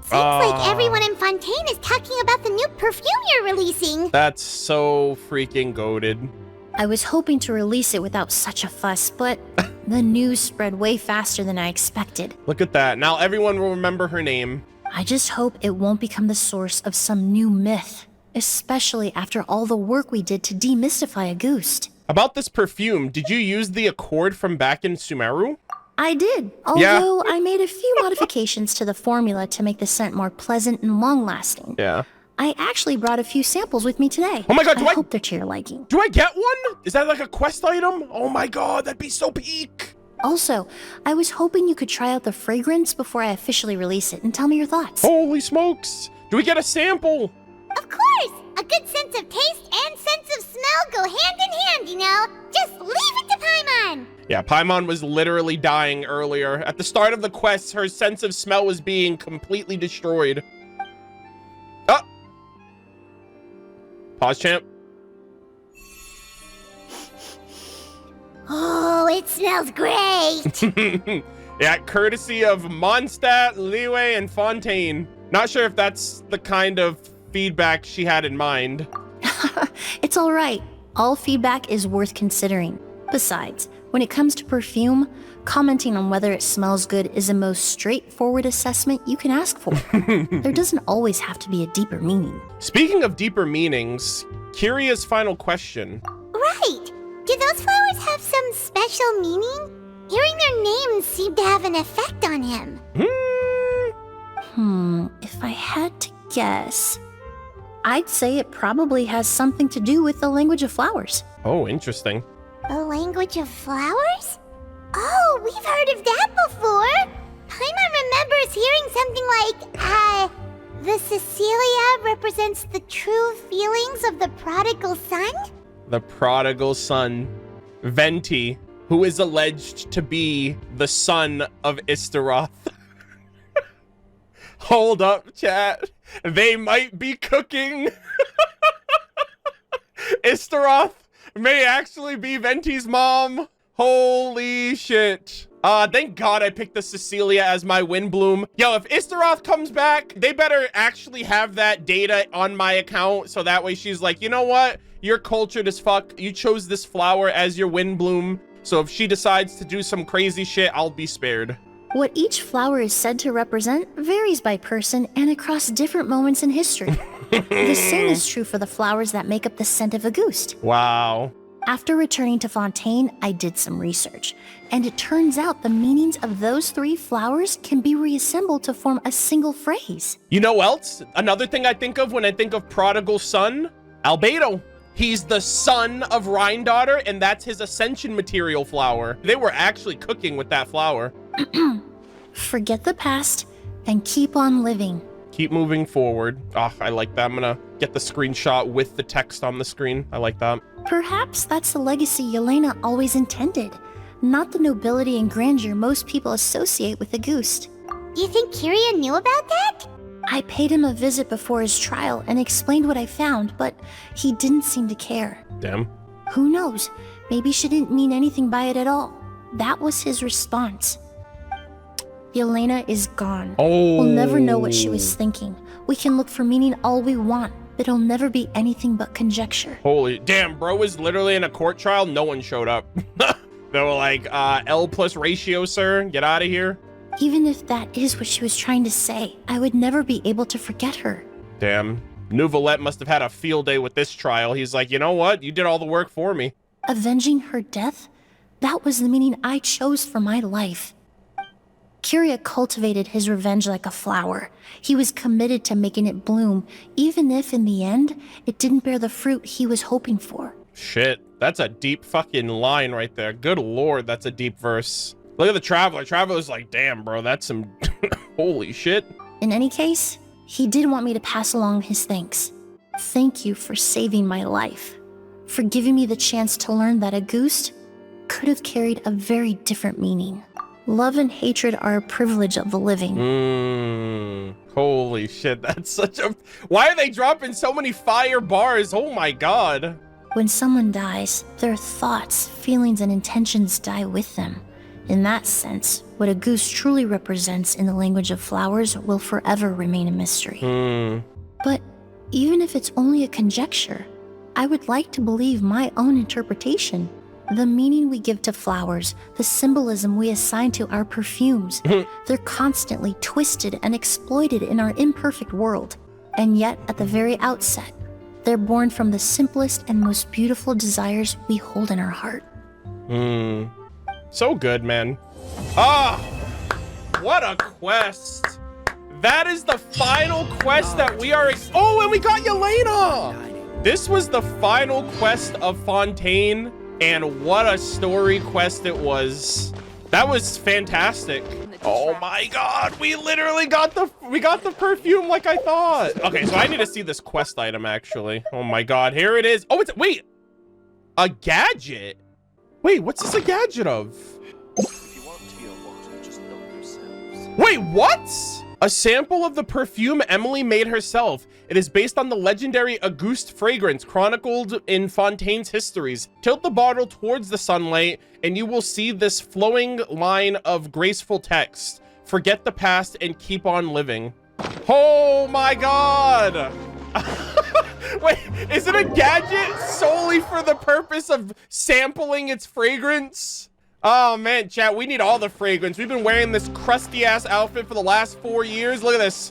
Seems like everyone in Fontaine is talking about the new perfume you're releasing. That's so freaking goated. I was hoping to release it without such a fuss, but the news spread way faster than I expected. Look at that. Now everyone will remember her name. I just hope it won't become the source of some new myth, especially after all the work we did to demystify Auguste. About this perfume, did you use the accord from back in Sumeru? I did, although I made a few modifications to the formula to make the scent more pleasant and long-lasting. Yeah. I actually brought a few samples with me today. Oh my god, I hope they're to your liking. Do I get one? Is that like a quest item? Oh my god, that'd be so peak. Also, I was hoping you could try out the fragrance before I officially release it and tell me your thoughts. Holy smokes. Do we get a sample? Of course! A good sense of taste and sense of smell go hand in hand, you know? Just leave it to Paimon! Yeah, Paimon was literally dying earlier. At the start of the quest, her sense of smell was being completely destroyed. Oh! Pause, champ. Oh, it smells great! Yeah, courtesy of Mondstadt, Liyue, and Fontaine. Not sure if that's the kind of feedback she had in mind. It's all right. All feedback is worth considering. Besides, when it comes to perfume, commenting on whether it smells good is the most straightforward assessment you can ask for. There doesn't always have to be a deeper meaning. Speaking of deeper meanings, Kyria's final question. Right! Do those flowers have some special meaning? Hearing their names seemed to have an effect on him. If I had to guess, I'd say it probably has something to do with the language of flowers. Oh, interesting. The language of flowers? Oh, we've heard of that before. Paimon remembers hearing something like, The Cecilia represents the true feelings of the prodigal son? The prodigal son, Venti, who is alleged to be the son of Istaroth. Hold up, chat. They might be cooking. Istaroth may actually be Venti's mom. Holy shit. Thank God I picked the Cecilia as my Windbloom. Yo, if Istaroth comes back, they better actually have that data on my account, so that way she's like, you know what? You're cultured as fuck. You chose this flower as your Windbloom, so if she decides to do some crazy shit, I'll be spared. What each flower is said to represent varies by person and across different moments in history. The same is true for the flowers that make up the scent of Auguste. Wow. After returning to Fontaine, I did some research, and it turns out the meanings of those 3 flowers can be reassembled to form a single phrase. You know else? Another thing I think of when I think of prodigal son? Albedo. He's the son of Rhine-Daughter, and that's his ascension material flower. They were actually cooking with that flower. Forget the past and keep on living. Keep moving forward. Oh, I like that. I'm gonna get the screenshot with the text on the screen. I like that. Perhaps that's the legacy Yelena always intended, not the nobility and grandeur most people associate with Auguste. You think Kyria knew about that? I paid him a visit before his trial and explained what I found, but he didn't seem to care. Damn. Who knows? Maybe she didn't mean anything by it at all. That was his response. Yelena is gone. Oh. We'll never know what she was thinking. We can look for meaning all we want, but it'll never be anything but conjecture. Holy damn, bro was literally in a court trial. No one showed up. They were like, L plus ratio, sir. Get out of here. Even if that is what she was trying to say, I would never be able to forget her. Damn. Nouvelette must have had a field day with this trial. He's like, you know what? You did all the work for me. Avenging her death? That was the meaning I chose for my life. Kyria cultivated his revenge like a flower. He was committed to making it bloom, even if in the end, it didn't bear the fruit he was hoping for. Shit, that's a deep fucking line right there. Good lord, that's a deep verse. Look at the Traveler. Traveler's like, damn, bro, that's some holy shit. In any case, he did want me to pass along his thanks. Thank you for saving my life, for giving me the chance to learn that Auguste could have carried a very different meaning. Love and hatred are a privilege of the living. Holy shit, that's such a... Why are they dropping so many fire bars? Oh my god. When someone dies, their thoughts, feelings, and intentions die with them. In that sense, what Auguste truly represents in the language of flowers will forever remain a mystery. But even if it's only a conjecture, I would like to believe my own interpretation. The meaning we give to flowers, the symbolism we assign to our perfumes, they're constantly twisted and exploited in our imperfect world. And yet, at the very outset, they're born from the simplest and most beautiful desires we hold in our heart. So good, man. Ah! What a quest! That is the final quest that we are... Oh, and we got Yelena! This was the final quest of Fontaine. And what a story quest it was. That was fantastic. Oh my god, we literally got the perfume like I thought. Okay, so I need to see this quest item actually. Oh my god, here it is. Oh, wait, a gadget. Wait, what's this a gadget of? Wait, what? A sample of the perfume Emilie made herself. It is based on the legendary Auguste fragrance chronicled in Fontaine's histories. Tilt the bottle towards the sunlight and you will see this flowing line of graceful text. Forget the past and keep on living. Oh my god! Wait, is it a gadget solely for the purpose of sampling its fragrance? Oh man, chat, we need all the fragrance. We've been wearing this crusty ass outfit for the last 4 years. Look at this.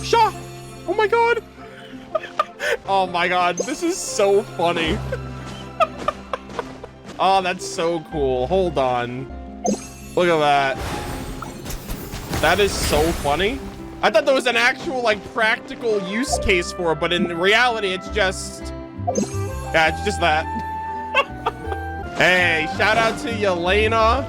Shaw! Oh my god. Oh my god, this is so funny. Oh, that's so cool. Hold on. Look at that. That is so funny. I thought there was an actual like practical use case for it, but in reality, it's just... Yeah, it's just that. Hey, shout out to Yelena.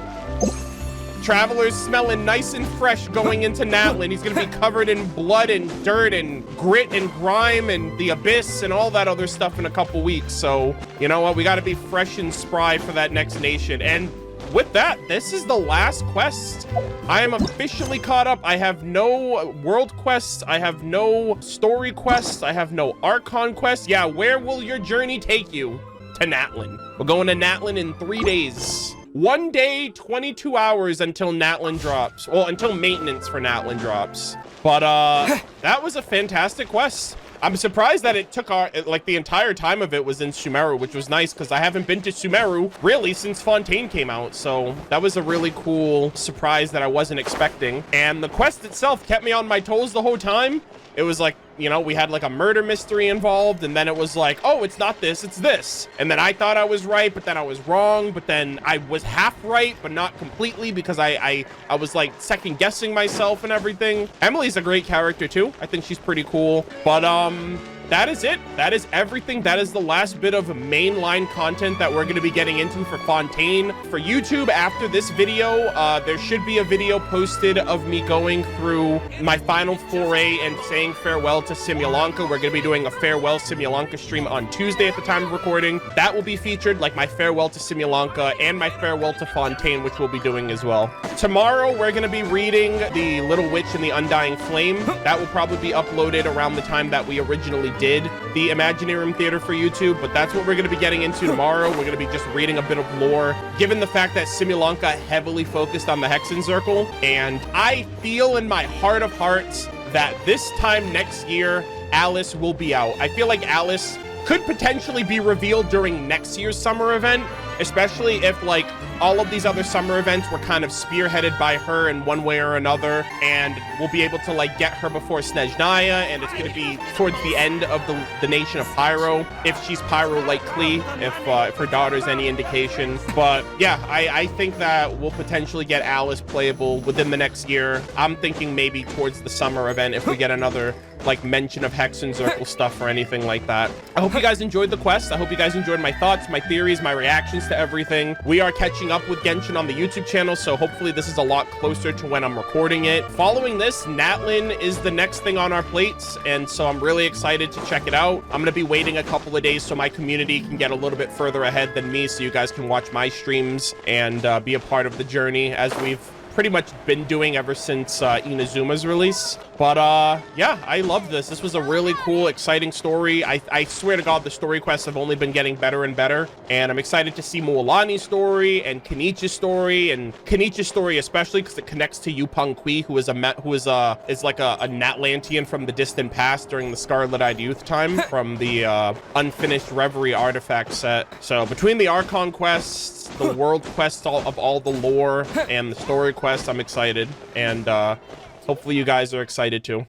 Traveler's smelling nice and fresh going into Natlin. He's gonna be covered in blood and dirt and grit and grime and the abyss and all that other stuff in a couple weeks. So, you know what? We gotta be fresh and spry for that next nation. And with that, this is the last quest. I am officially caught up. I have no world quests. I have no story quests. I have no Archon quests. Yeah, where will your journey take you? To Natlin. We're going to Natlin in 3 days. 1 day, 22 hours until Natlin drops. Well, until maintenance for Natlin drops. But that was a fantastic quest. I'm surprised that it took like the entire time of it was in Sumeru, which was nice because I haven't been to Sumeru really since Fontaine came out. So that was a really cool surprise that I wasn't expecting. And the quest itself kept me on my toes the whole time. It was like, you know, we had like a murder mystery involved, and then it was like, oh, it's not this, it's this. And then I thought I was right, but then I was wrong, but then I was half right, but not completely, because I was like second guessing myself and everything. Emilie's a great character too. I think she's pretty cool. But that is it. That is everything. That is the last bit of mainline content that we're going to be getting into for Fontaine. For YouTube, after this video, there should be a video posted of me going through my final foray and saying farewell to Simulanka. We're going to be doing a farewell Simulanka stream on Tuesday at the time of recording. That will be featured, like my farewell to Simulanka and my farewell to Fontaine, which we'll be doing as well. Tomorrow, we're going to be reading The Little Witch and the Undying Flame. That will probably be uploaded around the time that we originally did the Imaginarium Theater for YouTube, but that's what we're going to be getting into tomorrow. We're going to be just reading a bit of lore, given the fact that Simulanka heavily focused on the Hexencircle, and I feel in my heart of hearts that this time next year, Alice will be out. I feel like Alice could potentially be revealed during next year's summer event, especially if like all of these other summer events were kind of spearheaded by her in one way or another, and we'll be able to like get her before Snezhnaya, and it's going to be towards the end of the Nation of Pyro, if she's Pyro likely, if her daughter's any indication. But yeah, I think that we'll potentially get Alice playable within the next year. I'm thinking maybe towards the summer event if we get another like mention of Hexencircle stuff or anything like that. I hope you guys enjoyed the quest. I hope you guys enjoyed my thoughts, my theories, my reactions to everything. We are catching up with Genshin on the YouTube channel, so hopefully this is a lot closer to when I'm recording it. Following this, Natlin is the next thing on our plates, and so I'm really excited to check it out. I'm gonna be waiting a couple of days so my community can get a little bit further ahead than me, so you guys can watch my streams and be a part of the journey as we've pretty much been doing ever since Inazuma's release. But yeah, I love this. This was a really cool, exciting story. I swear to God, the story quests have only been getting better and better. And I'm excited to see Mualani's story and Kenichi's story, and Kenichi's story especially because it connects to Yupeng Kui, who is like a Natlantian from the distant past during the Scarlet-Eyed Youth time from the unfinished Reverie artifact set. So between the Archon quests, the world quests of all the lore, and the story quests, I'm excited, and hopefully you guys are excited too.